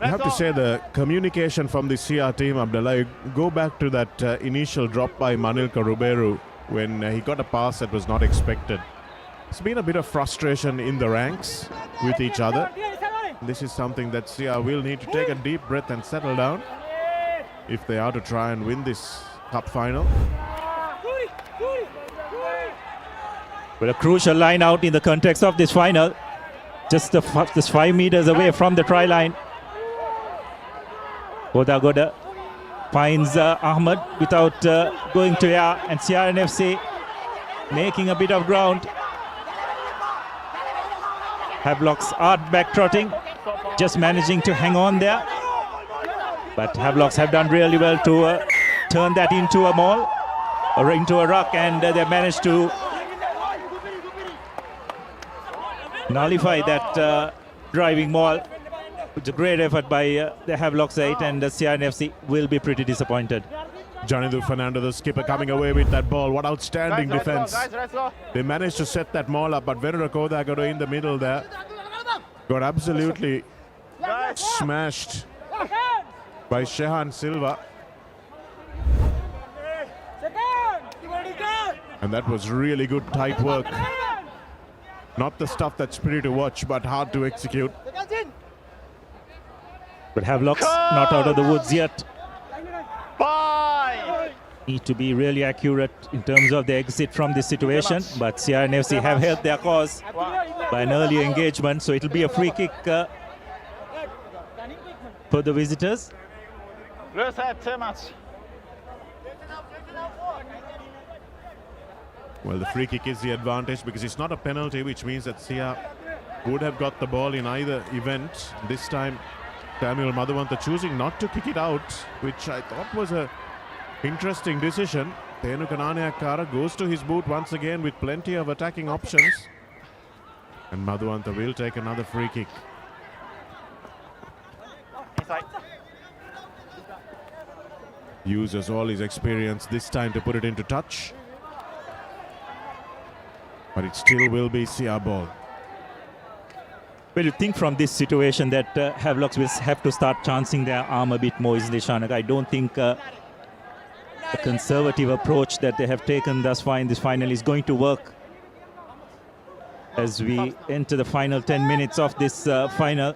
I have to say the communication from the CR team, Abdullah, you go back to that initial drop by Manilka Ruberu when he got a pass that was not expected. It's been a bit of frustration in the ranks with each other. This is something that CR will need to take a deep breath and settle down if they are to try and win this cup final. Well, a crucial line out in the context of this final. Just 5 meters away from the try line. Koda Goda finds Ahmed without going to air, and CRNFC making a bit of ground. Havelocks are backtrotting, just managing to hang on there. But Havelocks have done really well to turn that into a maul or into a ruck, and they managed to nullify that driving maul. It's a great effort by the Havelocks 8, and the CRNFC will be pretty disappointed. Janidu Fernando, the skipper, coming away with that ball. What outstanding defense. They managed to set that maul up, but Verura Koda got in the middle there. Got absolutely smashed by Shehan Silva. And that was really good tight work. Not the stuff that's pretty to watch, but hard to execute. But Havelocks not out of the woods yet. Need to be really accurate in terms of the exit from this situation. But CRNFC have held their cause by an early engagement, so it'll be a free kick for the visitors. Too much. Well, the free kick is the advantage because it's not a penalty, which means that CR would have got the ball in either event. This time, Samuel Madhuanta choosing not to kick it out, which I thought was a interesting decision. Thenu Kananeyakara goes to his boot once again with plenty of attacking options. And Madhuanta will take another free kick. Inside. Uses all his experience this time to put it into touch. But it still will be CR ball. Well, you think from this situation that Havelocks will have to start chancing their arm a bit more, isn't it, Shanak? I don't think the conservative approach that they have taken thus far in this final is going to work as we enter the final 10 minutes of this final.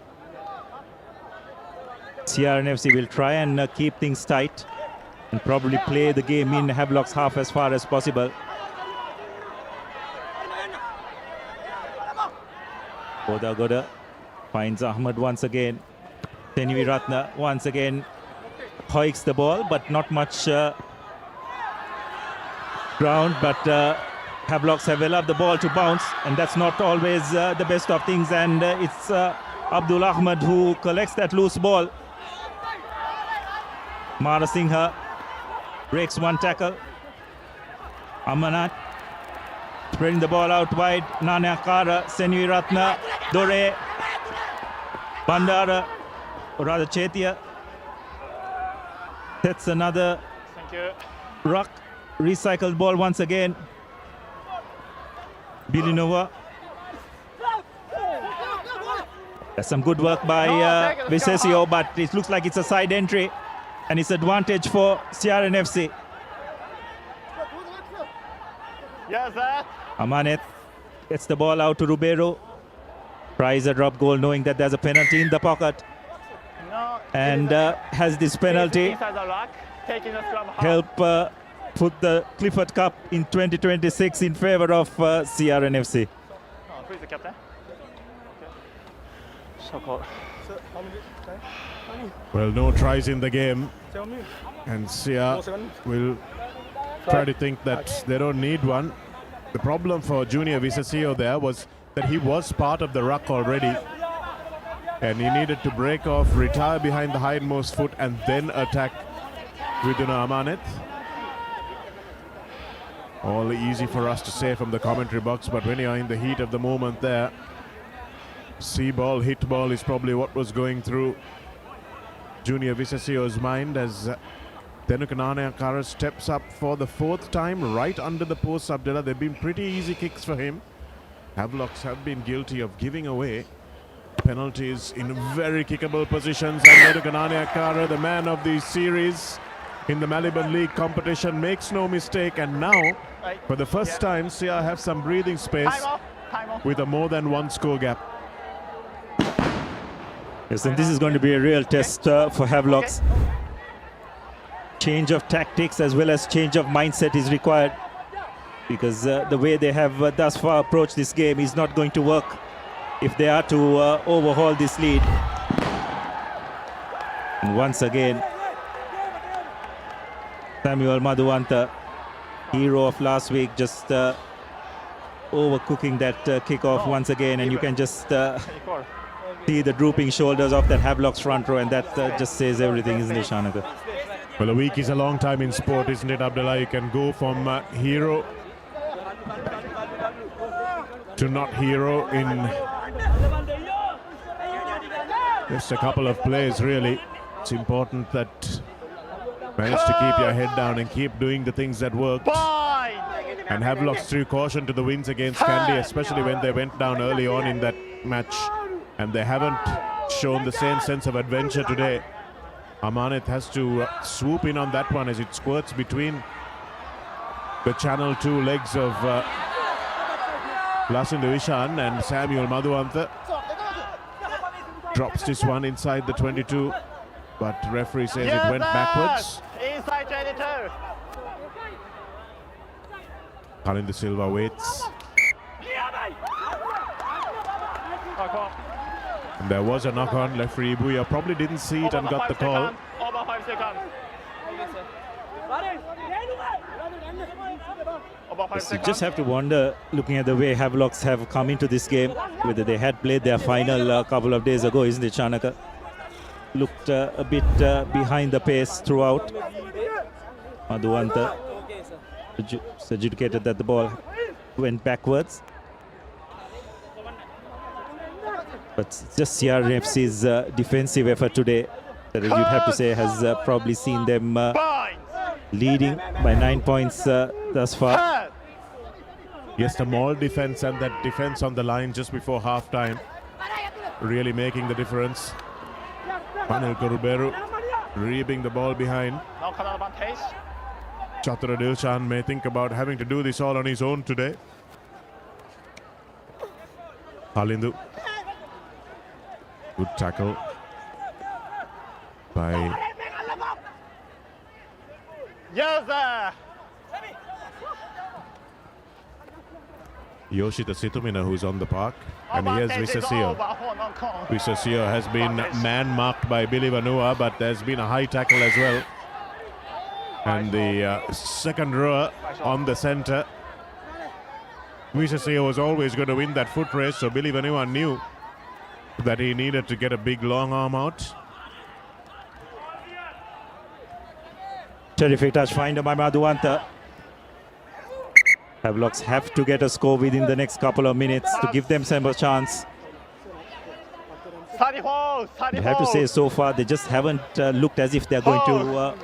CRNFC will try and keep things tight and probably play the game in Havelock's half as far as possible. Koda Goda finds Ahmed once again. Teniviratne once again hoiks the ball, but not much ground. But Havelocks have allowed the ball to bounce, and that's not always the best of things. And it's Abdul Ahmed who collects that loose ball. Mara Singha breaks one tackle. Amanat spreading the ball out wide. Nana Kara, Senui Ratna, Dore, Bandara, or rather Chetia. That's another ruck. Recycled ball once again. Bilinova. That's some good work by Vicesio, but it looks like it's a side entry, and it's advantage for CRNFC. Yes, sir. Amanet gets the ball out to Ribeiro. Tries a drop goal knowing that there's a penalty in the pocket. No, And has this penalty inside the ruck, taking the scrum half. help put the Clifford Cup in 2026 in favor of CRNFC? Oh, who is the captain? So cold. Well, no tries in the game, and Sia will try to think that they don't need one. The problem for Junior Vicesio there was that he was part of the ruck already, and he needed to break off, retire behind the hindmost foot, and then attack Viduna Amanet. All easy for us to say from the commentary box, but when you're in the heat of the moment there, see ball, hit ball is probably what was going through Junior Vicesio's mind as Tenukanane Akara steps up for the fourth time right under the post. Abdullah, they've been pretty easy kicks for him. Havelocks have been guilty of giving away penalties in very kickable positions, and Tenukanane Akara, the man of the series in the Maliban League competition, makes no mistake, and now for the first time Sia have some breathing space with a more than one score gap. Yes, and this is going to be a real test for Havelocks. Change of tactics as well as change of mindset is required, because the way they have thus far approached this game is not going to work if they are to overhaul this lead. And once again, Samuel Madhuanta, hero of last week, just overcooking that kickoff once again, and you can just see the drooping shoulders of that Havelocks front row, and that just says everything, isn't it, Shanaka? Well, a week is a long time in sport, isn't it, Abdullah? You can go from hero to not hero in just a couple of plays, really. It's important that manage to keep your head down and keep doing the things that work. And Havelocks threw caution to the winds against Kandy, especially when they went down early on in that match. And they haven't shown the same sense of adventure today. Amanet has to swoop in on that one as it squirts between the channel two legs of Lasindu Ishan, and Samuel Madhuanta drops this one inside the 22, but referee says it went backwards. Inside 22. Kalinda Silva waits. And there was a knock on. Referee Ibuya probably didn't see it and got the call. Over 5 seconds. Yes, you just have to wonder, looking at the way Havelocks have come into this game, whether they had played their final a couple of days ago, isn't it, Chanaka? Looked a bit behind the pace throughout. Madhuanta adjudicated that the ball went backwards. But just CRNFC's defensive effort today that you'd have to say has probably seen them leading by 9 points thus far. Yes, the maul defense and that defense on the line just before half-time really making the difference. Panel Koruberu reaping the ball behind. Chatura Dilshan may think about having to do this all on his own today. Halindu. Good tackle by Yoshita Situmina, who's on the park. And here's Visasio. Visasio has been man-marked by Billy Vanua, but there's been a high tackle as well. And the second rower on the centre. Visasio was always going to win that foot race, so Billy Vanua knew that he needed to get a big long arm out. Terrific touch finder by Madhuanta. Havelocks have to get a score within the next couple of minutes to give themselves a chance. I have to say, so far they just haven't looked as if they're going to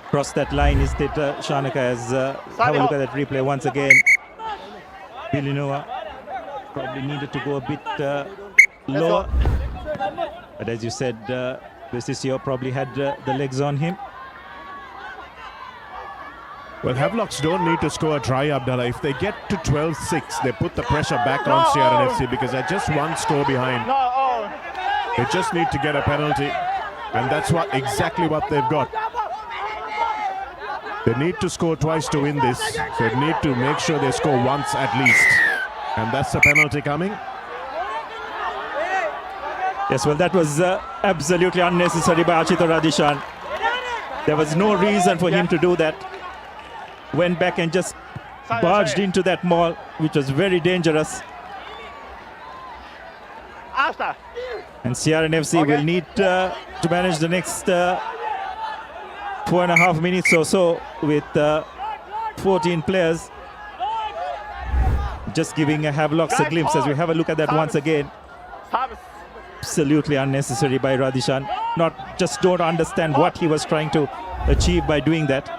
cross that line. Instead, Shanaka has have a look at that replay once again. Villanova probably needed to go a bit lower, but as you said, Vesisio probably had the legs on him. Well, Havelocks don't need to score a try, Abdallah. If they get to 12-6, they put the pressure back on CRNFC because they're just one score behind. They just need to get a penalty, and that's exactly what they've got. They need to score twice to win this. So they need to make sure they score once at least. And that's the penalty coming. Yes, well, that was absolutely unnecessary by Achita Radishan. There was no reason for him to do that. Went back and just barged into that maul, which was very dangerous. And CRNFC will need to manage the next 4.5 minutes or so with 14 players. Just giving Havelocks a glimpse as we have a look at that once again. Absolutely unnecessary by Radishan. Don't understand what he was trying to achieve by doing that.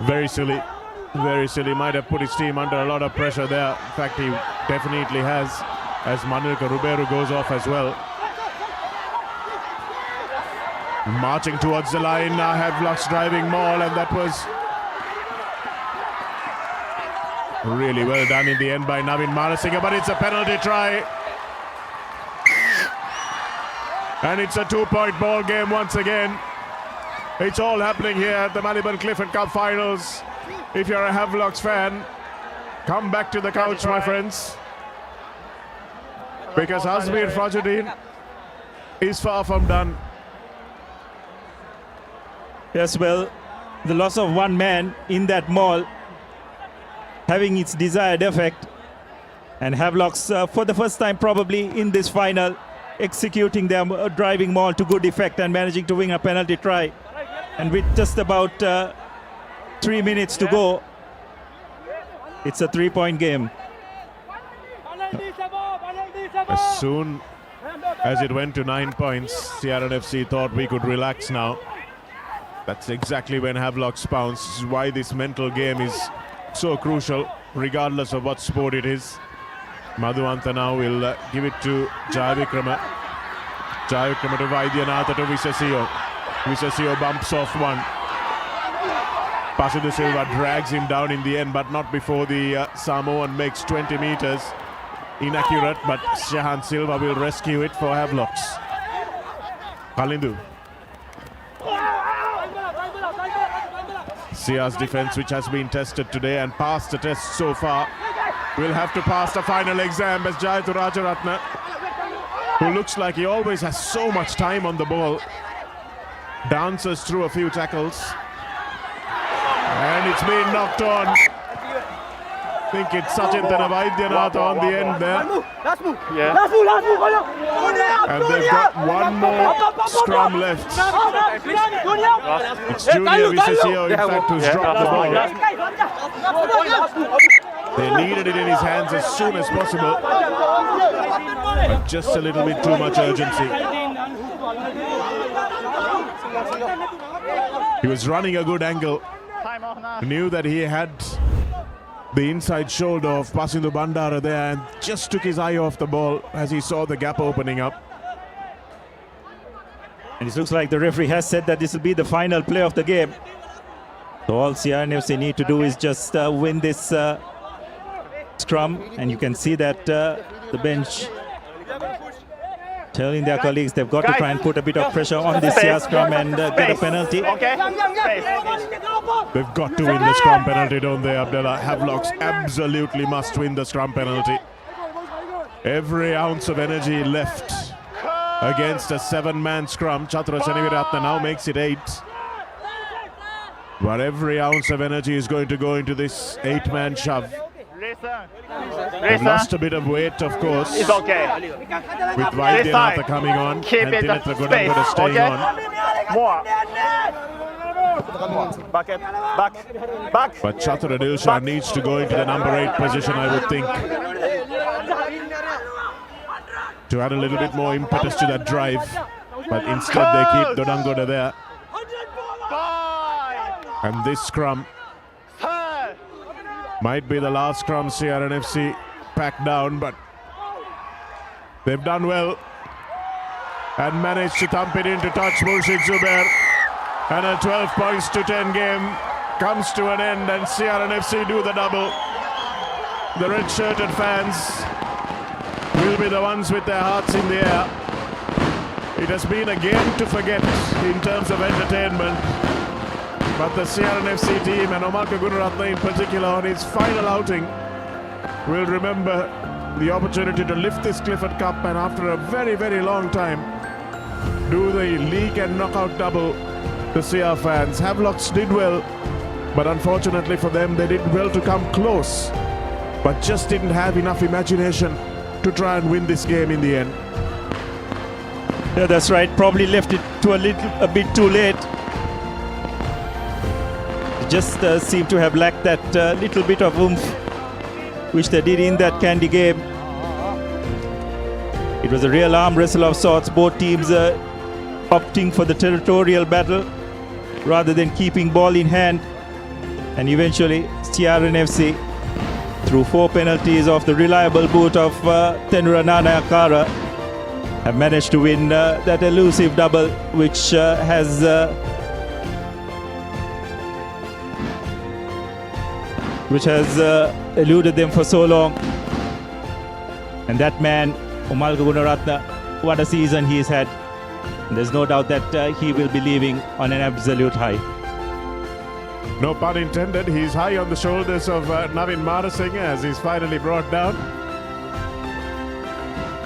Very silly. Very silly. Might have put his team under a lot of pressure there. In fact, he definitely has, as Manuka Ribeiro goes off as well. Marching towards the line, Havelocks driving maul, and that was really well done in the end by Navin Marasinga, but it's a penalty try. And it's a 2-point ball game once again. It's all happening here at the Maliban Clifford Cup finals. If you're a Havelocks fan, come back to the couch, my friends. Because Asmir Fajuddin is far from done. Yes, well, the loss of one man in that maul having its desired effect. And Havelocks, for the first time probably in this final, executing their driving maul to good effect and managing to win a penalty try. And with just about 3 minutes to go, it's a 3-point game. As soon as it went to 9 points, CRNFC thought we could relax now. That's exactly when Havelocks pounced. This is why this mental game is so crucial, regardless of what sport it is. Madhuanta now will give it to Jayavikrama. Jayavikrama to Vaidyanatha to Visasio. Visasio bumps off one. Pasidu Silva drags him down in the end, but not before the Samoan makes 20 meters. Inaccurate, but Shahan Silva will rescue it for Havelocks. Kalindu. Sia's defense, which has been tested today and passed the test so far, will have to pass the final exam as Jayatu Rajaratna, who looks like he always has so much time on the ball, dances through a few tackles, and it's been knocked on. I think it's Sachintana Vaidyanatha on the end there. And they've got one more scrum left. It's Junior Visasio, in fact, who's dropped the ball. They needed it in his hands as soon as possible, but just a little bit too much urgency. He was running a good angle, knew that he had the inside shoulder of Pasindu Bandara there, and just took his eye off the ball as he saw the gap opening up. And it looks like the referee has said that this will be the final play of the game. So all CRNFC need to do is just win this scrum, and you can see that the bench telling their colleagues they've got to try and put a bit of pressure on this CR scrum and get a penalty. They've got to win the scrum penalty, don't they, Abdullah? Havelocks absolutely must win the scrum penalty. Every ounce of energy left against a 7-man scrum. Chatura Chaniviratna now makes it 8. But every ounce of energy is going to go into this 8-man shove. They've lost a bit of weight, of course. It's okay. With Vaidyanatha coming on Keep and it Dinatra space, Godangada staying okay? on. More. Back it. Back. But Chatura Dilshan needs to go into the number 8 position, I would think, to add a little bit more impetus to that drive. But instead they keep Dodangoda there. And this scrum might be the last scrum CRNFC packed down, but they've done well and managed to thump it in to touch Murshid Zubair. And a 12 points to 10 game comes to an end, and CRNFC do the double. The red-shirted fans will be the ones with their hearts in the air. It has been a game to forget in terms of entertainment. But the CRNFC team, and Omalka Gunaratne in particular on his final outing, will remember the opportunity to lift this Clifford Cup and after a very, very long time do the league and knockout double. The CR fans. Havelocks did well, but unfortunately for them, they did well to come close, but just didn't have enough imagination to try and win this game in the end. Yeah, that's right. Probably left it to a bit too late. Just seem to have lacked that little bit of oomph which they did in that Kandy game. It was a real arm wrestle of sorts, both teams opting for the territorial battle rather than keeping ball in hand, and eventually CRNFC, through 4 penalties of the reliable boot of Tenura Nanayakara, have managed to win that elusive double which has eluded them for so long. And that man, Omalka Gunaratne, what a season he's had. There's no doubt that he will be leaving on an absolute high. No pun intended. He's high on the shoulders of Navin Marasinghe as he's finally brought down.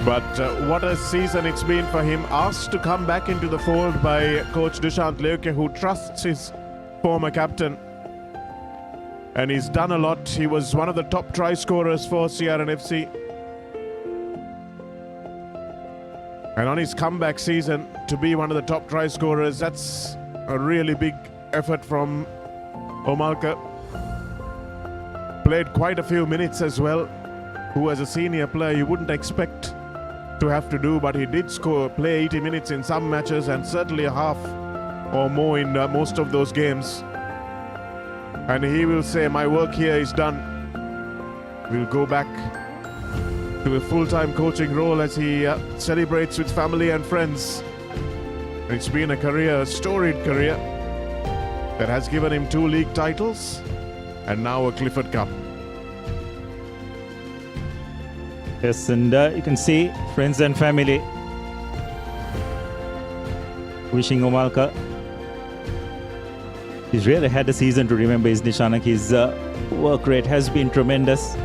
But what a season it's been for him. Asked to come back into the fold by coach Dushant Leuke, who trusts his former captain. And he's done a lot. He was one of the top try scorers for CRNFC. And on his comeback season, to be one of the top try scorers, that's a really big effort from Omalka. Played quite a few minutes as well, who as a senior player you wouldn't expect to have to do, but he did play 80 minutes in some matches and certainly a half or more in most of those games. And he will say, my work here is done. We'll go back to a full-time coaching role as he celebrates with family and friends. It's been a career, a storied career, that has given him 2 league titles and now a Clifford Cup. Yes, and you can see friends and family wishing Omalka. He's really had a season to remember, isn't he, Shanak? His work rate has been tremendous.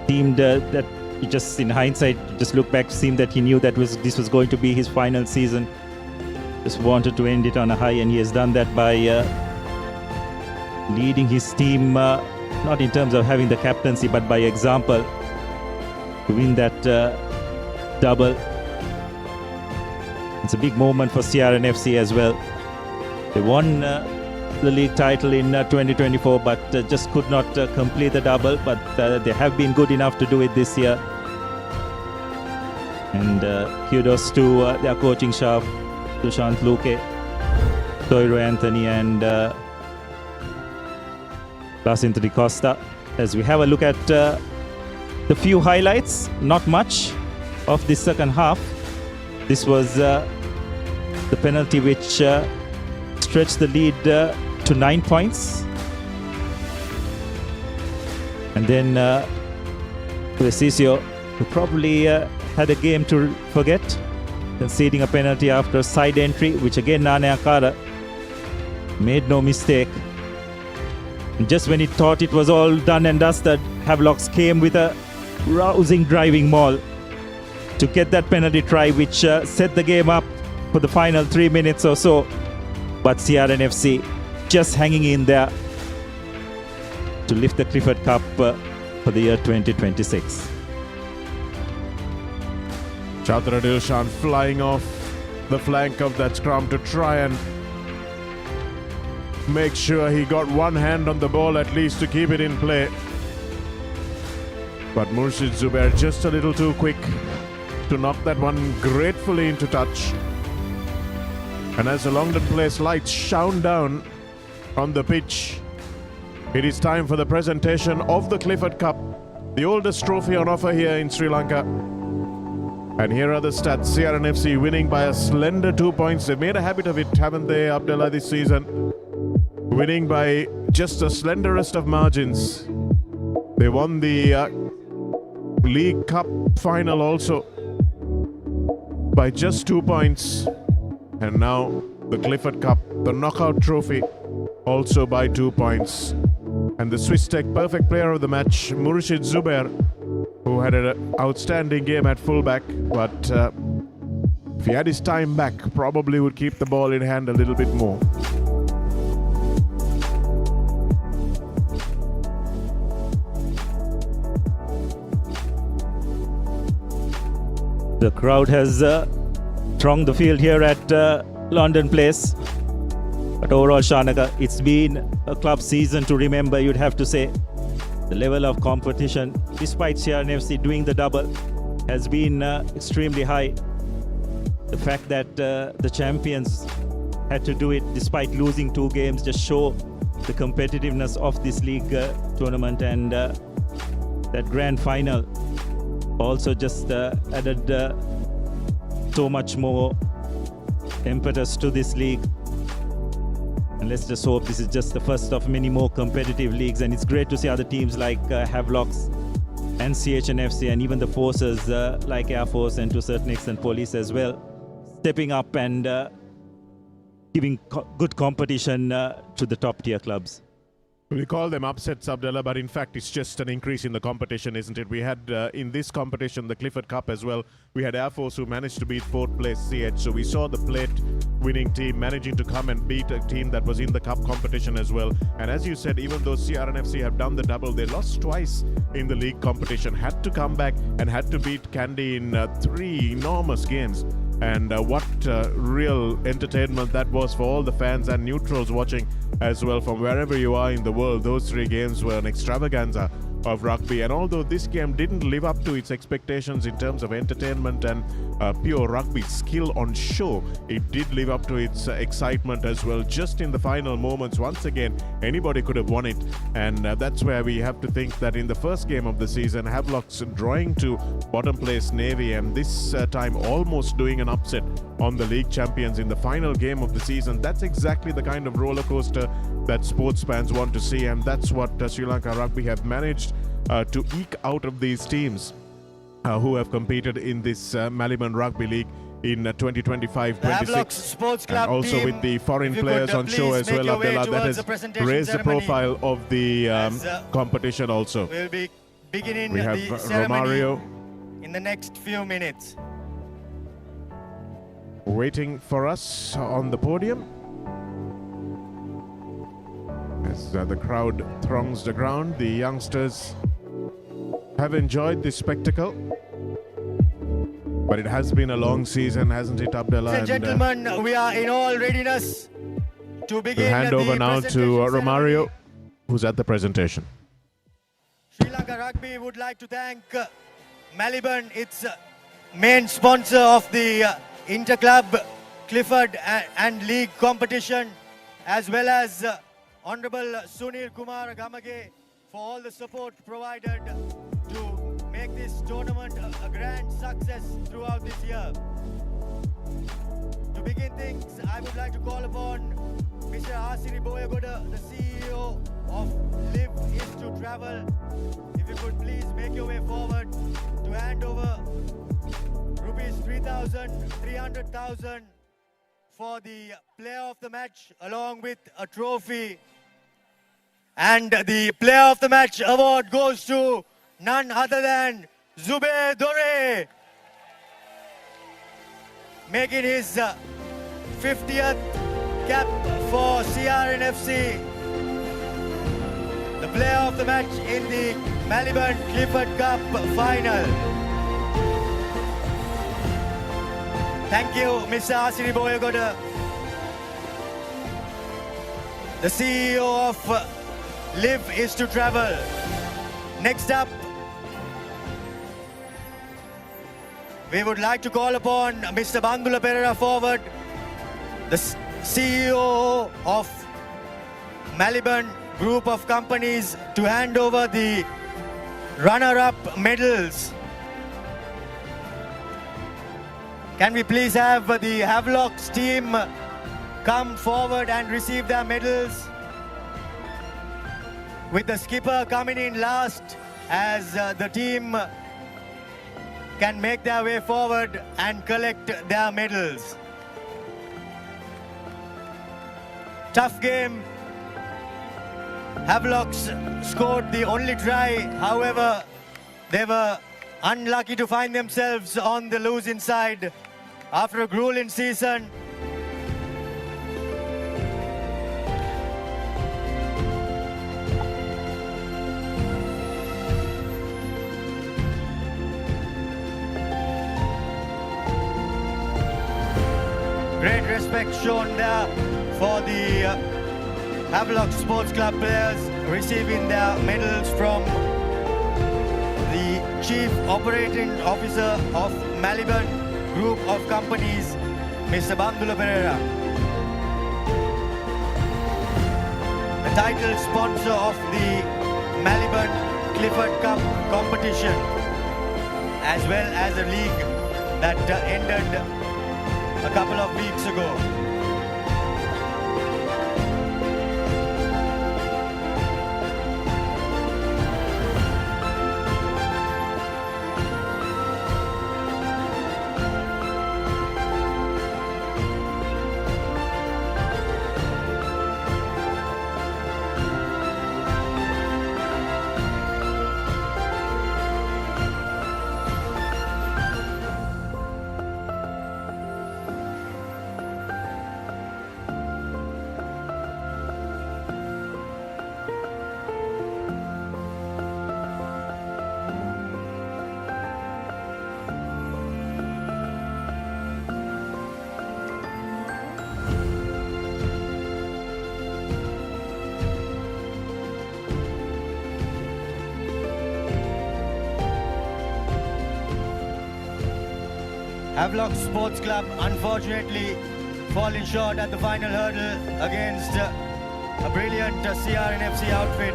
Seemed that he just, in hindsight, just look back, seemed that he knew that this was going to be his final season. Just wanted to end it on a high, and he has done that by leading his team, not in terms of having the captaincy, but by example, to win that double. It's a big moment for CRNFC as well. They won the league title in 2024, but just could not complete the double, but they have been good enough to do it this year. And kudos to their coaching staff, Dushant Luke, Toiro Anthony and Jacinto Di Costa. As we have a look at the few highlights, not much of this second half. This was the penalty which stretched the lead to 9 points. And then Vesisio, who probably had a game to forget, conceding a penalty after a side entry, which again Nanayakara made no mistake, Just when he thought it was all done and dusted, Havelocks came with a rousing driving maul to get that penalty try, which set the game up for the final 3 minutes or so. But CRNFC just hanging in there to lift the Clifford Cup for the year 2026. Chandra Dilshan flying off the flank of that scrum to try and make sure he got one hand on the ball at least to keep it in play. But Murshid Zubair just a little too quick to knock that one gratefully into touch. And as the Longdon Place lights shine down on the pitch, it is time for the presentation of the Clifford Cup, the oldest trophy on offer here in Sri Lanka. And here are the stats. CRNFC winning by a slender 2 points. They've made a habit of it, haven't they, Abdullah, this season? Winning by just the slenderest of margins. They won the League Cup final also by just 2 points. And now the Clifford Cup, the knockout trophy, also by 2 points. And the Swiss Tech perfect player of the match, Murshid Zubair, who had an outstanding game at fullback, but if he had his time back, probably would keep the ball in hand a little bit more. The crowd has thronged the field here at London Place. But overall, Shanaka, it's been a club season to remember, you'd have to say. The level of competition, despite CRNFC doing the double, has been extremely high. The fact that the champions had to do it despite losing 2 games just show the competitiveness of this league tournament, and that grand final also just added so much more impetus to this league. And let's just hope this is just the first of many more competitive leagues. And it's great to see other teams like Havelocks and CHNFC, and even the forces like Air Force and to a certain extent Police as well, stepping up and giving good competition to the top tier clubs. We call them upsets, Abdullah, but in fact it's just an increase in the competition, isn't it? We had in this competition, the Clifford Cup as well, we had Air Force who managed to beat 4th place CH. So we saw the plate winning team managing to come and beat a team that was in the cup competition as well. And as you said, even though CRNFC have done the double, they lost twice in the league competition, had to come back and had to beat Kandy in 3 enormous games. And what real entertainment that was for all the fans and neutrals watching as well from wherever you are in the world. Those 3 games were an extravaganza of rugby, and although this game didn't live up to its expectations in terms of entertainment and pure rugby skill on show, it did live up to its excitement as well. Just in the final moments, once again, anybody could have won it, and that's where we have to think that in the first game of the season, Havelocks drawing to bottom place Navy, and this time almost doing an upset on the league champions in the final game of the season. That's exactly the kind of roller coaster that sports fans want to see, and that's what Sri Lanka Rugby have managed to eke out of these teams who have competed in this Maliban Rugby League in 2025-26, and also with the foreign players on show as well, Abdullah, that has raised the profile of the competition also. We'll be beginning we have the ceremony Romario in the next few minutes. Waiting for us on the podium as the crowd throngs the ground. The youngsters have enjoyed this spectacle, but it has been a long season, hasn't it, Abdullah? Ladies and gentlemen, we are in all readiness to begin. We'll hand over now to Romario, who's at the presentation. Sri Lanka Rugby would like to thank Maliban, its main sponsor of the Interclub, Clifford and League competition, as well as Honorable Sunil Kumar Gamage for all the support provided to make this tournament a grand success throughout this year. To begin things, I would like to call upon Mr. Asiri Boyagoda, the CEO of Live Is to Travel. If you could please make your way forward to hand over rupees 300,000 for the player of the match, along with a trophy And the player of the match award goes to none other than Zube Dore, making his 50th cap for CRNFC. The player of the match in the Maliban Clifford Cup final. Thank you, Mr. Asiri Boyagoda, the CEO of Live is to Travel. Next up, we would like to call upon Mr. Bandula Pereira forward, the CEO of Maliban Group of Companies, to hand over the runner-up medals. Can we please have the Havelock's team come forward and receive their medals? With the skipper coming in last, as the team can make their way forward and collect their medals. Tough game. Havelocks scored the only try. However, they were unlucky to find themselves on the losing side after a grueling season. Great respect shown there for the Havelock Sports Club players, receiving their medals from the Chief Operating Officer of Maliban Group of Companies, Mr. Bandula Pereira. The title sponsor of the Maliban Clifford Cup competition, as well as a league that ended a couple of weeks ago. Havelock Sports Club unfortunately falling short at the final hurdle against a brilliant CRNFC outfit.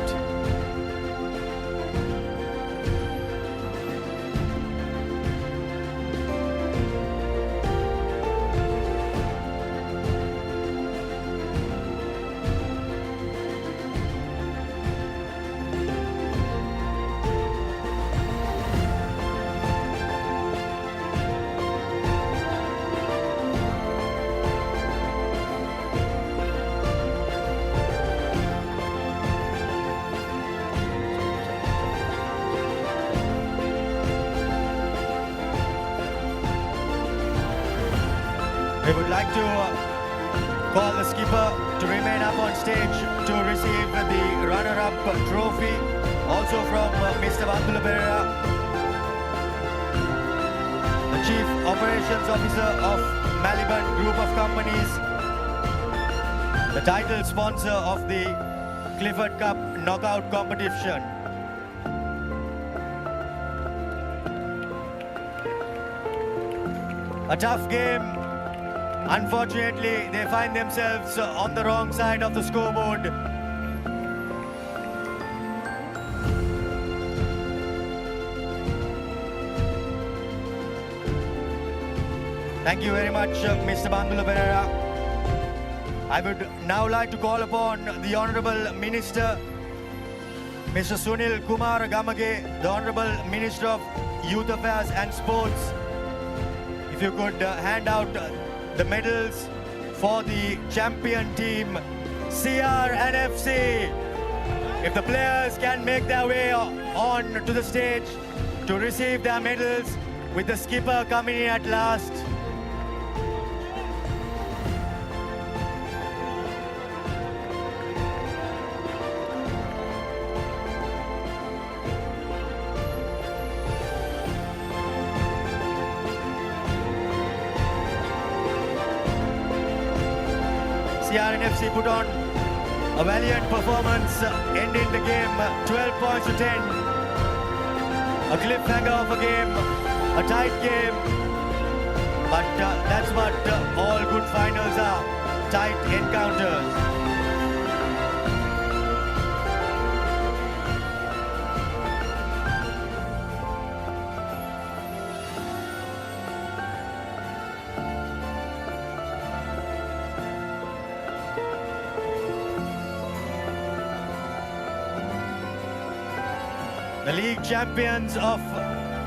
We would like to call the skipper to remain up on stage to receive the runner-up trophy, also from Mr. Bandula Pereira, the Chief Operations Officer of Maliban Group of Companies, the title sponsor of the Clifford Cup knockout competition. A tough game. Unfortunately, they find themselves on the wrong side of the scoreboard. Thank you very much, Mr. Bandula Pereira. I would now like to call upon the Honourable Minister, Mr. Sunil Kumar Gamage, the Honourable Minister of Youth Affairs and Sports. If you could hand out the medals for the champion team, CRNFC. If the players can make their way on to the stage to receive their medals, with the skipper coming in at last. CRNFC put on a valiant performance, ending the game 12 points to 10. A cliffhanger of a game, a tight game, but that's what all good finals are, tight encounters. The league champions of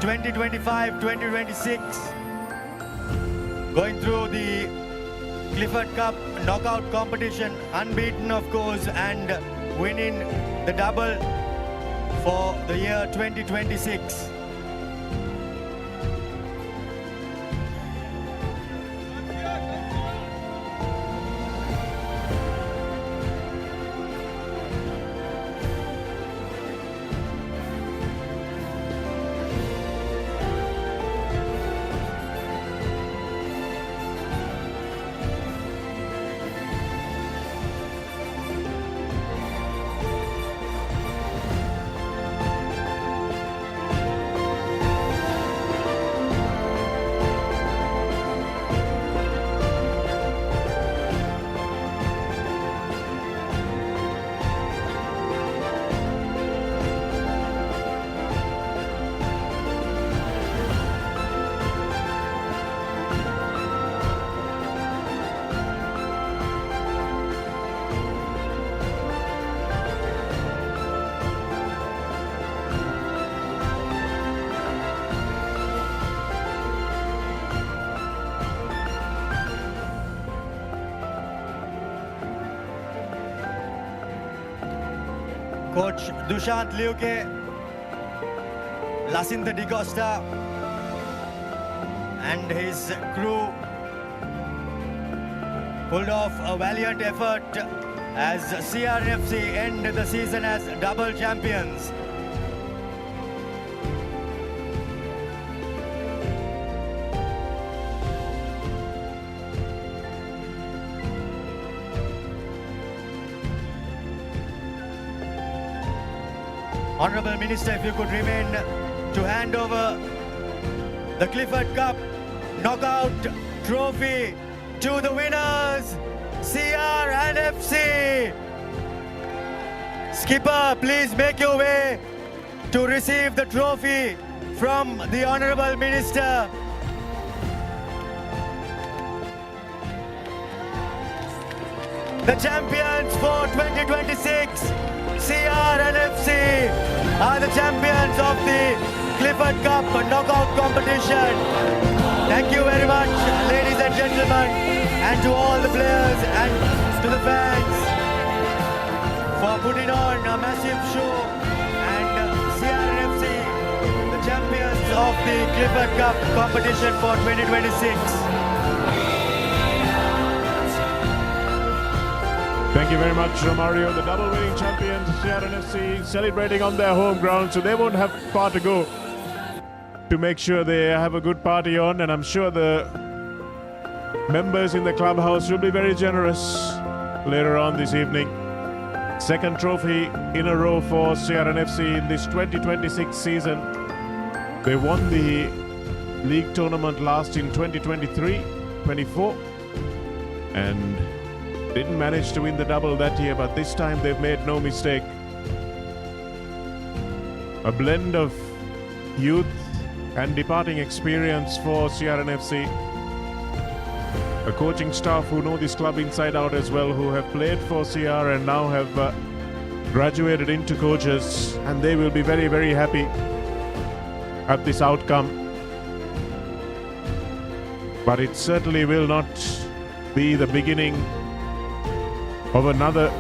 2025-2026 going through the Clifford Cup knockout competition, unbeaten of course, and winning the double for the year 2026. Coach Dushant Liuke, Lacinda Di Costa and his crew pulled off a valiant effort as CRNFC end the season as double champions. Honourable Minister, if you could remain to hand over the Clifford Cup knockout trophy to the winners, CRNFC. Skipper, please make your way to receive the trophy from the Honourable Minister. The champions for 2026, CRNFC, are the champions of the Clifford Cup knockout competition. Thank you very much, ladies and gentlemen, and to all the players and to the fans for putting on a massive show. And CRNFC, the champions of the Clifford Cup competition for 2026. Thank you very much, Romario. The double winning champions, CRNFC, celebrating on their home ground, so they won't have far to go to make sure they have a good party on, and I'm sure the members in the clubhouse will be very generous later on this evening. Second trophy in a row for CRNFC in this 2026 season. They won the league tournament last in 2023-24 and didn't manage to win the double that year, but this time they've made no mistake. A blend of youth and departing experience for CRNFC. A coaching staff who know this club inside out as well, who have played for CR and now have graduated into coaches, and they will be very, very happy at this outcome. But it certainly will not be the beginning of another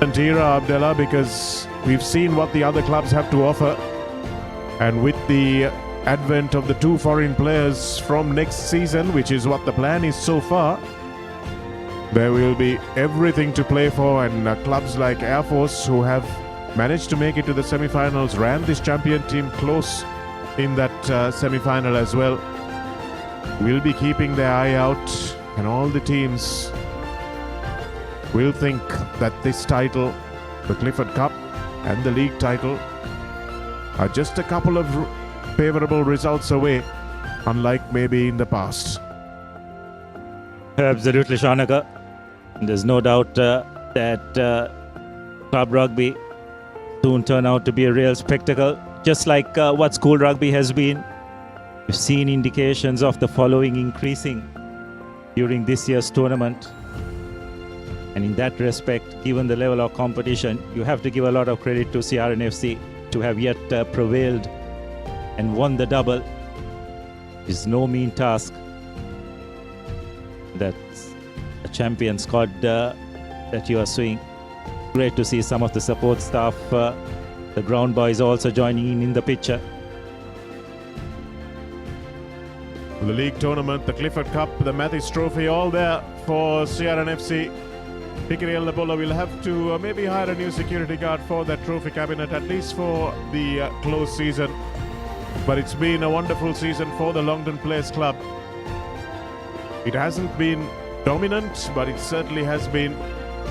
era, Abdullah, because we've seen what the other clubs have to offer, and with the advent of the 2 foreign players from next season, which is what the plan is so far, there will be everything to play for, and clubs like Air Force, who have managed to make it to the semi-finals, ran this champion team close in that semi-final as well, will be keeping their eye out, and all the teams will think that this title, the Clifford Cup and the league title, are just a couple of favourable results away, unlike maybe in the past. Absolutely, Shanaka. There's no doubt that club rugby soon turn out to be a real spectacle, just like what school rugby has been. We've seen indications of the following increasing during this year's tournament. And in that respect, given the level of competition, you have to give a lot of credit to CRNFC to have yet prevailed and won the double. It's no mean task. That's a champion squad that you are seeing. Great to see some of the support staff, the ground boys also joining in the picture. The league tournament, the Clifford Cup, the Mathis Trophy, all there for CRNFC. Hickory Elabola will have to maybe hire a new security guard for that trophy cabinet, at least for the close season. But it's been a wonderful season for the Longdon Players Club. It hasn't been dominant, but it certainly has been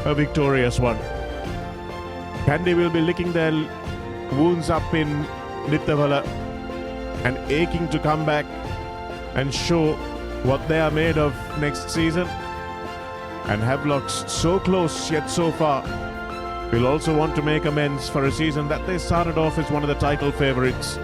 a victorious one. Kandy will be licking their wounds up in Nithavala and aching to come back and show what they are made of next season. And Havelock's so close yet so far will also want to make amends for a season that they started off as one of the title favourites.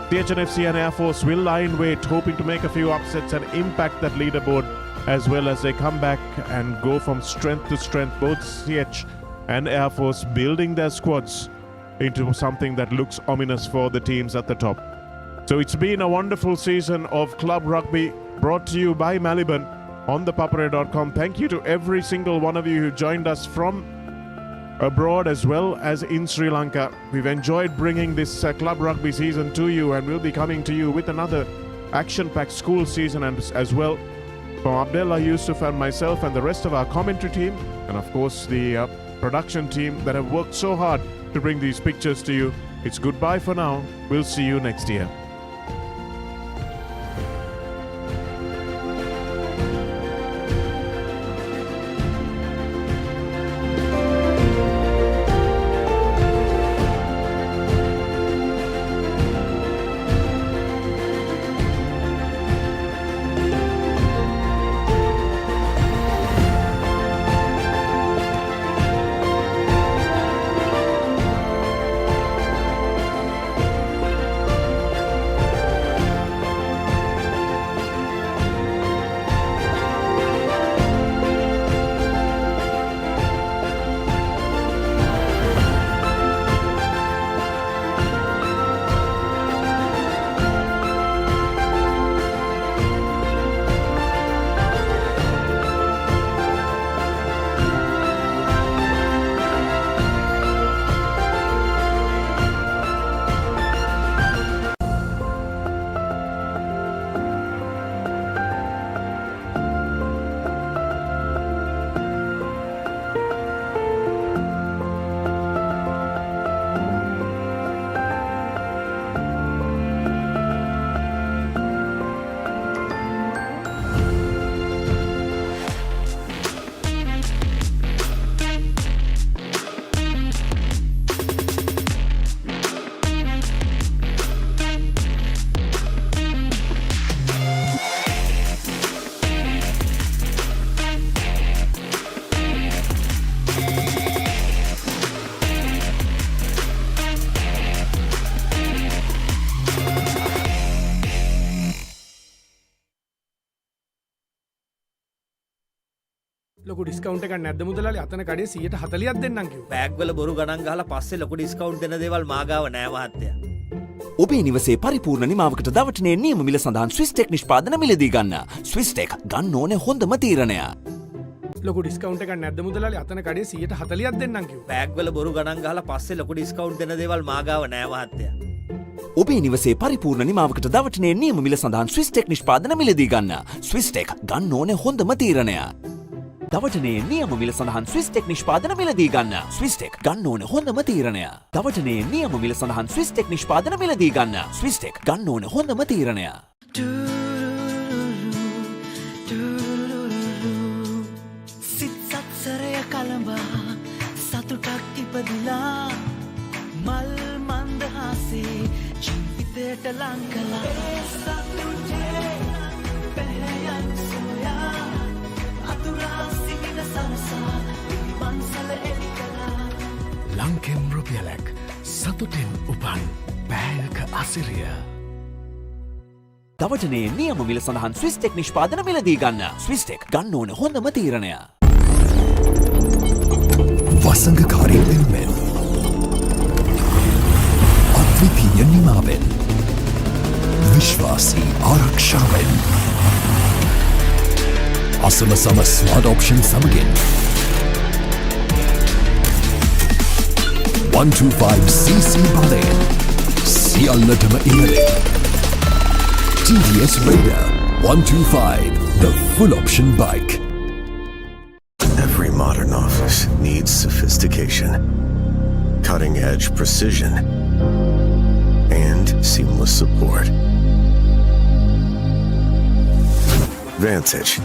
CHNFC and Air Force will lie in wait, hoping to make a few upsets and impact that leaderboard as well as they come back and go from strength to strength, both CH and Air Force building their squads into something that looks ominous for the teams at the top. So it's been a wonderful season of club rugby brought to you by Maliban on the Papare.com. Thank you to every single one of you who joined us from abroad as well as in Sri Lanka. We've enjoyed bringing this club rugby season to you, and we'll be coming to you with another action-packed school season as well. From Abdullah, Yusuf and myself and the rest of our commentary team, and of course the production team that have worked so hard to bring these pictures to you, it's goodbye for now. We'll see you next year. ලොකු discount එකක් නැද්ද මුදලාලි? අතන කඩේ 140ක් දෙන්නම් කිව්වා. Bag වල බොරු ගණන් ගහලා පස්සේ ලොකු ඩිස්කවුන්ට් දෙන දේවල් මාගාව නෑ මහත්තයා. ඔබේ නිවසේ පරිපූර්ණ නිමාවකට දවටනේ නියම මිල සඳහන් ස්විස් ටෙක් නිෂ්පාදන මිලදී ගන්න. ස්විස් ටෙක් ගන්න ඕනේ හොඳම තීරණය. ලොකු ඩිස්කවුන්ට් එකක් නැද්ද මුදලාලි? අතන කඩේ 140ක් දෙන්නම් කිව්වා. බෑග් වල බොරු ගණන් ගහලා පස්සේ ලොකු ඩිස්කවුන්ට් දෙන දේවල් මාගාව නෑ මහත්තයා. ඔබේ නිවසේ පරිපූර්ණ නිමාවකට දවටනේ නියම මිල සඳහන් ස්විස් ටෙක් නිෂ්පාදන මිලදී ගන්න. ස්විස් ටෙක් ගන්න ඕනේ හොඳම තීරණය. දවටනේ නියම මිල සඳහන් ස්විස් ටෙක් නිෂ්පාදන මිලදී ගන්න. ස්විස් ටෙක් ගන්න ඕනේ හොඳම තීරණය. දවටනේ නියම මිල සඳහන් ස්විස් ටෙක් නිෂ්පාදන මිලදී ගන්න. ස්විස් ටෙක් ගන්න ඕනේ හොඳම තීරණය. සිත් සත්සරය කළඹා සතුටක් ඉපදිලා මල් මන්දහසේ ජීවිතයට ලං කළා. සතුටේ පැහැයන් සොයා අතුරා සිහින සරසා මන්සල එලි කළා. ලංකෙන් රුපියලක් සතුටෙන් උපන් පැහැයක අසිරිය. දවටනේ නියම මිල සඳහන් ස්විස් ටෙක් නිෂ්පාදන මිලදී ගන්න. ස්විස් ටෙක් ගන්න ඕනේ හොඳම තීරණය. වසංගකාරී වෙනුවෙන් අද්විතීය නිමාවෙන් විශ්වාසී ආරක්ෂාවෙන් අසමසම ස්මාර්ට් ඔප්ෂන් සමගින් 125cc බලයෙන් සියල්ලටම ඉහළින් TVS Raider 125, the full option bike. Every modern office needs sophistication, cutting edge precision, and seamless support. Vantage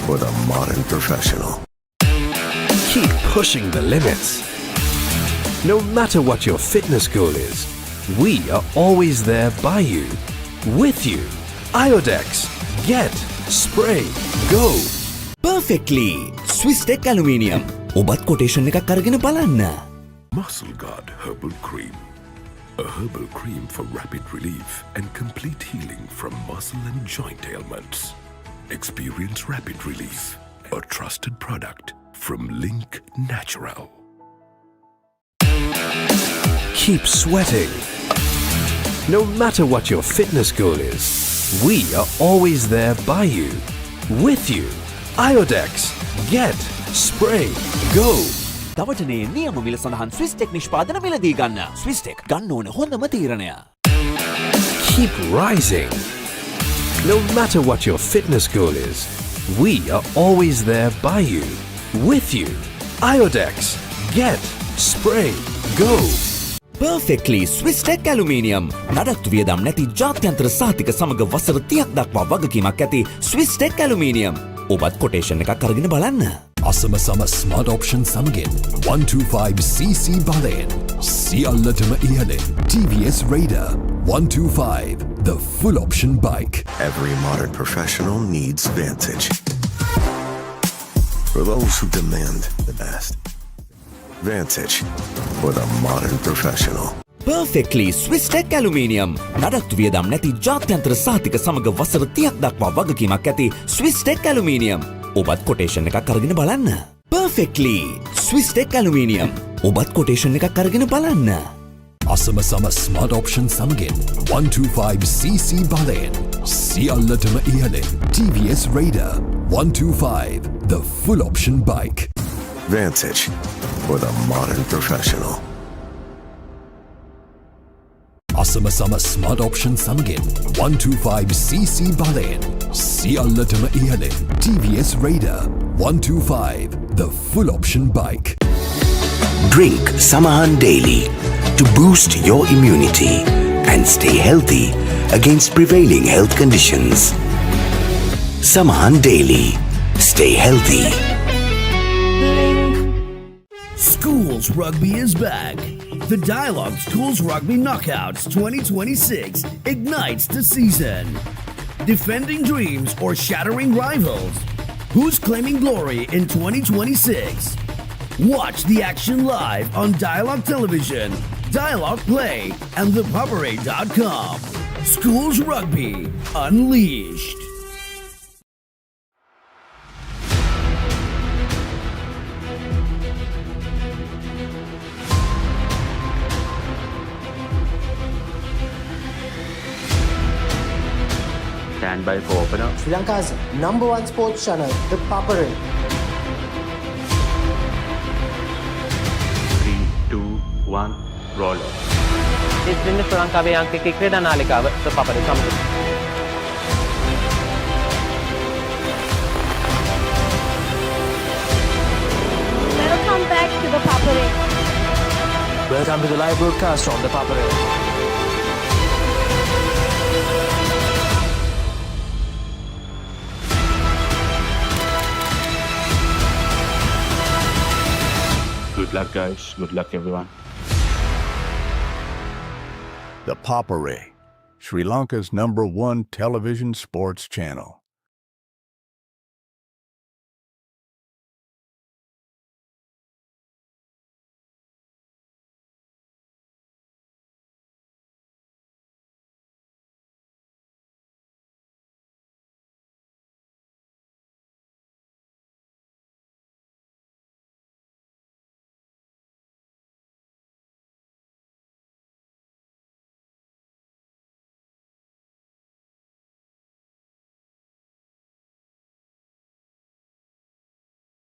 for the modern professional. Keep pushing the limits. No matter what your fitness goal is, we are always there by you, with you. Iodex. Get. Spray. Go. Perfectly. Swiss Tech Aluminium. ඔබත් quotation එකක් අරගෙන බලන්න. Muscle Guard Herbal Cream. A herbal cream for rapid relief and complete healing from muscle and joint ailments. Experience rapid relief. A trusted product from Link Natural. Keep sweating. No matter what your fitness goal is, we are always there by you, with you. Iodex. Get. Spray. Go. දවටනේ නියම මිල සඳහන් Swiss tech නිෂ්පාදන මිලදී ගන්න. Swiss tech ගන්න ඕනේ හොඳම තීරණය. Keep rising. No matter what your fitness goal is, we are always there by you, with you. Iodex. Get. Spray. Go. Perfectly Swiss Tech Aluminium. නඩත්තු වියදම් නැති ජාත්‍යන්තර සාතික සමග වසර 30ක් දක්වා වගකීමක් ඇති Swiss Tech Aluminium. ඔබත් කොටේෂන් එකක් අරගෙන බලන්න. අසමසම ස්මාර්ට් ඔප්ෂන් සමගින් 125cc බලයෙන් සියල්ලටම ඉහළින් TVS Raider 125, the full option bike. Every modern professional needs Vantage. For those who demand the best. Vantage for the modern professional. Perfectly Swiss Tech Aluminium. නඩත්තු වියදම් නැති ජාත්‍යන්තර සාතික සමග වසර 30ක් දක්වා වගකීමක් ඇති Swiss Tech Aluminium. ඔබත් කොටේෂන් එකක් අරගෙන බලන්න. Perfectly Swiss Tech Aluminium. ඔබත් කොටේෂන් එකක් අරගෙන බලන්න. අසමසම ස්මාර්ට් ඔප්ෂන් සමගින් 125cc බලයෙන් සියල්ලටම ඉහළින් TVS Raider 125, the full option bike. Vantage for the modern professional. අසමසම ස්මාර්ට් ඔප්ෂන් සමගින් 125cc බලයෙන් සියල්ලටම ඉහළින් TVS Raider 125, the full option bike. Drink Samahan daily to boost your immunity and stay healthy against prevailing health conditions. Samahan daily. Stay healthy. Schools Rugby is back. The Dialogue Schools Rugby Knockouts 2026 ignites the season. Defending dreams or shattering rivals? Who's claiming glory in 2026? Watch the action live on Dialogue Television, Dialogue Play, and thepapare.com. Schools Rugby Unleashed. Stand by for opener. Sri Lanka's #1 sports channel, the Papare. roll on. ඉතින් ශ්‍රී ලංකාවේ අංකික ක්‍රීඩා නාලිකාව Papare සමග. Welcome back to the Papare. Welcome to the live broadcast from the Papare. Good luck, guys. Good luck, everyone. The Papare, Sri Lanka's #1 television sports channel.